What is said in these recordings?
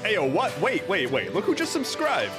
Hey, yo, what? Wait. Look who just subscribed.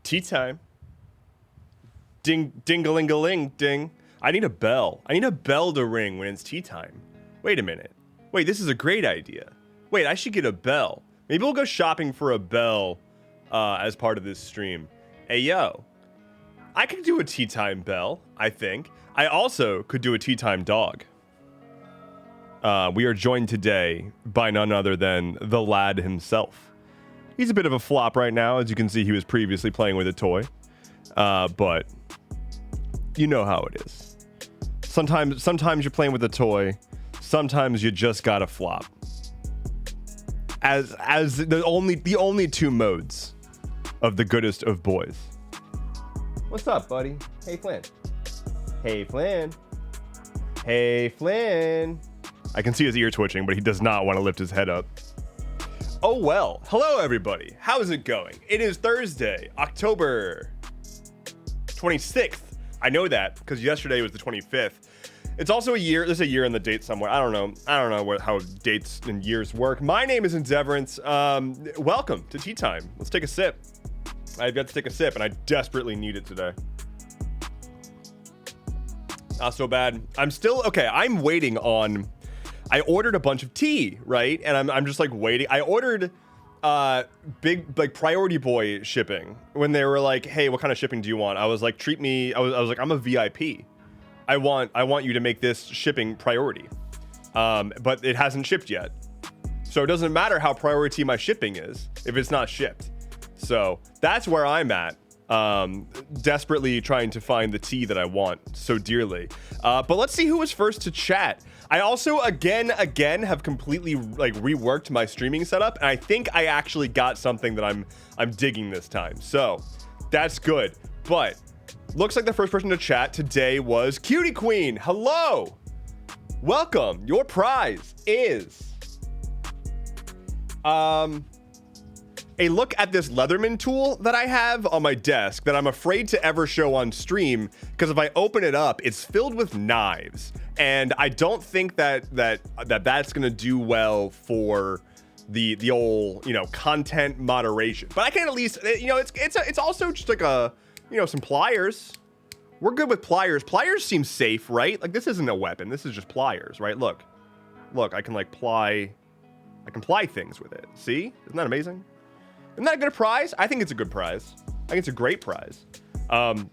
Tea time. Ding, ding-a-ling-a-ling, ding. I need a bell. I need a bell to ring when it's tea time. Wait a minute. Wait, this is a great idea. Wait, I should get a bell. Maybe we'll go shopping for a bell as part of this stream. Hey, yo. I could do a tea time bell, I think. I also could do a tea time dog. We are joined today by none other than the lad himself. He's a bit of a flop right now. As you can see, he was previously playing with a toy. But you know how it is. Sometimes you're playing with a toy. Sometimes you just gotta flop. As the only two modes of the goodest of boys. What's up, buddy? Hey, Flynn. Hey, Flynn. Hey, Flynn. I can see his ear twitching, but he does not want to lift his head up. Oh, well. Hello, everybody. How's it going? It is Thursday, October 26th. I know that because yesterday was the 25th. It's also a year. There's a year in the date somewhere. I don't know how dates and years work. My name is Endeavorance. Welcome to tea time. Let's take a sip. I've got to take a sip, and I desperately need it today. Not so bad. I'm still okay. I'm waiting on. I ordered a bunch of tea, right? And I'm just like waiting. I ordered big like priority boy shipping when they were like, "Hey, what kind of shipping do you want?" I was like, "Treat me." I was like, "I'm a VIP. I want you to make this shipping priority." But it hasn't shipped yet. So it doesn't matter how priority my shipping is if it's not shipped. So that's where I'm at. Desperately trying to find the tea that I want so dearly. But let's see who was first to chat. I also again have completely like reworked my streaming setup, and I think I actually got something that I'm digging this time. So that's good. But looks like the first person to chat today was Cutie Queen. Hello. Welcome. Your prize is a look at this Leatherman tool that I have on my desk that I'm afraid to ever show on stream, because if I open it up, it's filled with knives, and I don't think that's gonna do well for the old, you know, content moderation. But I can at least, you know, it's also just like a, you know, some pliers. We're good with pliers. Pliers seem safe, right? Like, this isn't a weapon. This is just pliers, right? Look, I can like ply things with it. See? Isn't that amazing? Isn't that a good prize? I think it's a good prize. I think it's a great prize. I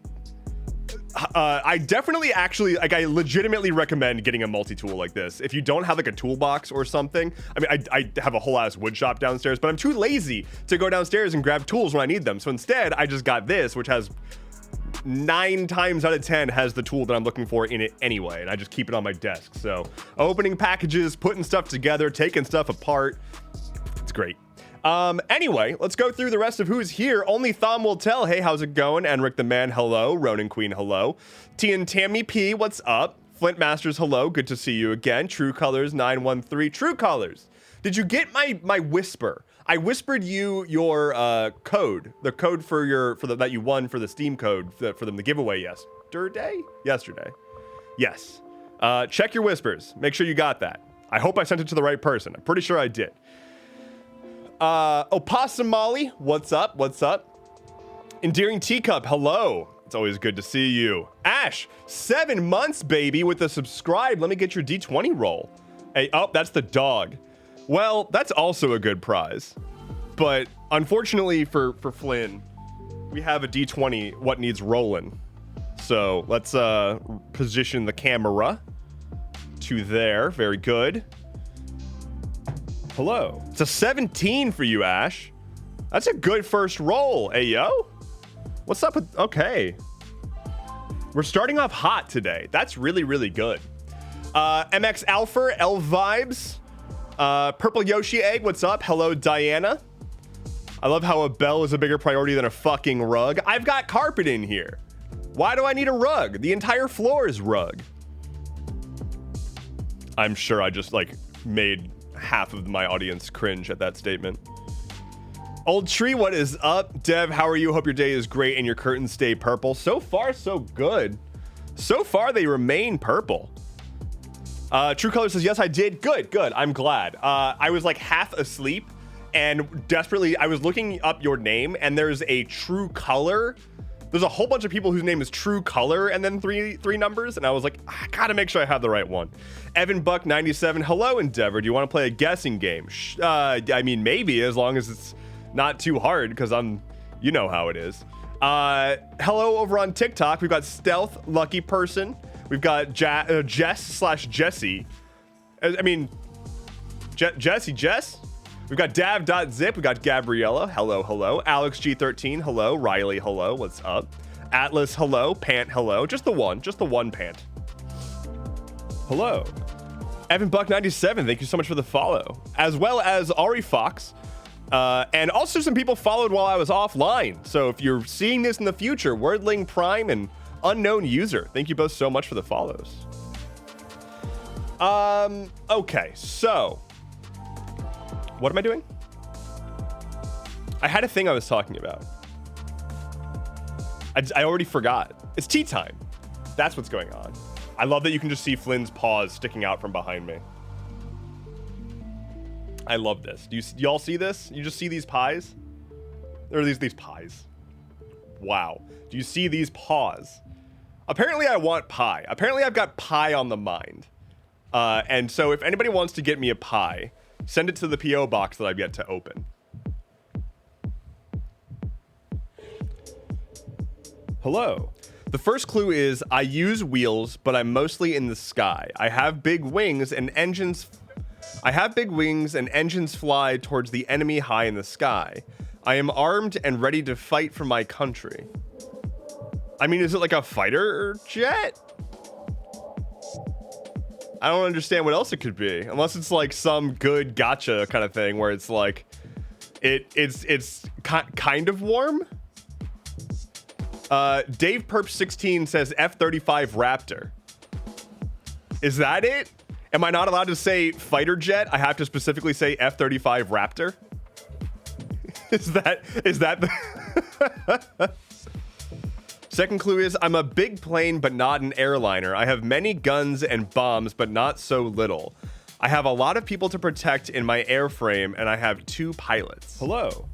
definitely actually, like, I legitimately recommend getting a multi-tool like this. If you don't have like a toolbox or something, I mean, I have a whole ass wood shop downstairs, but I'm too lazy to go downstairs and grab tools when I need them. So instead, I just got this, which has 9 times out of 10 has the tool that I'm looking for in it anyway, and I just keep it on my desk. So opening packages, putting stuff together, taking stuff apart, it's great. Anyway, let's go through the rest of who's here. Only Thom will tell. Hey, how's it going? Enric the Man, hello. Ronan Queen, hello. T and Tammy P, what's up? Flint Masters, hello. Good to see you again. True Colors 913. True Colors, did you get my whisper? I whispered you your code, the code that you won for the Steam code for the giveaway yesterday. Yes. Check your whispers. Make sure you got that. I hope I sent it to the right person. I'm pretty sure I did. Opossum Molly, what's up? What's up? Endearing Teacup, hello. It's always good to see you. Ash, 7 months, baby, with a subscribe. Let me get your D20 roll. Hey, oh, that's the dog. Well, that's also a good prize. But unfortunately for Flynn, we have a D20, what needs rolling. So let's position the camera to there. Very good. Hello. It's a 17 for you, Ash. That's a good first roll. Hey, yo. What's up with... Okay. We're starting off hot today. That's really, really good. MX Alpha, L Vibes. Purple Yoshi Egg, what's up? Hello, Diana. I love how a bell is a bigger priority than a fucking rug. I've got carpet in here. Why do I need a rug? The entire floor is rug. I'm sure I just, like, made half of my audience cringe at that statement. Old Tree, what is up? Dev, how are you? Hope your day is great and your curtains stay purple. So far, so good. So far, they remain purple. True Color says, yes, I did. Good. I'm glad. I was like half asleep and desperately, I was looking up your name and there's a True Color. There's a whole bunch of people whose name is True Color and then three numbers. And I was like, I gotta make sure I have the right one. Evan Buck 97. Hello, Endeavor. Do you want to play a guessing game? I mean, maybe, as long as it's not too hard, because you know how it is. Hello over on TikTok. We've got Stealth, Lucky Person. We've got Jess/Jesse. I mean, Jess. We've got Dav.zip. We got Gabriella. Hello. Alex G13. Hello. Riley. Hello. What's up? Atlas. Hello. Pant. Hello. Just the one pant. Hello. Evan Buck 97. Thank you so much for the follow. As well as Ari Fox. And also some people followed while I was offline. So if you're seeing this in the future, Wordling Prime and Unknown User, thank you both so much for the follows. Okay, so what am I doing? I had a thing I was talking about. I already forgot. It's tea time. That's what's going on. I love that you can just see Flynn's paws sticking out from behind me. I love this. Do y'all see this? You just see these pies? Or these pies. Wow. Do you see these paws? Apparently I want pie. Apparently I've got pie on the mind. And so if anybody wants to get me a pie, send it to the P.O. box that I've yet to open. Hello. The first clue is I use wheels, but I'm mostly in the sky. I have big wings and engines fly towards the enemy high in the sky. I am armed and ready to fight for my country. I mean, is it like a fighter jet? I don't understand what else it could be, unless it's like some good gotcha kind of thing where it's like it's kind of warm. Dave Perp 16 says F-35 Raptor. Is that it? Am I not allowed to say fighter jet? I have to specifically say F-35 Raptor. Is that the Second clue is I'm a big plane, but not an airliner. I have many guns and bombs, but not so little. I have a lot of people to protect in my airframe, and I have 2 pilots. Hello.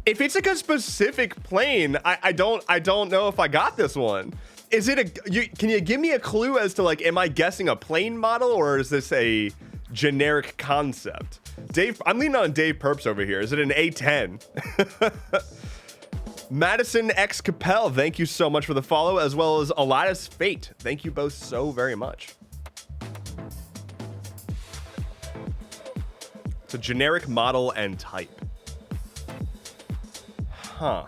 If it's like a specific plane, I don't know if I got this one. Is it can you give me a clue as to, like, am I guessing a plane model, or is this a generic concept? Dave, I'm leaning on Dave Perps over here. Is it an A10? Madison X Capel, thank you so much for the follow, as well as Aladdis Fate. Thank you both so very much. It's a generic model and type. Huh.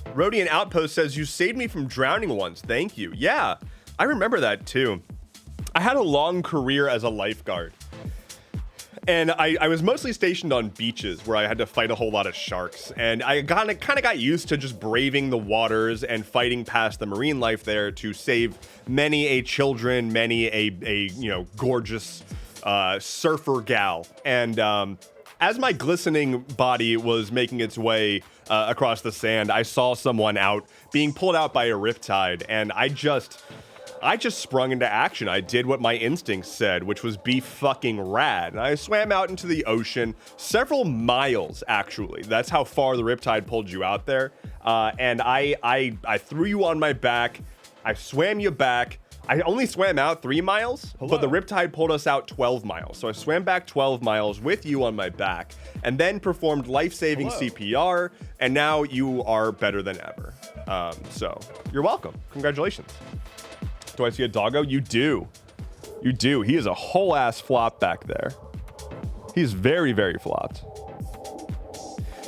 Rodian Outpost says, you saved me from drowning once. Thank you. Yeah, I remember that too. I had a long career as a lifeguard. And I was mostly stationed on beaches where I had to fight a whole lot of sharks. And I kind of got used to just braving the waters and fighting past the marine life there to save many a children, many a gorgeous surfer gal. And as my glistening body was making its way across the sand, I saw someone out being pulled out by a riptide, and I just sprung into action. I did what my instincts said, which was be fucking rad. And I swam out into the ocean, several miles, actually. That's how far the riptide pulled you out there. And I threw you on my back. I swam you back. I only swam out 3 miles, but the riptide pulled us out 12 miles. So I swam back 12 miles with you on my back and then performed life-saving CPR. And now you are better than ever. So you're welcome. Congratulations. Do I see a doggo? You do. You do. He is a whole ass flop back there. He's very, very flopped.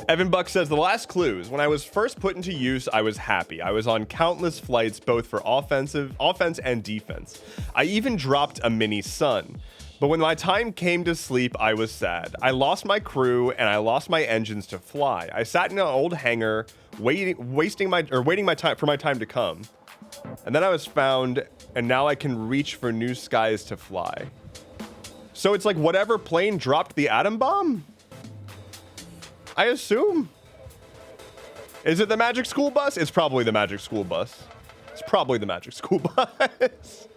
Evan Buck says, the last clues. When I was first put into use, I was happy. I was on countless flights, both for offense and defense. I even dropped a mini sun. But when my time came to sleep, I was sad. I lost my crew and I lost my engines to fly. I sat in an old hangar, waiting my time for my time to come. And then I was found, and now I can reach for new skies to fly. So it's like whatever plane dropped the atom bomb? I assume. Is it the Magic School Bus? It's probably the Magic School Bus. It's probably the Magic School Bus.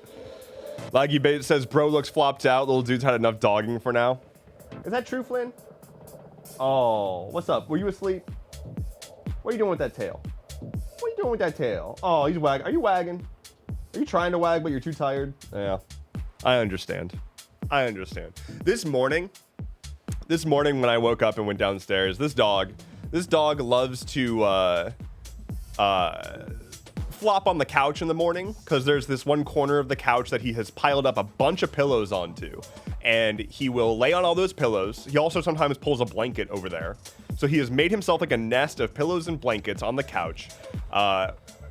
Laggy Bait says, bro looks flopped out. Little dude's had enough dogging for now. Is that true, Flynn? Oh, what's up? Were you asleep? What are you doing with that tail? What are you doing with that tail? Oh, he's wagging. Are you wagging? Are you trying to wag, but you're too tired? Yeah, I understand. I understand. This morning when I woke up and went downstairs, this dog loves to flop on the couch in the morning because there's this one corner of the couch that he has piled up a bunch of pillows onto, and he will lay on all those pillows. He also sometimes pulls a blanket over there. So he has made himself like a nest of pillows and blankets on the couch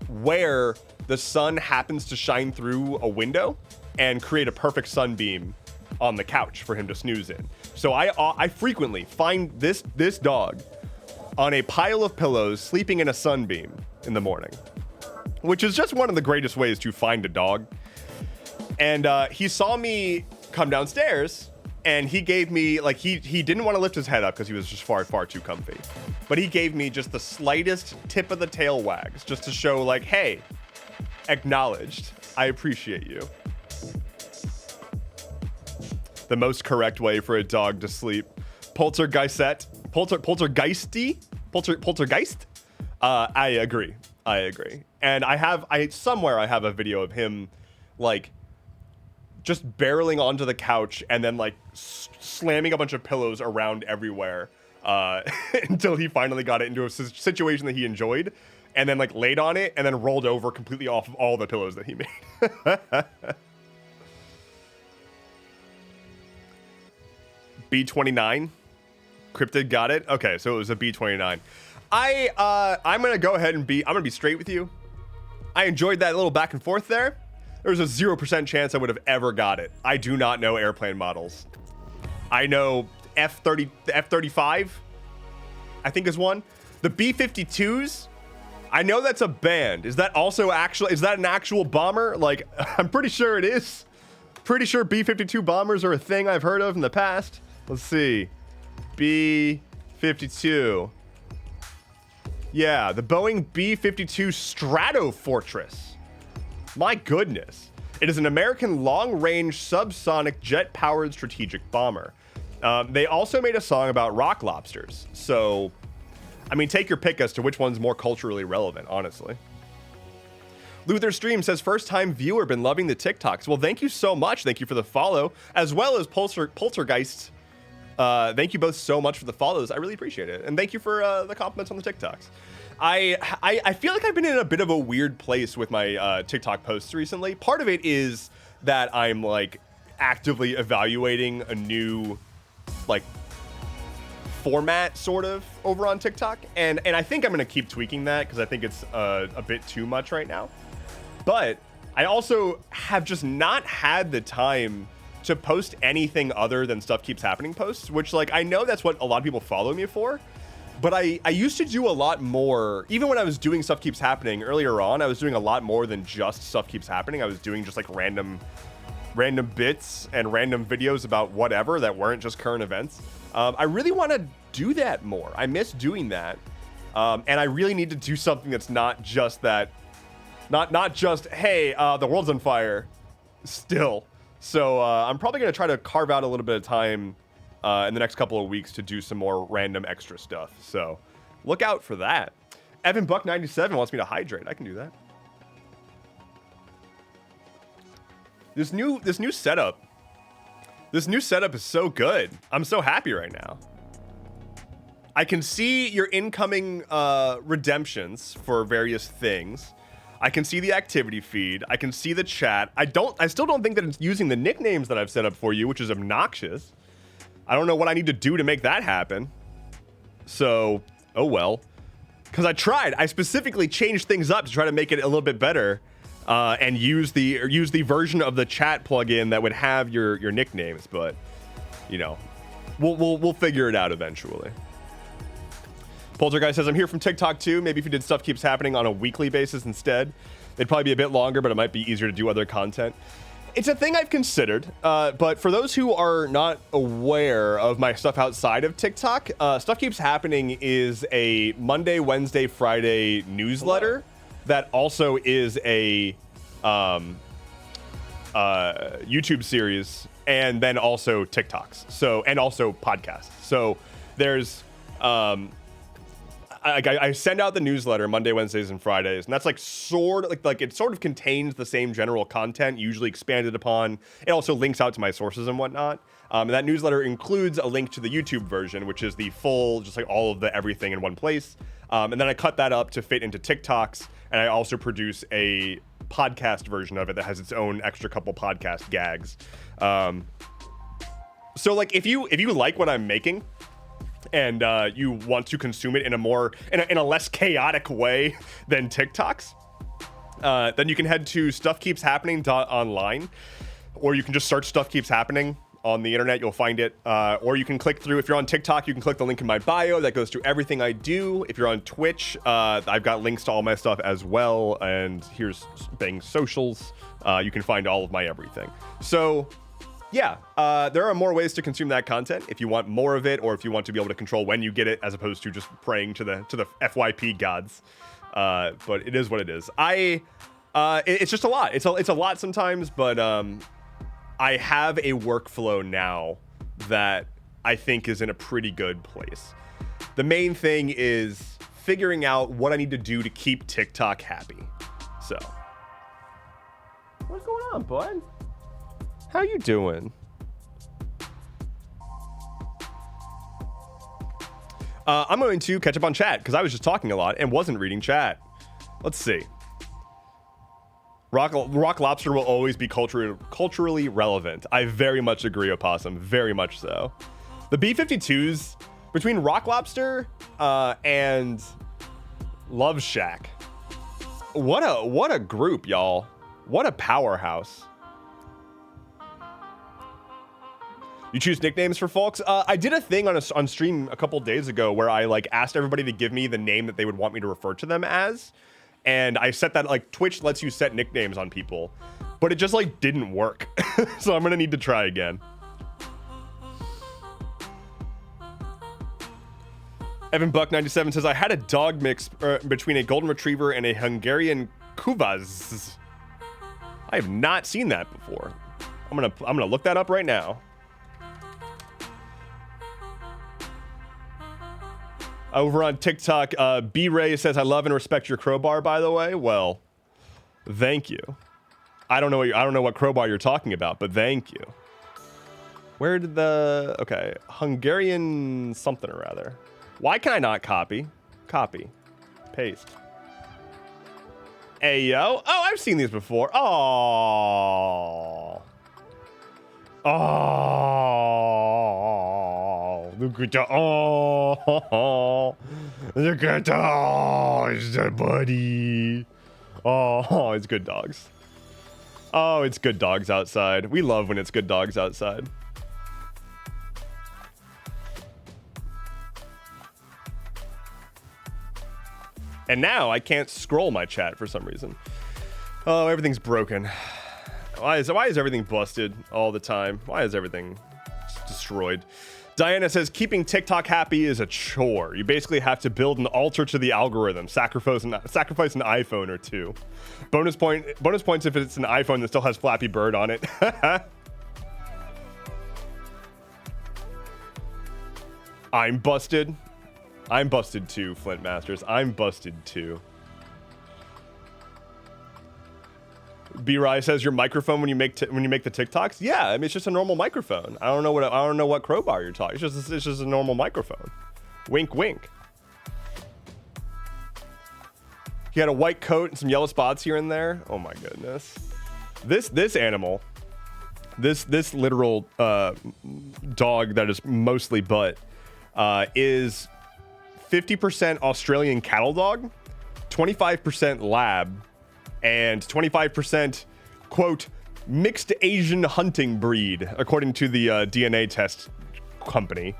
where the sun happens to shine through a window and create a perfect sunbeam on the couch for him to snooze in. So I frequently find this dog on a pile of pillows sleeping in a sunbeam in the morning, which is just one of the greatest ways to find a dog. And he saw me come downstairs, and he gave me, like, he didn't want to lift his head up because he was just far too comfy. But he gave me just the slightest tip of the tail wags just to show, like, hey, acknowledged. I appreciate you. The most correct way for a dog to sleep. Poltergeist? I agree. And I have a video of him, like, just barreling onto the couch and then, like, slamming a bunch of pillows around everywhere until he finally got it into a situation that he enjoyed, and then, like, laid on it and then rolled over completely off of all the pillows that he made. B29? Cryptid got it? Okay, so it was a B29. I'm gonna go ahead and I'm gonna be straight with you. I enjoyed that little back and forth there. There was a 0% chance I would have ever got it. I do not know airplane models. I know the F-35, I think is one. The B-52s, I know that's a band. Is that also is that an actual bomber? Like, I'm pretty sure it is. Pretty sure B-52 bombers are a thing I've heard of in the past. Let's see. B-52. Yeah, the Boeing B-52 Stratofortress. My goodness. It is an American long-range subsonic jet-powered strategic bomber. They also made a song about rock lobsters. So, I mean, take your pick as to which one's more culturally relevant, honestly. Luther Stream says, first-time viewer, been loving the TikToks. Well, thank you so much. Thank you for the follow, as well as Poltergeist. Thank you both so much for the follows. I really appreciate it. And thank you for the compliments on the TikToks. I feel like I've been in a bit of a weird place with my TikTok posts recently. Part of it is that I'm like actively evaluating a new like format sort of over on TikTok. And I think I'm going to keep tweaking that because I think it's a bit too much right now. But I also have just not had the time to post anything other than Stuff Keeps Happening posts, which like I know that's what a lot of people follow me for. But I used to do a lot more, even when I was doing Stuff Keeps Happening earlier on, I was doing a lot more than just Stuff Keeps Happening. I was doing just like random bits and random videos about whatever that weren't just current events. I really want to do that more. I miss doing that. And I really need to do something that's not just that, not just, hey, the world's on fire still. So I'm probably going to try to carve out a little bit of time in the next couple of weeks to do some more random extra stuff. So look out for that. Evan Buck 97 wants me to hydrate. I can do that. This new setup is so good. I'm so happy right now. I can see your incoming redemptions for various things. I can see the activity feed. I can see the chat. I still don't think that it's using the nicknames that I've set up for you, which is obnoxious. I don't know what I need to do to make that happen. So, oh well. Because I tried. I specifically changed things up to try to make it a little bit better, and use the version of the chat plugin that would have your nicknames. But you know, we'll figure it out eventually. Poltergeist says, I'm here from TikTok too. Maybe if you did Stuff Keeps Happening on a weekly basis instead, it'd probably be a bit longer, but it might be easier to do other content. It's a thing I've considered, but for those who are not aware of my stuff outside of TikTok, Stuff Keeps Happening is a Monday, Wednesday, Friday newsletter that also is a YouTube series and then also TikToks. So, and also podcasts. So there's, I send out the newsletter Monday, Wednesdays, and Fridays, and that's like sort of like it sort of contains the same general content, usually expanded upon. It also links out to my sources and whatnot. And that newsletter includes a link to the YouTube version, which is the full, just like all of the everything in one place. And then I cut that up to fit into TikToks, and I also produce a podcast version of it that has its own extra couple podcast gags. So like if you like what I'm making, and you want to consume it in a less chaotic way than TikToks, then you can head to stuffkeepshappening.online, or you can just search Stuff Keeps Happening on the internet. You'll find it, or you can click through. If you're on TikTok, you can click the link in my bio that goes to everything I do. If you're on Twitch, I've got links to all my stuff as well, and here's Bang's socials. You can find all of my everything. So yeah, there are more ways to consume that content if you want more of it, or if you want to be able to control when you get it, as opposed to just praying to the FYP gods. But it is what it is. It's just a lot. It's a lot sometimes, but I have a workflow now that I think is in a pretty good place. The main thing is figuring out what I need to do to keep TikTok happy. So, what's going on, bud? How you doing? I'm going to catch up on chat because I was just talking a lot and wasn't reading chat. Let's see. Rock Lobster will always be culturally relevant. I very much agree, Opossum. Very much so. The B-52s, between Rock Lobster and Love Shack. What a group, y'all. What a powerhouse. You choose nicknames for folks? I did a thing on stream a couple days ago where I like asked everybody to give me the name that they would want me to refer to them as. And I set that, like, Twitch lets you set nicknames on people, but it just like didn't work. So I'm gonna need to try again. Evan Buck 97 says, I had a dog mix between a golden retriever and a Hungarian Kuvaz. I have not seen that before. I'm gonna look that up right now. Over on TikTok, B-Ray says, I love and respect your crowbar, by the way. Well, thank you. I don't know what crowbar you're talking about, but thank you. Where did the... Okay, Hungarian something or other. Why can I not copy? Copy. Paste. Ayo. Oh, I've seen these before. Oh. Oh. Look at the... Oh. Look at the... Oh, it's the buddy. Oh, it's good dogs. Oh, it's good dogs outside. We love when it's good dogs outside. And now I can't scroll my chat for some reason. Oh, everything's broken. Why is everything busted all the time? Why is everything destroyed? Diana says, keeping TikTok happy is a chore. You basically have to build an altar to the algorithm, sacrifice an iPhone or two. Bonus points if it's an iPhone that still has Flappy Bird on it. I'm busted. I'm busted too, Flint Masters. I'm busted too. B-Rye says your microphone when you make the TikToks. Yeah, I mean it's just a normal microphone. I don't know what crowbar you're talking. It's just a normal microphone. Wink, wink. He had a white coat and some yellow spots here and there. Oh my goodness. This animal, this literal dog that is mostly butt, is 50% Australian cattle dog, 25% lab, and 25%, quote, mixed Asian hunting breed, according to the DNA test company.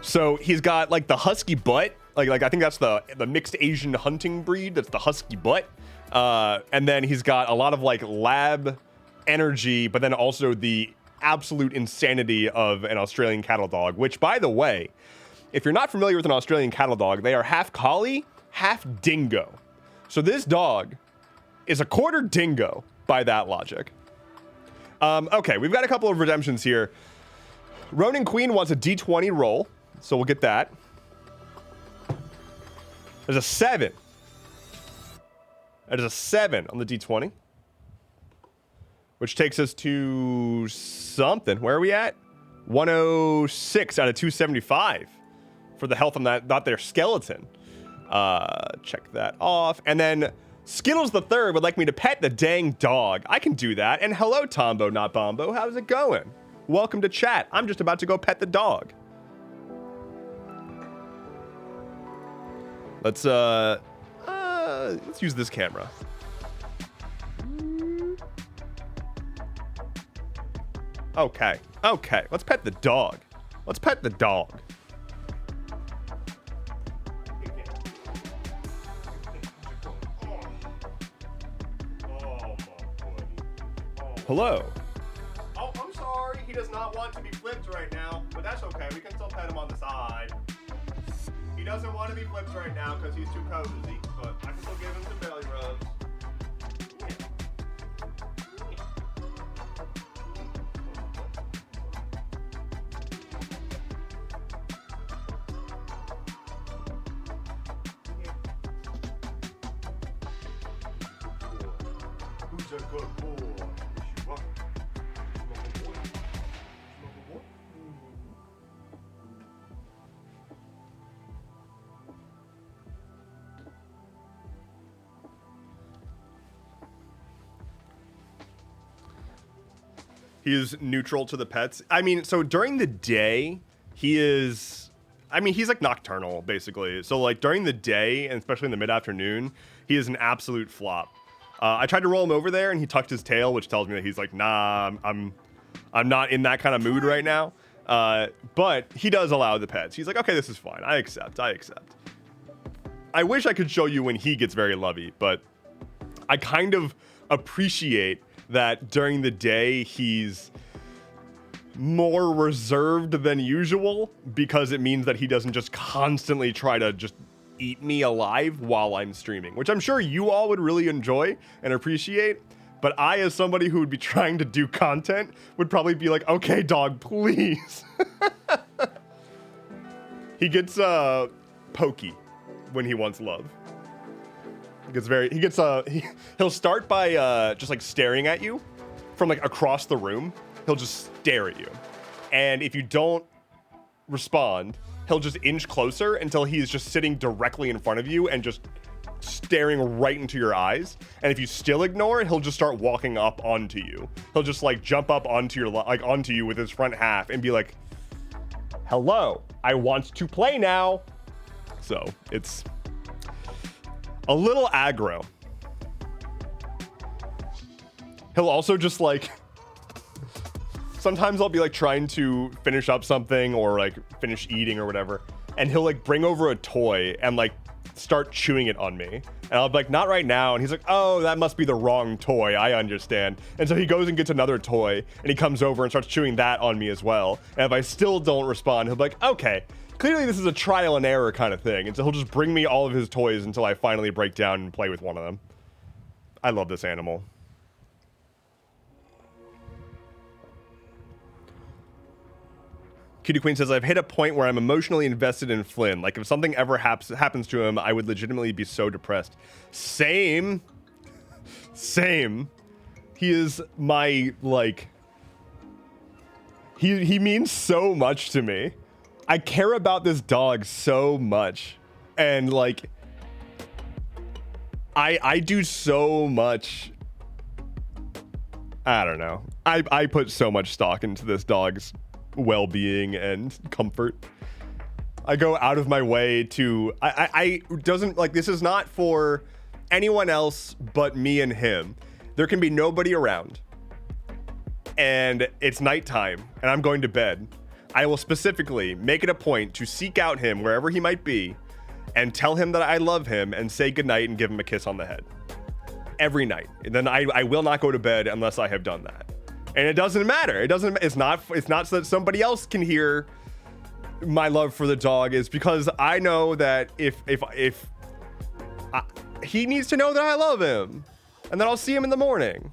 So he's got like the husky butt, like I think that's the mixed Asian hunting breed. That's the husky butt, and then he's got a lot of like lab energy, but then also the absolute insanity of an Australian cattle dog. Which, by the way, if you're not familiar with an Australian cattle dog, they are half collie, half dingo. So this dog is a quarter dingo by that logic. Okay, we've got a couple of redemptions here. Ronin Queen wants a D20 roll, so we'll get that. There's a 7. That is a 7 on the D20. Which takes us to something. Where are we at? 106 out of 275 for the health on that, not their skeleton. Check that off. And then Skittles the Third would like me to pet the dang dog. I can do that. And hello, Tombo, not Bombo. How's it going? Welcome to chat. I'm just about to go pet the dog. Let's use this camera. Okay. Okay. Let's pet the dog. Let's pet the dog. Hello. Oh, I'm sorry. He does not want to be flipped right now, but that's okay. We can still pet him on the side. He doesn't want to be flipped right now because he's too cozy, but I can still give him some belly rubs. Who's a good boy? He is neutral to the pets. I mean, so during the day, he is... I mean, he's like nocturnal, basically. So like during the day, and especially in the mid-afternoon, he is an absolute flop. I tried to roll him over there, and he tucked his tail, which tells me that he's like, nah, I'm not in that kind of mood right now. But he does allow the pets. He's like, okay, this is fine. I accept. I wish I could show you when he gets very lovey, but I kind of appreciate that during the day he's more reserved than usual, because it means that he doesn't just constantly try to just eat me alive while I'm streaming, which I'm sure you all would really enjoy and appreciate. But I, as somebody who would be trying to do content, would probably be like, okay, dog, please. He gets pokey when he wants love. He'll start by just like staring at you from like across the room. He'll just stare at you. And if you don't respond, he'll just inch closer until he's just sitting directly in front of you and just staring right into your eyes. And if you still ignore, he'll just start walking up onto you. He'll just like jump up onto onto you with his front half and be like, hello, I want to play now. So it's a little aggro. He'll also just like, sometimes I'll be like trying to finish up something or like finish eating or whatever, and he'll like bring over a toy and like start chewing it on me, and I'll be like, not right now, and he's like, oh, that must be the wrong toy, I understand. And so he goes and gets another toy and he comes over and starts chewing that on me as well, and if I still don't respond, he'll be like, okay, clearly this is a trial and error kind of thing, and so he'll just bring me all of his toys until I finally break down and play with one of them. I love this animal. Cutie Queen says, I've hit a point where I'm emotionally invested in Flynn. Like, if something ever happens to him, I would legitimately be so depressed. Same. He is my, like... He means so much to me. I care about this dog so much. And, like... I do so much... I don't know. I put so much stock into this dog's well-being and comfort. I go out of my way to I doesn't like, this is not for anyone else but me and him. There can be nobody around and it's nighttime and I'm going to bed. I will specifically make it a point to seek out him wherever he might be and tell him that I love him and say goodnight and give him a kiss on the head every night. And then I will not go to bed unless I have done that. And it doesn't matter. It's not so that somebody else can hear my love for the dog. Is because I know that if he needs to know that I love him, and then I'll see him in the morning.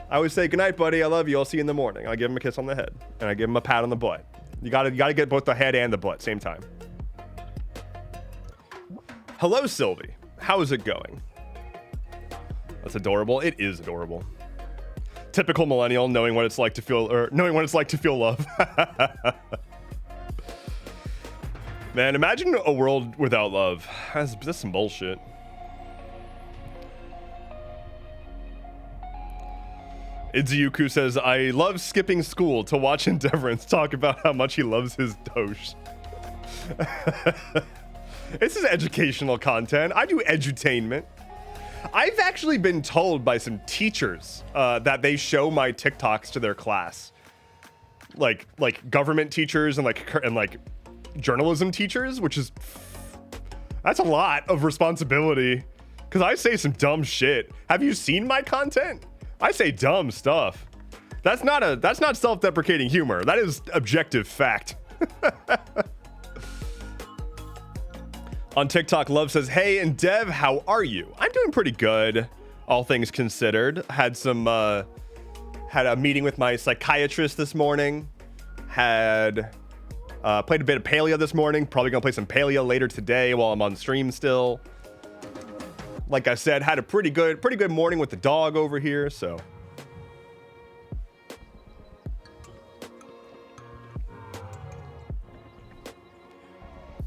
I would say, good night, buddy. I love you. I'll see you in the morning. I give him a kiss on the head and I give him a pat on the butt. You gotta get both the head and the butt same time. Hello, Sylvie. How is it going? That's adorable. It is adorable. Typical millennial, knowing what it's like to feel love. Man, imagine a world without love. That's some bullshit. Idzuyuku says, I love skipping school to watch Endeavorance talk about how much he loves his doge. This is educational content. I do edutainment. I've actually been told by some teachers that they show my TikToks to their class, like government teachers and like journalism teachers, which is, that's a lot of responsibility because I say some dumb shit. Have you seen my content? I say dumb stuff. That's not self-deprecating humor. That is objective fact. On TikTok, Love says, hey, and Dev, how are you? I'm doing pretty good, all things considered. Had a meeting with my psychiatrist this morning. Played a bit of Paleo this morning. Probably gonna play some Paleo later today while I'm on stream still. Like I said, had a pretty good morning with the dog over here, so.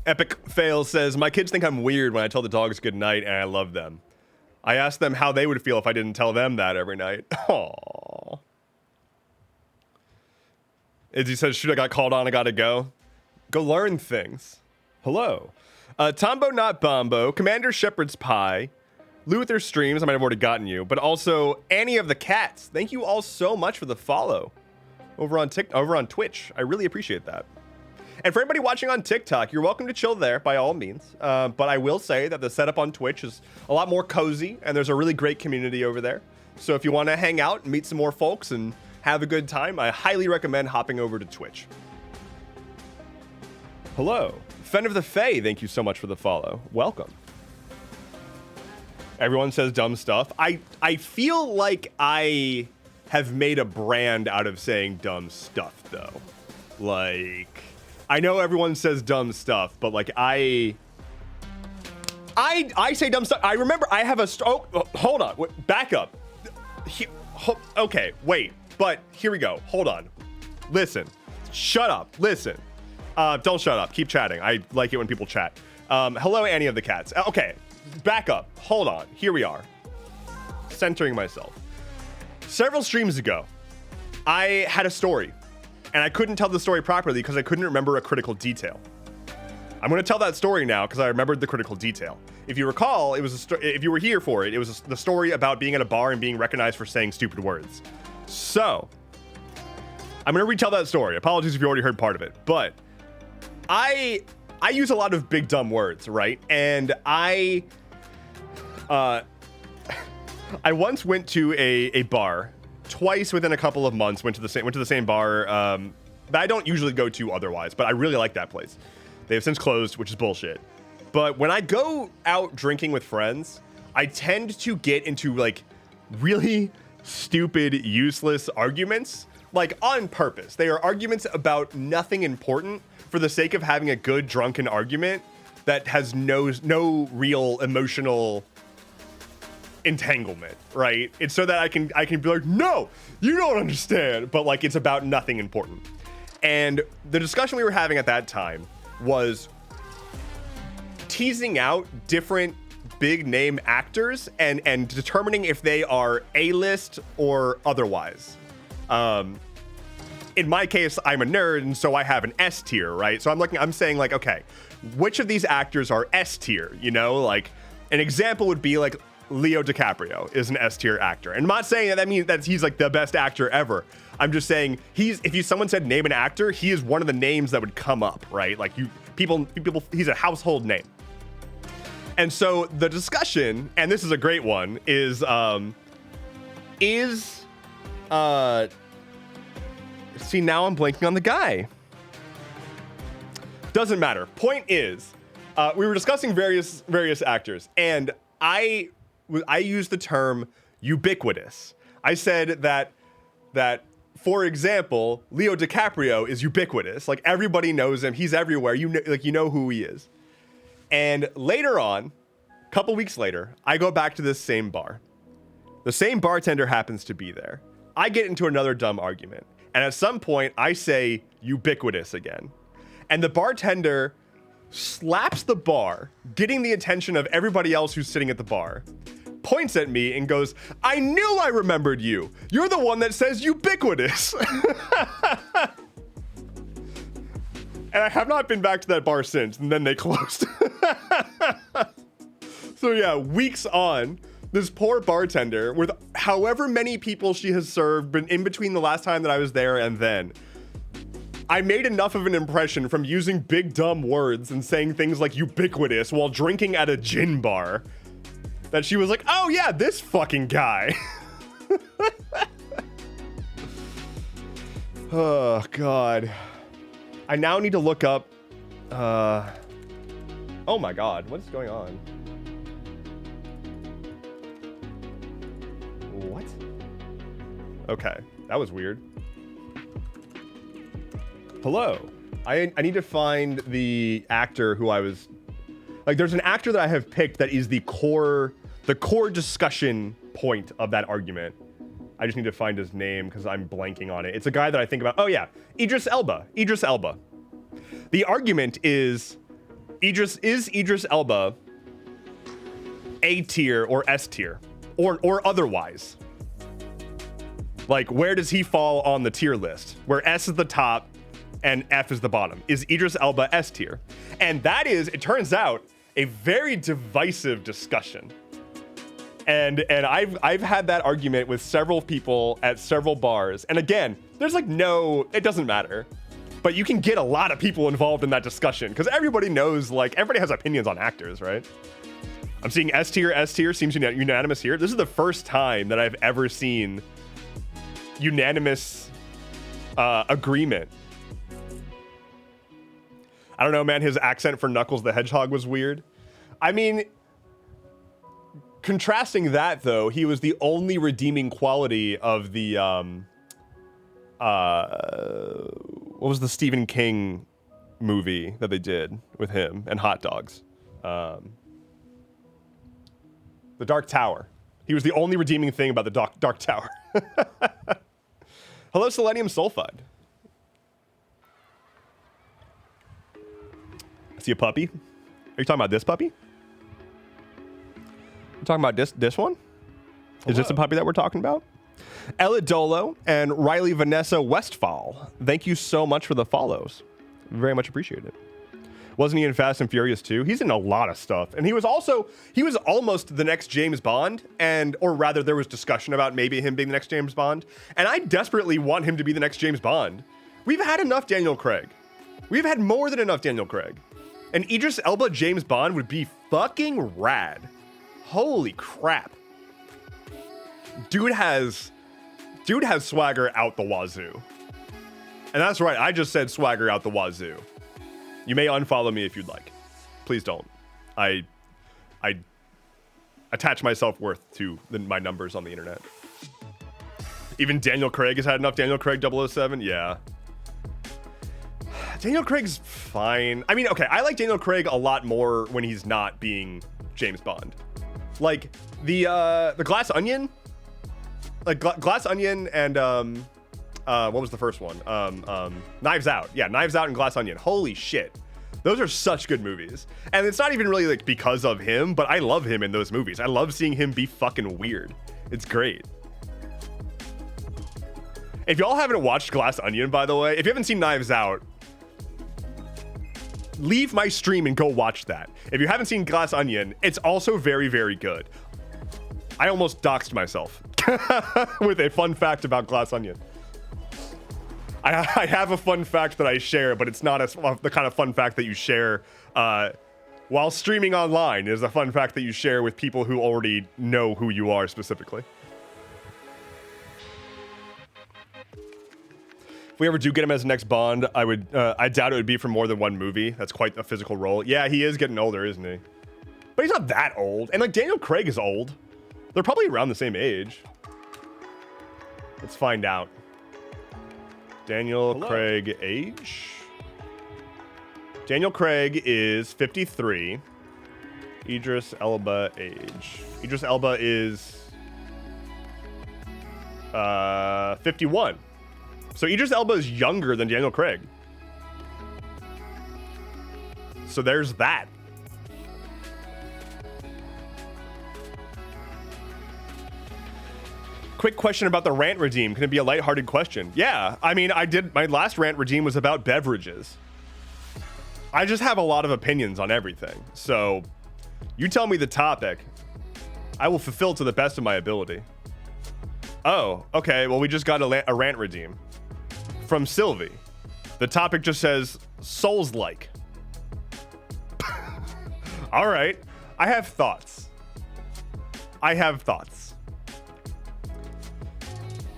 Epic Fail says, my kids think I'm weird when I tell the dogs good night and I love them. I asked them how they would feel if I didn't tell them that every night. Aww. Izzy says, shoot, I got called on, I gotta go. Go learn things. Hello. Tombo Not Bombo, Commander Shepherd's Pie, Luther Streams, I might have already gotten you, but also Annie of the Cats. Thank you all so much for the follow. over on Twitch. I really appreciate that. And for everybody watching on TikTok, you're welcome to chill there by all means. But I will say that the setup on Twitch is a lot more cozy, and there's a really great community over there. So if you want to hang out and meet some more folks and have a good time, I highly recommend hopping over to Twitch. Hello, Fen of the Fae, thank you so much for the follow. Welcome. Everyone says dumb stuff. I feel like I have made a brand out of saying dumb stuff, though. Like, I know everyone says dumb stuff, but like I say dumb stuff. I remember I have a hold on, back up. Okay, wait, but here we go. Hold on. Listen. Shut up. Listen. Don't shut up. Keep chatting. I like it when people chat. Hello, Annie of the Cats. Okay, back up. Hold on. Here we are. Centering myself. Several streams ago, I had a story, and I couldn't tell the story properly because I couldn't remember a critical detail. I'm going to tell that story now because I remembered the critical detail. If you recall, it was if you were here for it, it was the story about being at a bar and being recognized for saying stupid words. So, I'm going to retell that story. Apologies if you already heard part of it, but I use a lot of big dumb words, right? And I once went to a bar twice within a couple of months. Went to the same bar that I don't usually go to otherwise, but I really like that place. They have since closed, which is bullshit. But when I go out drinking with friends, I tend to get into like really stupid, useless arguments, like on purpose. They are arguments about nothing important for the sake of having a good drunken argument that has no real emotional entanglement, right? It's so that I can be like, no, you don't understand, but like it's about nothing important. And the discussion we were having at that time was teasing out different big name actors and determining if they are A-list or otherwise. In my case, I'm a nerd, and so I have an S tier, right? So I'm saying like, okay, which of these actors are S tier? You know, like an example would be like Leo DiCaprio is an S tier actor. And I'm not saying that means that he's like the best actor ever. I'm just saying someone said name an actor, he is one of the names that would come up, right? Like people, he's a household name. And so the discussion, and this is a great one, is see, now I'm blanking on the guy. Doesn't matter. Point is, we were discussing various actors, and I used the term ubiquitous. I said that for example, Leo DiCaprio is ubiquitous. Like everybody knows him. He's everywhere. You know who he is. And later on, a couple weeks later, I go back to this same bar. The same bartender happens to be there. I get into another dumb argument. And at some point, I say ubiquitous again. And the bartender slaps the bar, getting the attention of everybody else who's sitting at the bar, points at me and goes, I knew I remembered you. You're the one that says ubiquitous. And I have not been back to that bar since, and then they closed. So yeah, weeks on, this poor bartender, with however many people she has served, been in between the last time that I was there and then, I made enough of an impression from using big dumb words and saying things like ubiquitous while drinking at a gin bar that she was like, oh yeah, this fucking guy. Oh God. I now need to look up, oh my God, what's going on? What? Okay, that was weird. Hello. I need to find the actor who I was, like, there's an actor that I have picked that is the core discussion point of that argument. I just need to find his name because I'm blanking on it. It's a guy that I think about. Oh yeah, Idris Elba. Idris Elba. The argument is Idris Elba A tier or S tier or otherwise? Like, where does he fall on the tier list? Where S is the top and F is the bottom. Is Idris Elba S tier? And that is, it turns out, a very divisive discussion. And I've had that argument with several people at several bars. And again, there's like it doesn't matter. But you can get a lot of people involved in that discussion because everybody knows, like, everybody has opinions on actors, right? I'm seeing S tier seems unanimous here. This is the first time that I've ever seen unanimous agreement. I don't know, man. His accent for Knuckles the Hedgehog was weird. I mean, contrasting that, though, he was the only redeeming quality of the what was the Stephen King movie that they did with him and hot dogs? The Dark Tower. He was the only redeeming thing about the Dark Tower. Hello, Selenium Sulfide. I see a puppy. Are you talking about this puppy? You talking about this one? Is this a puppy that we're talking about? Ella Dolo and Riley Vanessa Westfall. Thank you so much for the follows. Very much appreciated. Wasn't he in Fast and Furious 2? He's in a lot of stuff. And he was almost the next James Bond. Or rather, there was discussion about maybe him being the next James Bond. And I desperately want him to be the next James Bond. We've had enough Daniel Craig. We've had more than enough Daniel Craig. And Idris Elba James Bond would be fucking rad. Holy crap. Dude has swagger out the wazoo. And that's right, I just said swagger out the wazoo. You may unfollow me if you'd like. Please don't. I attach my self-worth to my numbers on the internet. Even Daniel Craig has had enough Daniel Craig 007? Yeah. Daniel Craig's fine. I mean, okay, I like Daniel Craig a lot more when he's not being James Bond. Like, the Glass Onion? Like, Glass Onion and, what was the first one? Knives Out. Yeah, Knives Out and Glass Onion. Holy shit. Those are such good movies. And it's not even really, like, because of him, but I love him in those movies. I love seeing him be fucking weird. It's great. If y'all haven't watched Glass Onion, by the way, if you haven't seen Knives Out, leave my stream and go watch that. If you haven't seen Glass Onion, it's also very, very good. I almost doxed myself with a fun fact about Glass Onion. I have a fun fact that I share, but it's not the kind of fun fact that you share while streaming online. It is a fun fact that you share with people who already know who you are specifically. If we ever do get him as next Bond, I doubt it would be for more than one movie. That's quite a physical role. Yeah, he is getting older, isn't he? But he's not that old. And like Daniel Craig is old. They're probably around the same age. Let's find out. Daniel Craig age? Daniel Craig is 53. Idris Elba age. Idris Elba is 51. So Idris Elba is younger than Daniel Craig. So there's that. Quick question about the rant redeem. Can it be a lighthearted question? Yeah, I mean, my last rant redeem was about beverages. I just have a lot of opinions on everything. So you tell me the topic. I will fulfill to the best of my ability. Oh, okay. Well, we just got a rant redeem from Sylvie. The topic just says Souls-like. All right. I have thoughts.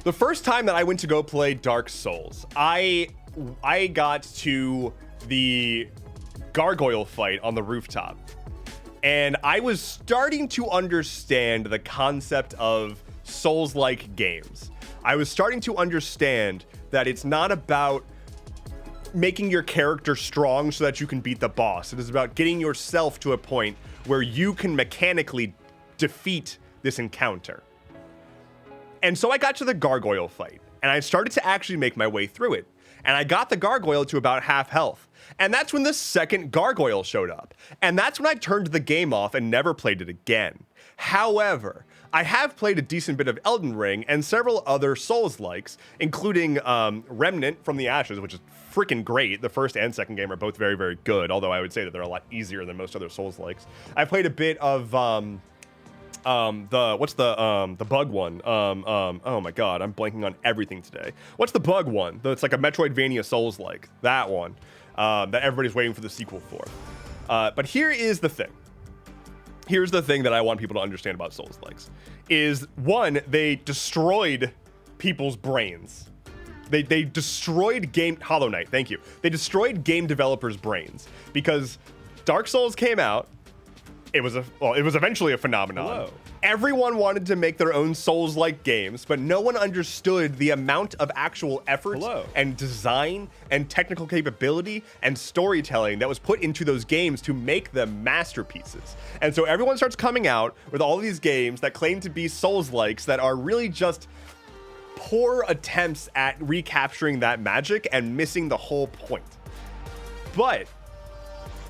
The first time that I went to go play Dark Souls, I got to the gargoyle fight on the rooftop. And I was starting to understand the concept of Souls-like games. I was starting to understand that it's not about making your character strong so that you can beat the boss. It is about getting yourself to a point where you can mechanically defeat this encounter. And so I got to the gargoyle fight, and I started to actually make my way through it. And I got the gargoyle to about half health. And that's when the second gargoyle showed up. And that's when I turned the game off and never played it again. However, I have played a decent bit of Elden Ring and several other Souls-likes, including Remnant from the Ashes, which is freaking great. The first and second game are both very, very good, although I would say that they're a lot easier than most other Souls-likes. I played a bit of the bug one? Oh my god, I'm blanking on everything today. What's the bug one? It's like a Metroidvania Souls-like. That one. That everybody's waiting for the sequel for. But here is the thing. Here's the thing that I want people to understand about Souls-likes. Is one, they destroyed people's brains. They destroyed Hollow Knight, thank you. They destroyed game developers' brains because Dark Souls came out. It was eventually a phenomenon. Hello. Everyone wanted to make their own Souls-like games, but no one understood the amount of actual effort and design and technical capability and storytelling that was put into those games to make them masterpieces. And so everyone starts coming out with all these games that claim to be Souls-likes that are really just poor attempts at recapturing that magic and missing the whole point. But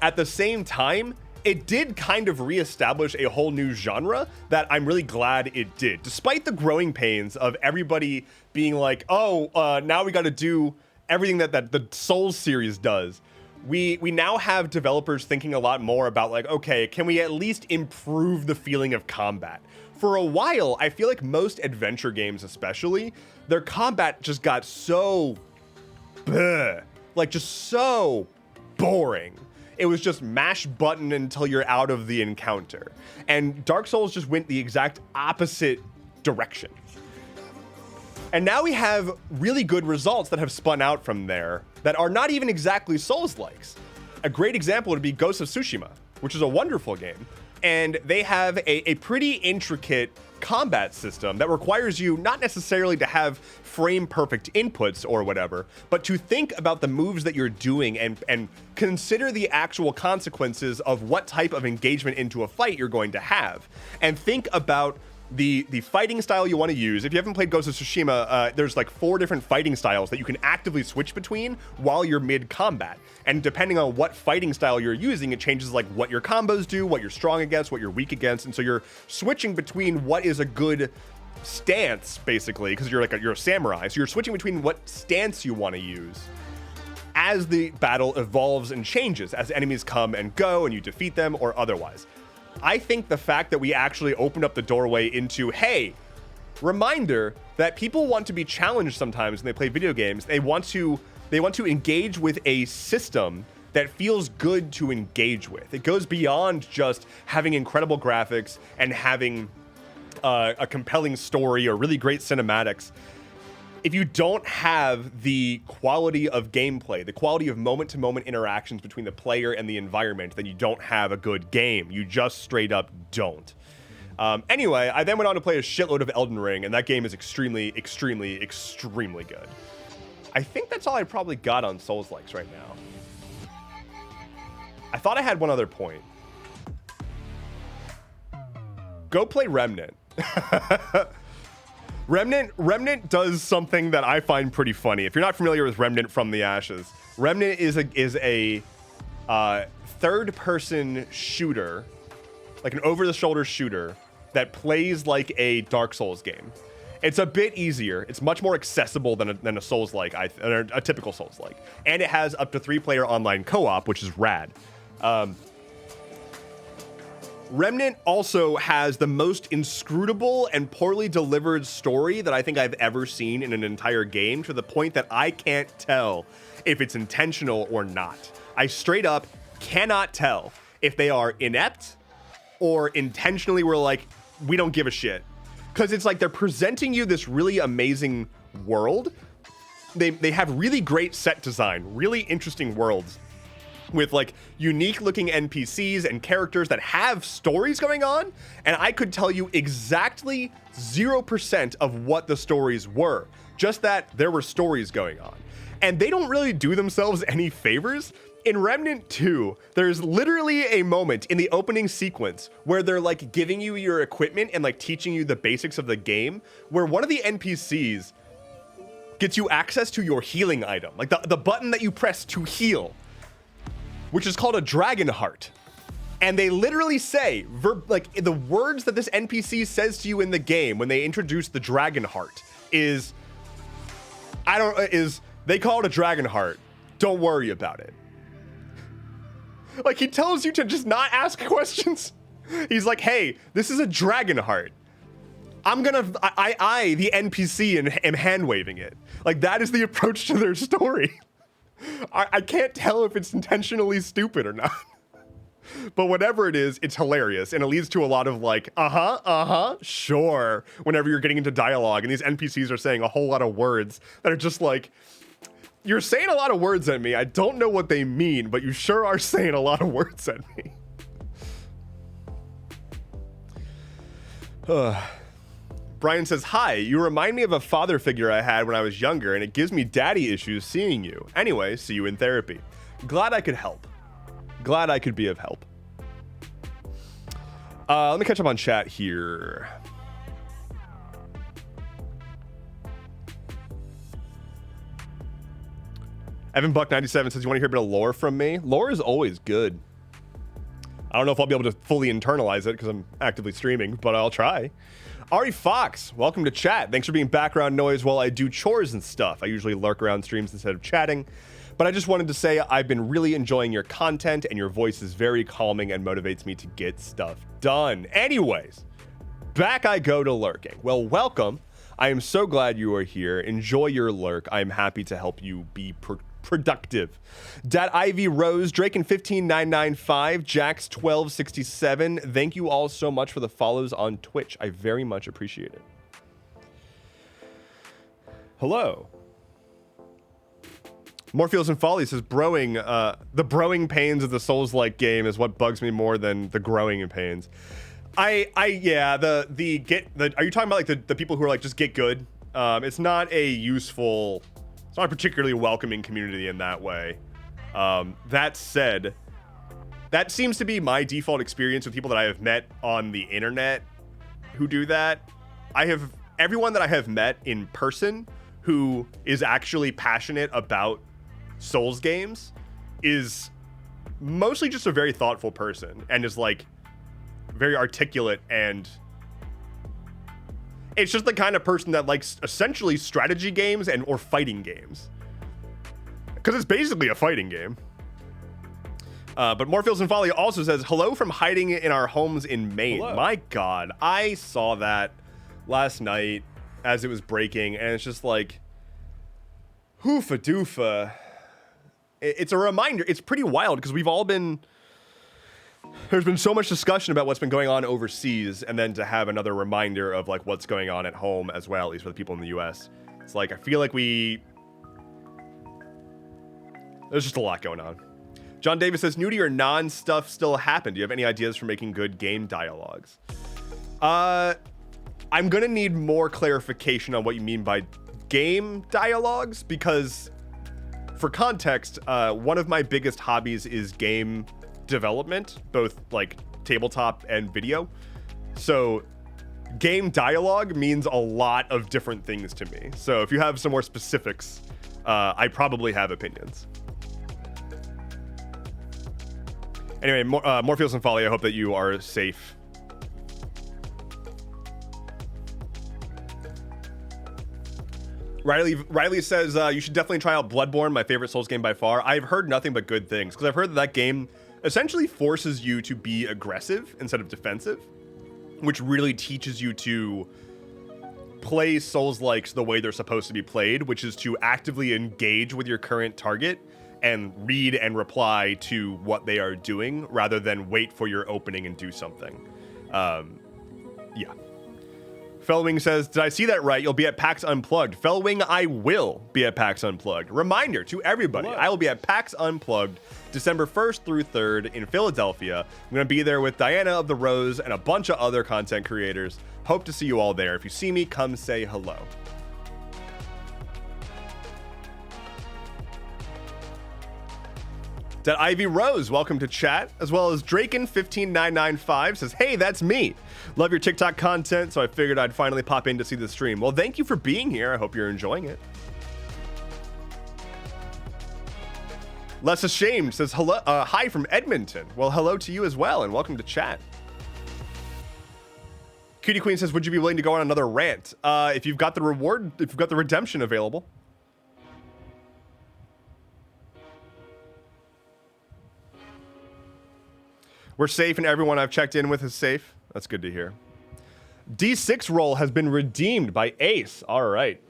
at the same time, it did kind of reestablish a whole new genre that I'm really glad it did. Despite the growing pains of everybody being like, now we got to do everything that the Souls series does. We now have developers thinking a lot more about like, okay, can we at least improve the feeling of combat? For a while, I feel like most adventure games especially, their combat just got so just so boring. It was just mash button until you're out of the encounter. And Dark Souls just went the exact opposite direction. And now we have really good results that have spun out from there that are not even exactly Souls-likes. A great example would be Ghost of Tsushima, which is a wonderful game. And they have a pretty intricate combat system that requires you not necessarily to have frame perfect inputs or whatever, but to think about the moves that you're doing and consider the actual consequences of what type of engagement into a fight you're going to have. And think about the fighting style you want to use. If you haven't played Ghost of Tsushima, there's like 4 different fighting styles that you can actively switch between while you're mid-combat. And depending on what fighting style you're using, it changes like what your combos do, what you're strong against, what you're weak against. And so you're switching between what is a good stance, basically, because you're a samurai. So you're switching between what stance you want to use as the battle evolves and changes, as enemies come and go and you defeat them or otherwise. I think the fact that we actually opened up the doorway into, hey, reminder that people want to be challenged sometimes when they play video games. They want to engage with a system that feels good to engage with. It goes beyond just having incredible graphics and having a compelling story or really great cinematics. If you don't have the quality of gameplay, the quality of moment-to-moment interactions between the player and the environment, then you don't have a good game. You just straight up don't. Anyway, I then went on to play a shitload of Elden Ring, and that game is extremely, extremely, extremely good. I think that's all I probably got on Souls-likes right now. I thought I had one other point. Go play Remnant. Remnant does something that I find pretty funny. If you're not familiar with Remnant from the Ashes, Remnant is a third-person shooter, like an over-the-shoulder shooter that plays like a Dark Souls game. It's a bit easier. It's much more accessible than a Souls-like, a typical Souls-like, and it has up to 3-player online co-op, which is rad. Remnant also has the most inscrutable and poorly delivered story that I think I've ever seen in an entire game, to the point that I can't tell if it's intentional or not. I straight up cannot tell if they are inept or intentionally were like, we don't give a shit. Because it's like they're presenting you this really amazing world. They have really great set design, really interesting worlds, with like unique looking NPCs and characters that have stories going on. And I could tell you exactly 0% of what the stories were, just that there were stories going on. And they don't really do themselves any favors. In Remnant 2, there's literally a moment in the opening sequence where they're like giving you your equipment and like teaching you the basics of the game, where one of the NPCs gets you access to your healing item, like the button that you press to heal, which is called a dragon heart. And they literally say, like the words that this NPC says to you in the game when they introduce the dragon heart is, they call it a dragon heart. Don't worry about it. Like he tells you to just not ask questions. He's like, hey, this is a dragon heart. I, the NPC, am hand waving it. Like, that is the approach to their story. I can't tell if it's intentionally stupid or not. But whatever it is, it's hilarious. And it leads to a lot of like, sure. Whenever you're getting into dialogue and these NPCs are saying a whole lot of words that are just like, you're saying a lot of words at me. I don't know what they mean, but you sure are saying a lot of words at me. Brian says, hi, you remind me of a father figure I had when I was younger, and it gives me daddy issues seeing you. Anyway, see you in therapy. Glad I could help. Glad I could be of help. Let me catch up on chat here. Evan Buck 97 says, you want to hear a bit of lore from me? Lore is always good. I don't know if I'll be able to fully internalize it because I'm actively streaming, but I'll try. Ari Fox, welcome to chat. Thanks for being background noise while I do chores and stuff. I usually lurk around streams instead of chatting, but I just wanted to say I've been really enjoying your content and your voice is very calming and motivates me to get stuff done. Anyways, back I go to lurking. Well, welcome. I am so glad you are here. Enjoy your lurk. I'm happy to help you be productive. Dat Ivy Rose, Draken 15995, Jax 1267. Thank you all so much for the follows on Twitch. I very much appreciate it. Hello. Morpheus and Folly says, broing, the broing pains of the Souls-like game is what bugs me more than the growing pains. Yeah, are you talking about like the people who are like, just get good? It's not a useful, it's not a particularly welcoming community in that way. That said, that seems to be my default experience with people that I have met on the internet who do that. Everyone that I have met in person who is actually passionate about Souls games is mostly just a very thoughtful person and is like very articulate, and it's just the kind of person that likes essentially strategy games or fighting games, because it's basically a fighting game. But Morpheus and Folly also says, hello from hiding in our homes in Maine. Hello. My God, I saw that last night as it was breaking, and it's just like, hoofa doofa. It's a reminder. It's pretty wild because there's been so much discussion about what's been going on overseas, and then to have another reminder of like what's going on at home as well, at least for the people in the US. It's like, I feel like there's just a lot going on. John Davis says, nudie or non-stuff still happen. Do you have any ideas for making good game dialogues? I'm gonna need more clarification on what you mean by game dialogues, because for context, one of my biggest hobbies is game development, both like tabletop and video. So game dialogue means a lot of different things to me. So if you have some more specifics, I probably have opinions. Anyway, Morpheus and Folly, I hope that you are safe. Riley says, you should definitely try out Bloodborne, my favorite Souls game by far. I've heard nothing but good things, because I've heard that game essentially forces you to be aggressive instead of defensive, which really teaches you to play Souls-likes the way they're supposed to be played, which is to actively engage with your current target and read and reply to what they are doing, rather than wait for your opening and do something. Yeah. Fellwing says, did I see that right? You'll be at PAX Unplugged. Fellwing, I will be at PAX Unplugged. Reminder to everybody, hello. I will be at PAX Unplugged December 1st through 3rd in Philadelphia. I'm going to be there with Diana of the Rose and a bunch of other content creators. Hope to see you all there. If you see me, come say hello. That Ivy Rose, welcome to chat, as well as Draken15995 says, hey, that's me. Love your TikTok content, so I figured I'd finally pop in to see the stream. Well, thank you for being here. I hope you're enjoying it. Less Ashamed says, hello, hi from Edmonton. Well, hello to you as well, and welcome to chat. Cutie Queen says, would you be willing to go on another rant? If you've got the reward, if you've got the redemption available. We're safe, and everyone I've checked in with is safe. That's good to hear. D6 roll has been redeemed by Ace. All right.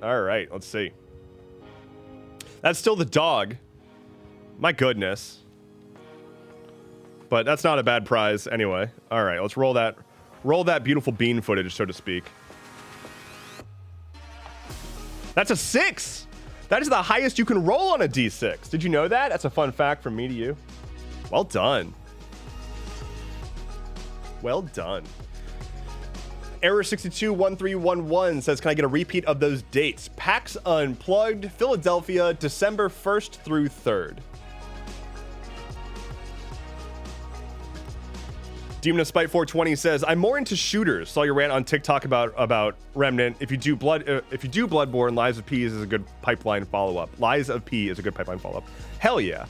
All right, let's see. That's still the dog. My goodness. But that's not a bad prize anyway. All right, let's roll that beautiful bean footage, so to speak. That's a 6. That is the highest you can roll on a D6. Did you know that? That's a fun fact from me to you. Well done. Well done. Error621311 says, can I get a repeat of those dates? PAX Unplugged, Philadelphia, December 1st through 3rd. Demon of Spite 420 says, I'm more into shooters. Saw your rant on TikTok about Remnant. If you do Bloodborne, Lies of P is a good pipeline follow-up. Lies of P is a good pipeline follow-up. Hell yeah.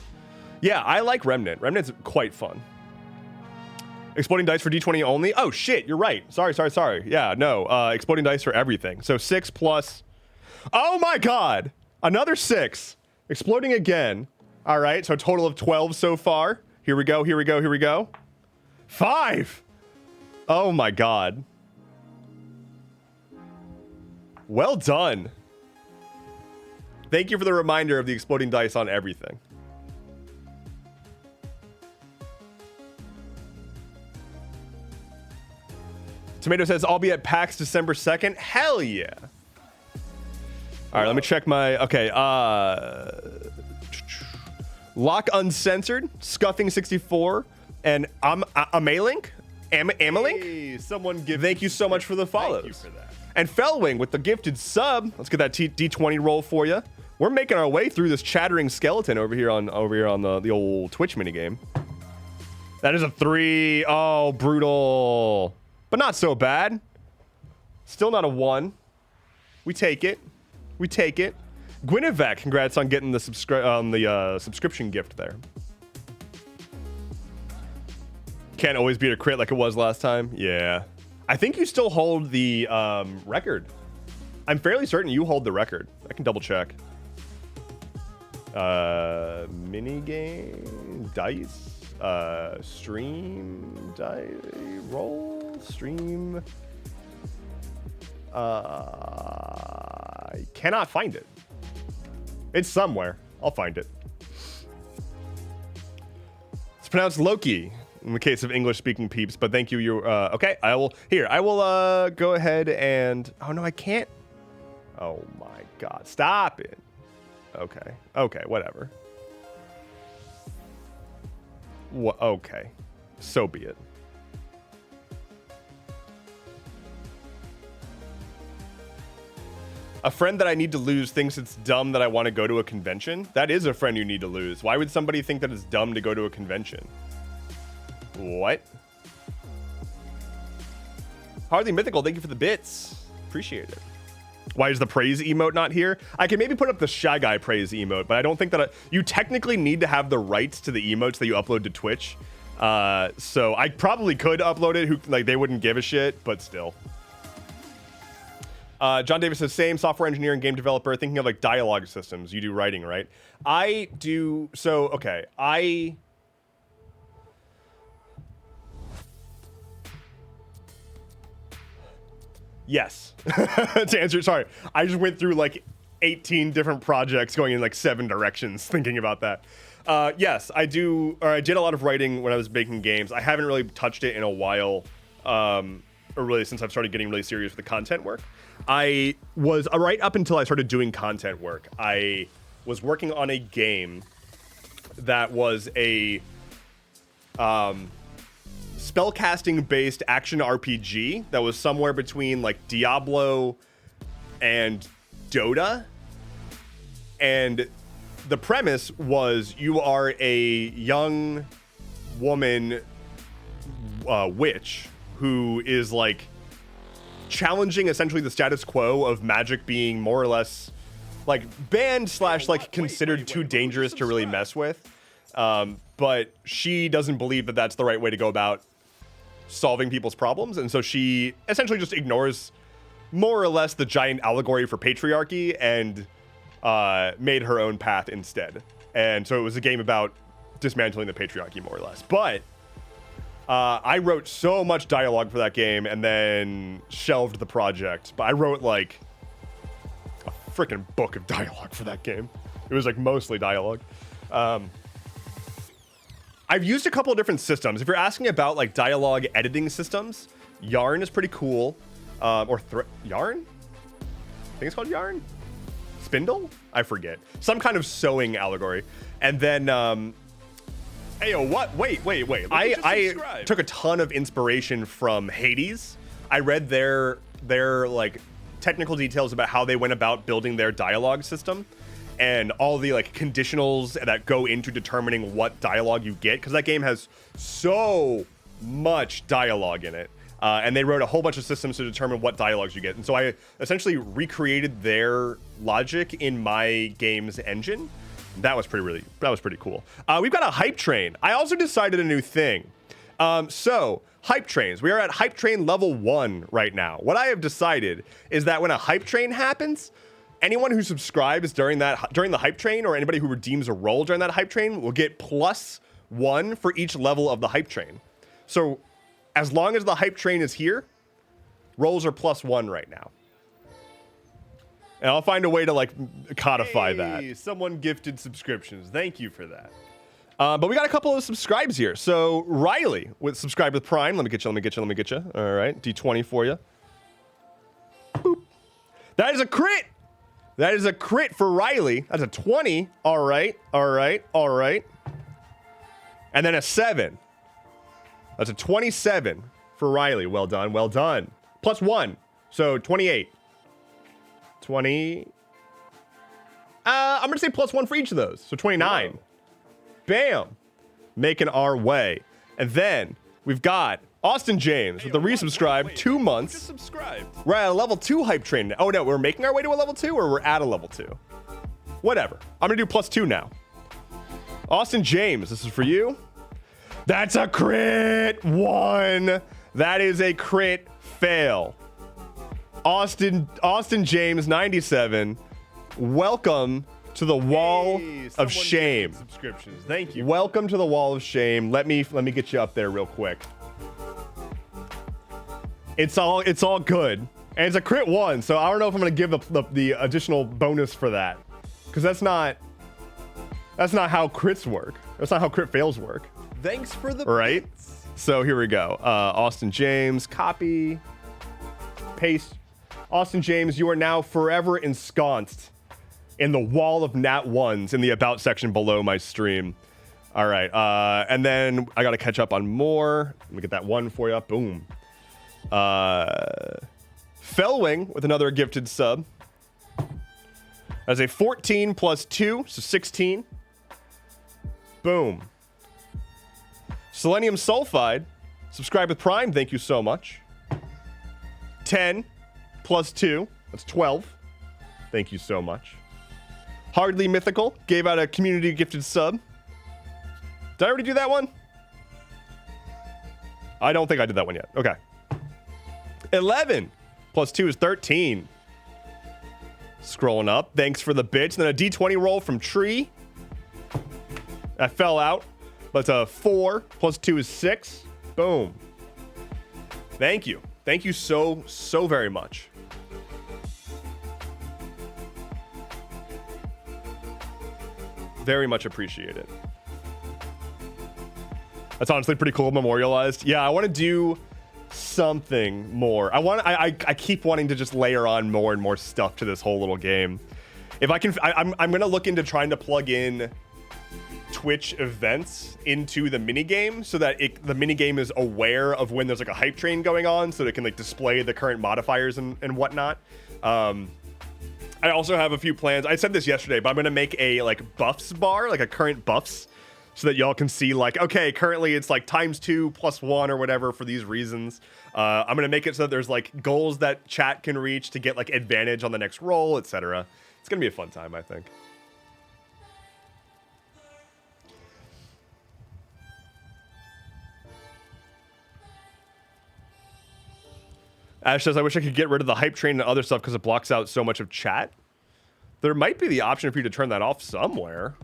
Yeah, I like Remnant. Remnant's quite fun. Exploding dice for D20 only? Oh, shit, you're right. Sorry. Yeah, no, exploding dice for everything. So 6 plus... Oh, my God! Another 6. Exploding again. All right, so a total of 12 so far. Here we go. 5! Oh, my God. Well done. Thank you for the reminder of the exploding dice on everything. Tomato says, I'll be at PAX December 2nd. Hell yeah. All right, let me check my... Okay, Lock Uncensored, Scuffing 64, and Amalink? Amalink? Hey, someone give. Thank you so much for the follows. Thank you for that. And Fellwing with the gifted sub. Let's get that D20 roll for you. We're making our way through this chattering skeleton over here on the old Twitch minigame. That is a 3. Oh, brutal. But not so bad. Still not a 1. We take it. Guinevere, congrats on getting the subscription gift there. Can't always beat a crit like it was last time. Yeah. I think you still hold the record. I'm fairly certain you hold the record. I can double check. Minigame, dice, stream, die, roll, stream. I cannot find it. It's somewhere. I'll find it. It's pronounced Loki in the case of English-speaking peeps, but thank you. Okay, I will go ahead and... Oh, no, I can't. Oh, my God. Stop it. Okay, whatever. Okay, so be it. A friend that I need to lose thinks it's dumb that I want to go to a convention. That is a friend you need to lose. Why would somebody think that it's dumb to go to a convention? What? Hardly Mythical, thank you for the bits. Appreciate it. Why is the praise emote not here? I can maybe put up the Shy Guy praise emote, but I don't think that you technically need to have the rights to the emotes that you upload to Twitch. So I probably could upload it. They wouldn't give a shit, but still. John Davis says, same software engineer and game developer, thinking of like dialogue systems. You do writing, right? I do. So, okay. Yes. To answer, sorry. I just went through like 18 different projects going in like 7 directions thinking about that. Yes, I do. Or I did a lot of writing when I was making games. I haven't really touched it in a while, or really since I've started getting really serious with the content work. I was right up until I started doing content work. I was working on a game that was a spellcasting based action RPG that was somewhere between like Diablo and Dota. And the premise was you are a young woman witch who is like challenging essentially the status quo of magic being more or less like banned slash like considered too dangerous to really mess with. But she doesn't believe that that's the right way to go about solving people's problems. And so she essentially just ignores more or less the giant allegory for patriarchy and made her own path instead. And so it was a game about dismantling the patriarchy more or less. But I wrote so much dialogue for that game and then shelved the project. But I wrote like a freaking book of dialogue for that game. It was like mostly dialogue. I've used a couple of different systems. If you're asking about like dialogue editing systems, Yarn is pretty cool. Yarn? I think it's called Yarn? Spindle? I forget. Some kind of sewing allegory. And then, hey, yo, what? Wait. I took a ton of inspiration from Hades. I read their like technical details about how they went about building their dialogue system and all the like conditionals that go into determining what dialogue you get, because that game has so much dialogue in it. And they wrote a whole bunch of systems to determine what dialogues you get. And so I essentially recreated their logic in my game's engine. That was pretty cool. We've got a hype train. I also decided a new thing. So hype trains. We are at hype train level 1 right now. What I have decided is that when a hype train happens, anyone who subscribes during the hype train, or anybody who redeems a role during that hype train, will get +1 for each level of the hype train. So as long as the hype train is here, rolls are +1 right now. And I'll find a way to like codify that. Someone gifted subscriptions. Thank you for that. But we got a couple of subscribes here. So Riley with subscribe with Prime. Let me get you. All right, D20 for you. Boop. That is a crit. That is a crit for Riley. That's a 20. All right. And then a 7. That's a 27 for Riley. Well done. +1. So 28. 20. I'm going to say +1 for each of those. So 29. Whoa. Bam. Making our way. And then we've got Austin James with the resubscribe, 2 months. Just subscribed. We're at a level 2 hype train. Oh no, we're making our way to a level 2, or we're at a level 2. Whatever. I'm gonna do +2 now. Austin James, this is for you. That's a crit 1. That is a crit fail. Austin James 97. Welcome to the wall of shame. Subscriptions. Thank you. Welcome to the wall of shame. Let me get you up there real quick. It's all good, and it's a crit 1, so I don't know if I'm gonna give the additional bonus for that, because that's not how crits work. That's not how crit fails work. Thanks for the right. Bits. So here we go. Austin James, copy, paste. Austin James, you are now forever ensconced in the wall of nat ones in the about section below my stream. All right, and then I gotta catch up on more. Let me get that 1 for you. Boom. Fellwing with another gifted sub. As a 14 +2, so 16. Boom. Selenium Sulfide, subscribe with Prime, thank you so much. 10 +2, that's 12. Thank you so much. Hardly Mythical gave out a community gifted sub. Did I already do that one? I don't think I did that one yet. Okay. 11 +2 is 13. Scrolling up. Thanks for the bits. And then a D20 roll from Tree. That fell out. But it's a 4 +2 is 6. Boom. Thank you. Thank you so very much. Very much appreciate it. That's honestly pretty cool, memorialized. Yeah, I want to do something more. I keep wanting to just layer on more and more stuff to this whole little game. If I can, I'm gonna look into trying to plug in Twitch events into the minigame so that the minigame is aware of when there's like a hype train going on, so that it can like display the current modifiers and whatnot. I also have a few plans. I said this yesterday, but I'm gonna make a like buffs bar, like a current buffs, so that y'all can see like, okay, currently it's like ×2 +1 or whatever for these reasons. I'm gonna make it so that there's like goals that chat can reach to get like advantage on the next roll, etc. It's gonna be a fun time, I think. Ash says, I wish I could get rid of the hype train and other stuff because it blocks out so much of chat. There might be the option for you to turn that off somewhere.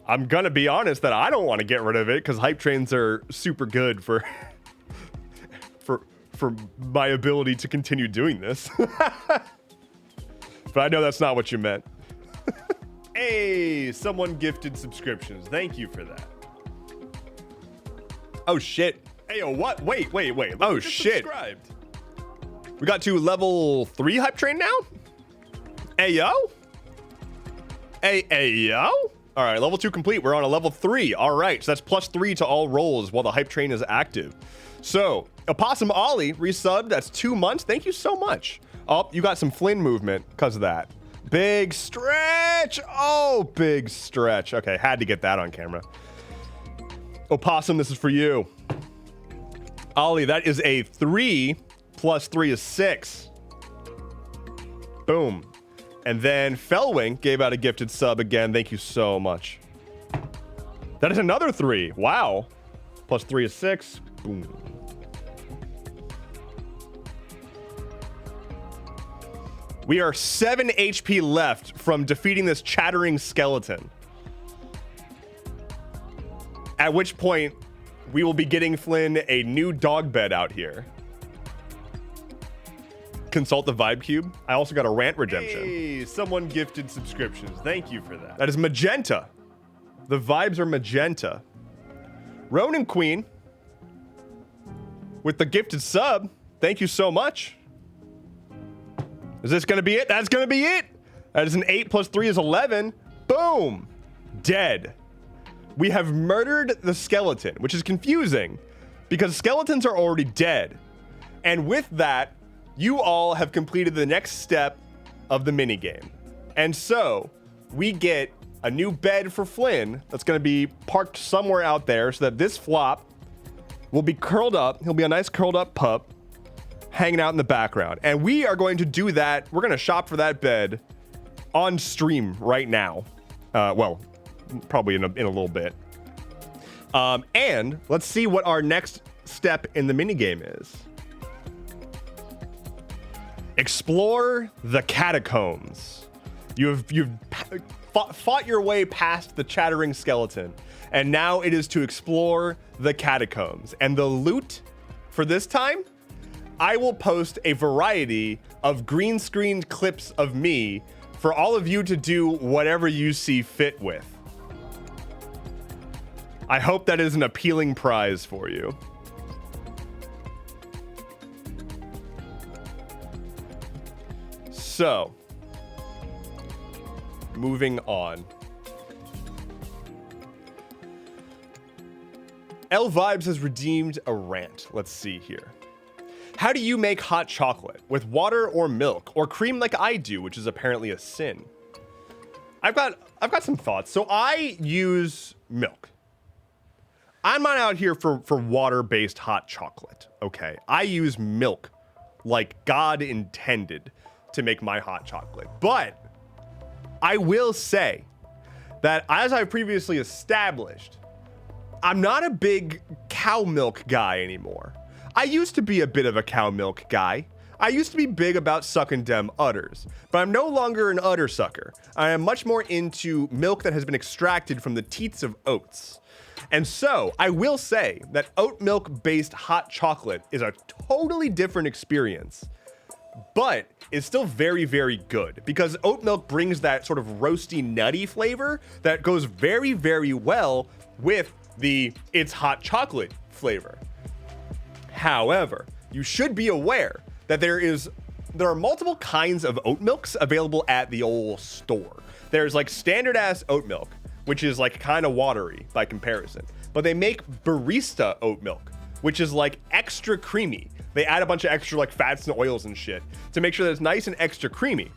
I'm gonna be honest that I don't want to get rid of it because hype trains are super good for for my ability to continue doing this. But I know that's not what you meant. Hey, someone gifted subscriptions. Thank you for that. Oh shit. Hey, yo, what? Wait. Oh shit. Subscribed. We got to level 3 hype train now? Hey, yo. Hey, yo. All right, level 2 complete. We're on a level 3. All right, so that's +3 to all rolls while the hype train is active. So, Opossum Ollie resubbed. That's 2 months. Thank you so much. Oh, you got some Flynn movement because of that. Big stretch. Oh, big stretch. Okay, had to get that on camera. Opossum, this is for you. Ollie, that is a 3 + 3 is 6. Boom. And then Fellwing gave out a gifted sub again. Thank you so much. That is another 3. Wow. +3 is 6. Boom. We are 7 HP left from defeating this chattering skeleton. At which point, we will be getting Flynn a new dog bed out here. Consult the vibe cube. I also got a rant redemption. Hey, someone gifted subscriptions. Thank you for that. That is magenta. The vibes are magenta. Ronan Queen with the gifted sub. Thank you so much. Is this gonna be it? That's gonna be it. That is an 8 + 3 is 11. Boom. Dead. We have murdered the skeleton, which is confusing because skeletons are already dead. And with that, you all have completed the next step of the minigame. And so we get a new bed for Flynn that's going to be parked somewhere out there so that this flop will be curled up. He'll be a nice curled up pup hanging out in the background. And we are going to do that. We're going to shop for that bed on stream right now. Well, probably in a little bit. And let's see what our next step in the minigame is. Explore the catacombs. You've fought your way past the chattering skeleton, and now it is to explore the catacombs. And the loot for this time, I will post a variety of green screened clips of me for all of you to do whatever you see fit with. I hope that is an appealing prize for you. So, moving on. L Vibes has redeemed a rant. Let's see here. How do you make hot chocolate? With water or milk? Or cream like I do, which is apparently a sin? I've got some thoughts. So I use milk. I'm not out here for water-based hot chocolate, okay? I use milk like God intended to make my hot chocolate. But I will say that, as I previously established, I'm not a big cow milk guy anymore. I used to be a bit of a cow milk guy. I used to be big about sucking dem udders, but I'm no longer an udder sucker. I am much more into milk that has been extracted from the teats of oats. And so I will say that oat milk based hot chocolate is a totally different experience, but is still very, very good because oat milk brings that sort of roasty, nutty flavor that goes very, very well with the it's hot chocolate flavor. However, you should be aware that there are multiple kinds of oat milks available at the old store. There's like standard ass oat milk, which is like kind of watery by comparison, but they make barista oat milk, which is like extra creamy. They add a bunch of extra like fats and oils and shit to make sure that it's nice and extra creamy.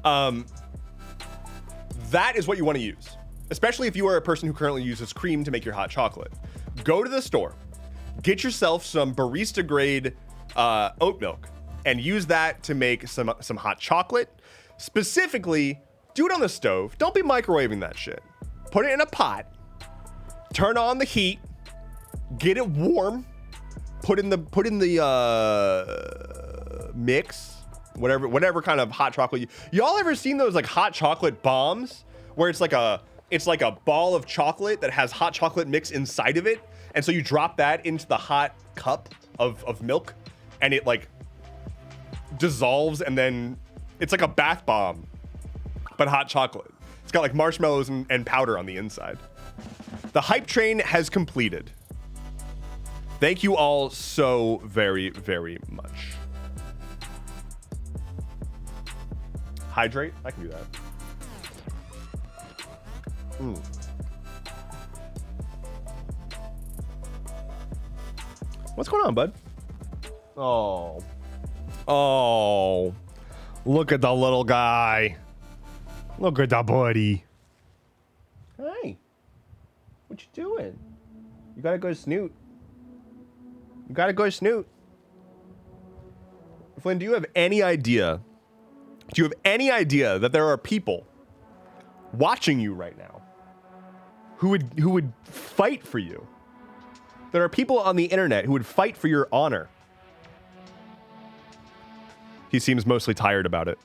That is what you want to use, especially if you are a person who currently uses cream to make your hot chocolate. Go to the store, get yourself some barista grade oat milk, and use that to make some hot chocolate. Specifically, do it on the stove. Don't be microwaving that shit. Put it in a pot, turn on the heat, get it warm, put in the mix, whatever kind of hot chocolate. Y'all ever seen those like hot chocolate bombs where it's like a it's like a ball of chocolate that has hot chocolate mix inside of it. And so you drop that into the hot cup of milk, and it like dissolves, and then it's like a bath bomb, but hot chocolate. It's got like marshmallows and powder on the inside. The hype train has completed. Thank you all so very, very much. Hydrate? I can do that. What's going on, bud? Oh, look at the little guy. Look at the buddy. Hey, what you doing? You gotta go snoot. You gotta go snoot. Flynn, do you have any idea? Do you have any idea that there are people watching you right now who would fight for you? There are people on the internet who would fight for your honor. He seems mostly tired about it.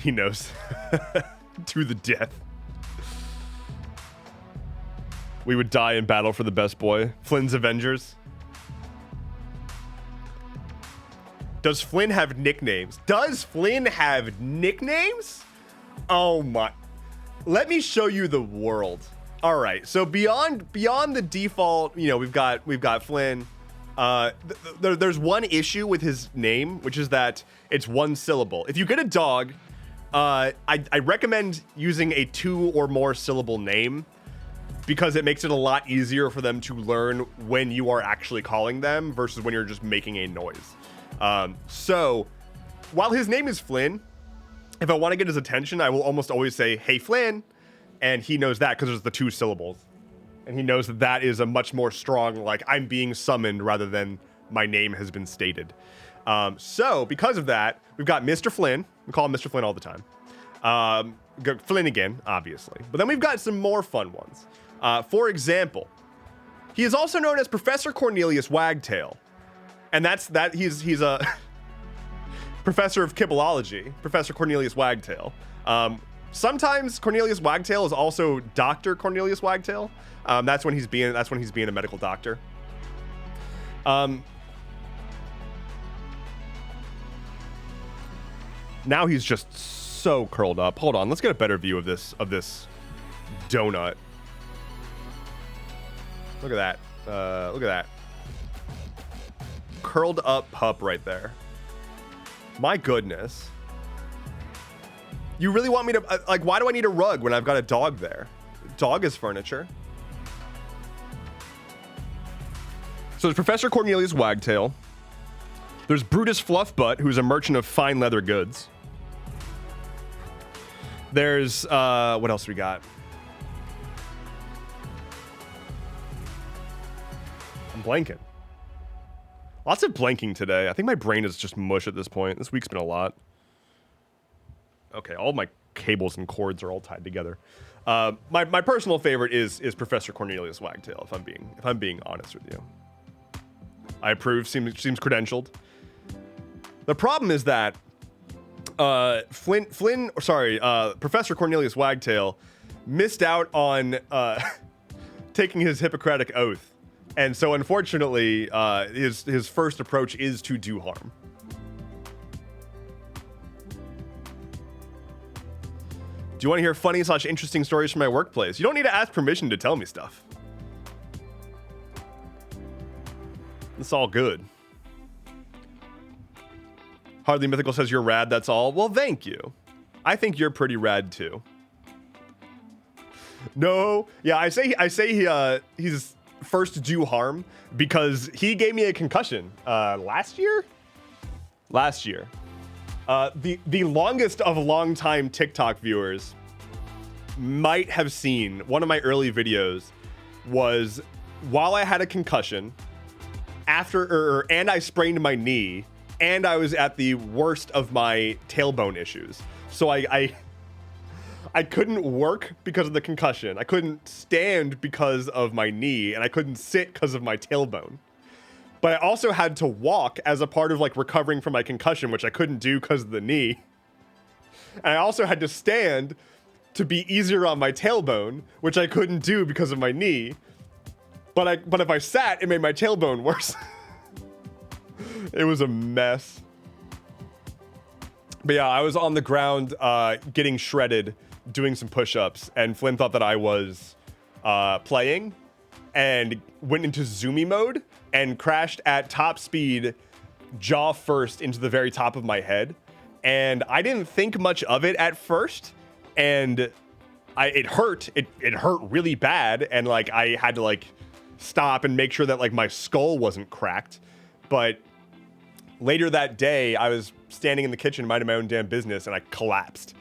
He knows. To the death. We would die in battle for the best boy. Flynn's Avengers. Does Flynn have nicknames? Does Flynn have nicknames? Oh my. Let me show you the world. All right. So beyond the default, you know, we've got Flynn. There's one issue with his name, which is that it's one syllable. If you get a dog, I recommend using a 2 or more syllable name, because it makes it a lot easier for them to learn when you are actually calling them versus when you're just making a noise. So while his name is Flynn, if I want to get his attention, I will almost always say, "Hey, Flynn." And he knows that because there's the 2 syllables. And he knows that that is a much more strong, like, I'm being summoned rather than my name has been stated. So because of that, we've got Mr. Flynn. We call him Mr. Flynn all the time. Flynn again, obviously. But then we've got some more fun ones. For example, he is also known as Professor Cornelius Wagtail. And he's a professor of kibbolology, Professor Cornelius Wagtail. Sometimes Cornelius Wagtail is also Dr. Cornelius Wagtail. That's when he's being a medical doctor. Now he's just so curled up. Hold on, let's get a better view of this donut. Look at that. Look at that. Curled up pup right there. My goodness. You really want me to, like, why do I need a rug when I've got a dog there? Dog is furniture. So there's Professor Cornelius Wagtail. There's Brutus Fluffbutt, who's a merchant of fine leather goods. There's, what else we got? I'm blanking. Lots of blanking today. I think my brain is just mush at this point. This week's been a lot. Okay, all my cables and cords are all tied together. My personal favorite is Professor Cornelius Wagtail, if I'm being honest with you. I approve, seems credentialed. The problem is that Professor Cornelius Wagtail missed out on taking his Hippocratic oath. And so unfortunately, his first approach is to do harm. Do you want to hear funny / interesting stories from my workplace? You don't need to ask permission to tell me stuff. It's all good. Hardly Mythical says you're rad, that's all. Well, thank you. I think you're pretty rad too. No, yeah, I say he's first to do harm because he gave me a concussion last year. The longest of long-time TikTok viewers might have seen one of my early videos was while I had a concussion and I sprained my knee and I was at the worst of my tailbone issues. So I couldn't work because of the concussion. I couldn't stand because of my knee, and I couldn't sit because of my tailbone. But I also had to walk as a part of like recovering from my concussion, which I couldn't do because of the knee. And I also had to stand to be easier on my tailbone, which I couldn't do because of my knee. But if I sat, it made my tailbone worse. It was a mess. But yeah, I was on the ground getting shredded, doing some push-ups, and Flynn thought that I was playing and went into zoomy mode and crashed at top speed, jaw first into the very top of my head. And I didn't think much of it at first, and it hurt. It hurt really bad, and like I had to like stop and make sure that like my skull wasn't cracked. But later that day, I was standing in the kitchen minding my own damn business, and I collapsed.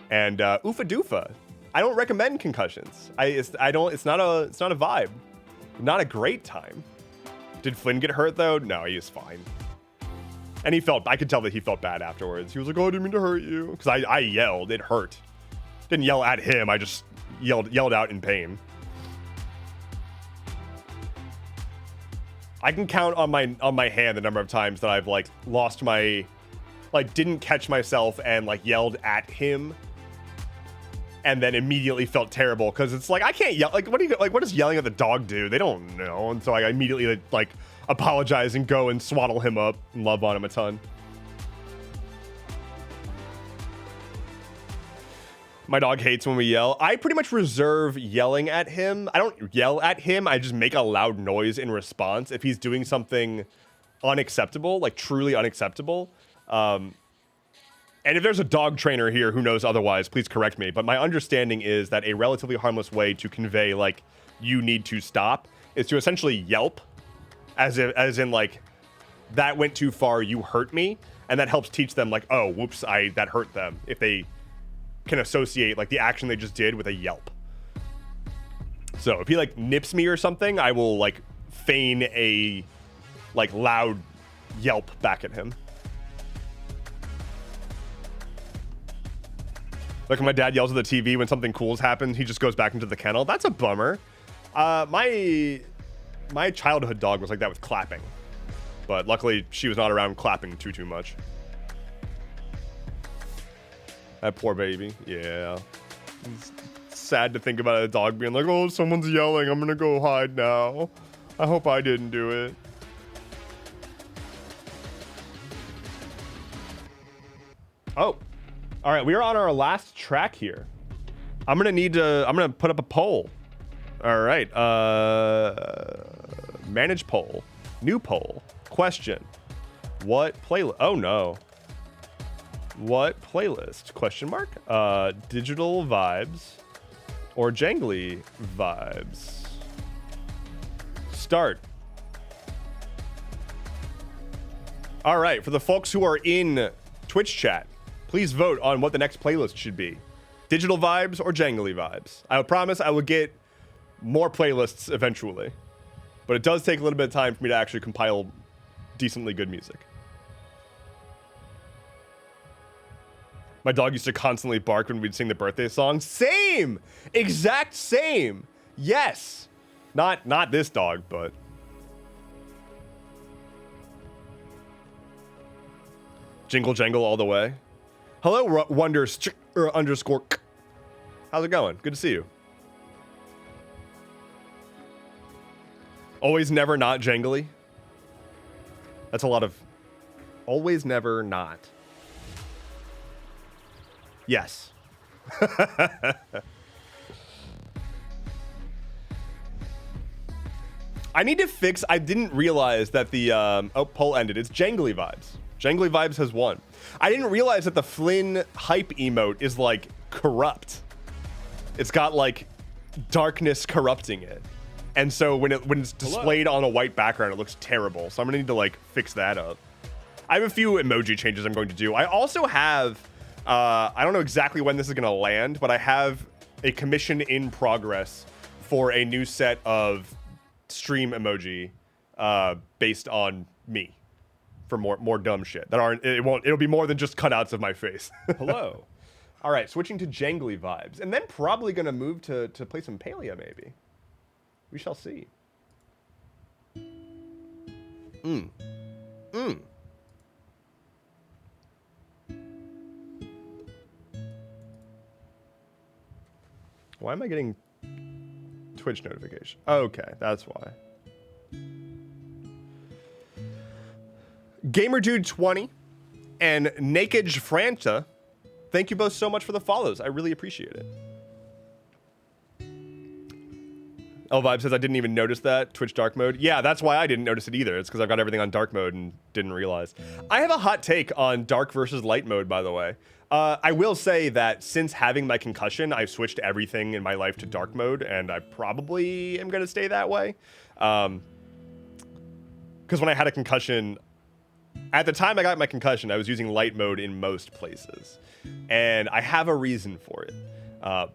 And oofa doofa. I don't recommend concussions. It's not a vibe. Not a great time. Did Flynn get hurt though? No, he was fine. And I could tell that he felt bad afterwards. He was like, oh, I didn't mean to hurt you. Because I yelled, it hurt. Didn't yell at him, I just yelled out in pain. I can count on my hand the number of times that I've like lost my, like didn't catch myself and like yelled at him. And then immediately felt terrible because it's like, I can't yell. Like, what does yelling at the dog do? They don't know. And so I immediately like apologize and go and swaddle him up and love on him a ton. My dog hates when we yell. I pretty much reserve yelling at him. I don't yell at him. I just make a loud noise in response if he's doing something unacceptable, like truly unacceptable. And if there's a dog trainer here who knows otherwise, please correct me. But my understanding is that a relatively harmless way to convey, like, you need to stop is to essentially yelp. As in, like, that went too far, you hurt me. And that helps teach them, like, oh, whoops, that hurt them. If they can associate, like, the action they just did with a yelp. So if he, like, nips me or something, I will, like, feign a, like, loud yelp back at him. Like when my dad yells at the TV when something cool's happened, he just goes back into the kennel. That's a bummer. My childhood dog was like that with clapping. But luckily, she was not around clapping too much. That poor baby. Yeah. It's sad to think about a dog being like, oh, someone's yelling. I'm going to go hide now. I hope I didn't do it. Oh. All right, we are on our last track here. I'm gonna put up a poll. All right, manage poll, new poll, question. What playlist? Oh no. What playlist? Question mark. Digital vibes or jangly vibes? Start. All right, for the folks who are in Twitch chat, please vote on what the next playlist should be. Digital vibes or jangly vibes. I promise I will get more playlists eventually. But it does take a little bit of time for me to actually compile decently good music. My dog used to constantly bark when we'd sing the birthday song. Same! Exact same! Yes! Not this dog, but... Jingle jangle all the way. Hello, Wonders underscore. How's it going? Good to see you. Always, never, not jangly. That's a lot of always, never, not. Yes. I need to fix. I didn't realize that the poll ended. It's jangly vibes. Jangly vibes has won. I didn't realize that the Flynn hype emote is like corrupt. It's got like darkness corrupting it. And so when it's displayed on a white background, it looks terrible. So I'm gonna need to like fix that up. I have a few emoji changes I'm going to do. I also have, I don't know exactly when this is gonna land, but I have a commission in progress for a new set of stream emoji based on me. For more dumb shit that aren't, it'll be more than just cutouts of my face. Hello. All right, switching to jangly vibes, and then probably gonna move to play some Palea maybe. We shall see. Mm. Mm. Why am I getting Twitch notification? Okay, that's why. GamerDude20 and Naked Franta, thank you both so much for the follows. I really appreciate it. Vibe says I didn't even notice that Twitch dark mode. Yeah, that's why I didn't notice it either. It's because I've got everything on dark mode and didn't realize. I have a hot take on dark versus light mode, by the way. I will say that since having my concussion, I've switched everything in my life to dark mode, and I probably am going to stay that way. Because when I had a concussion, at the time I got my concussion, I was using light mode in most places. And I have a reason for it.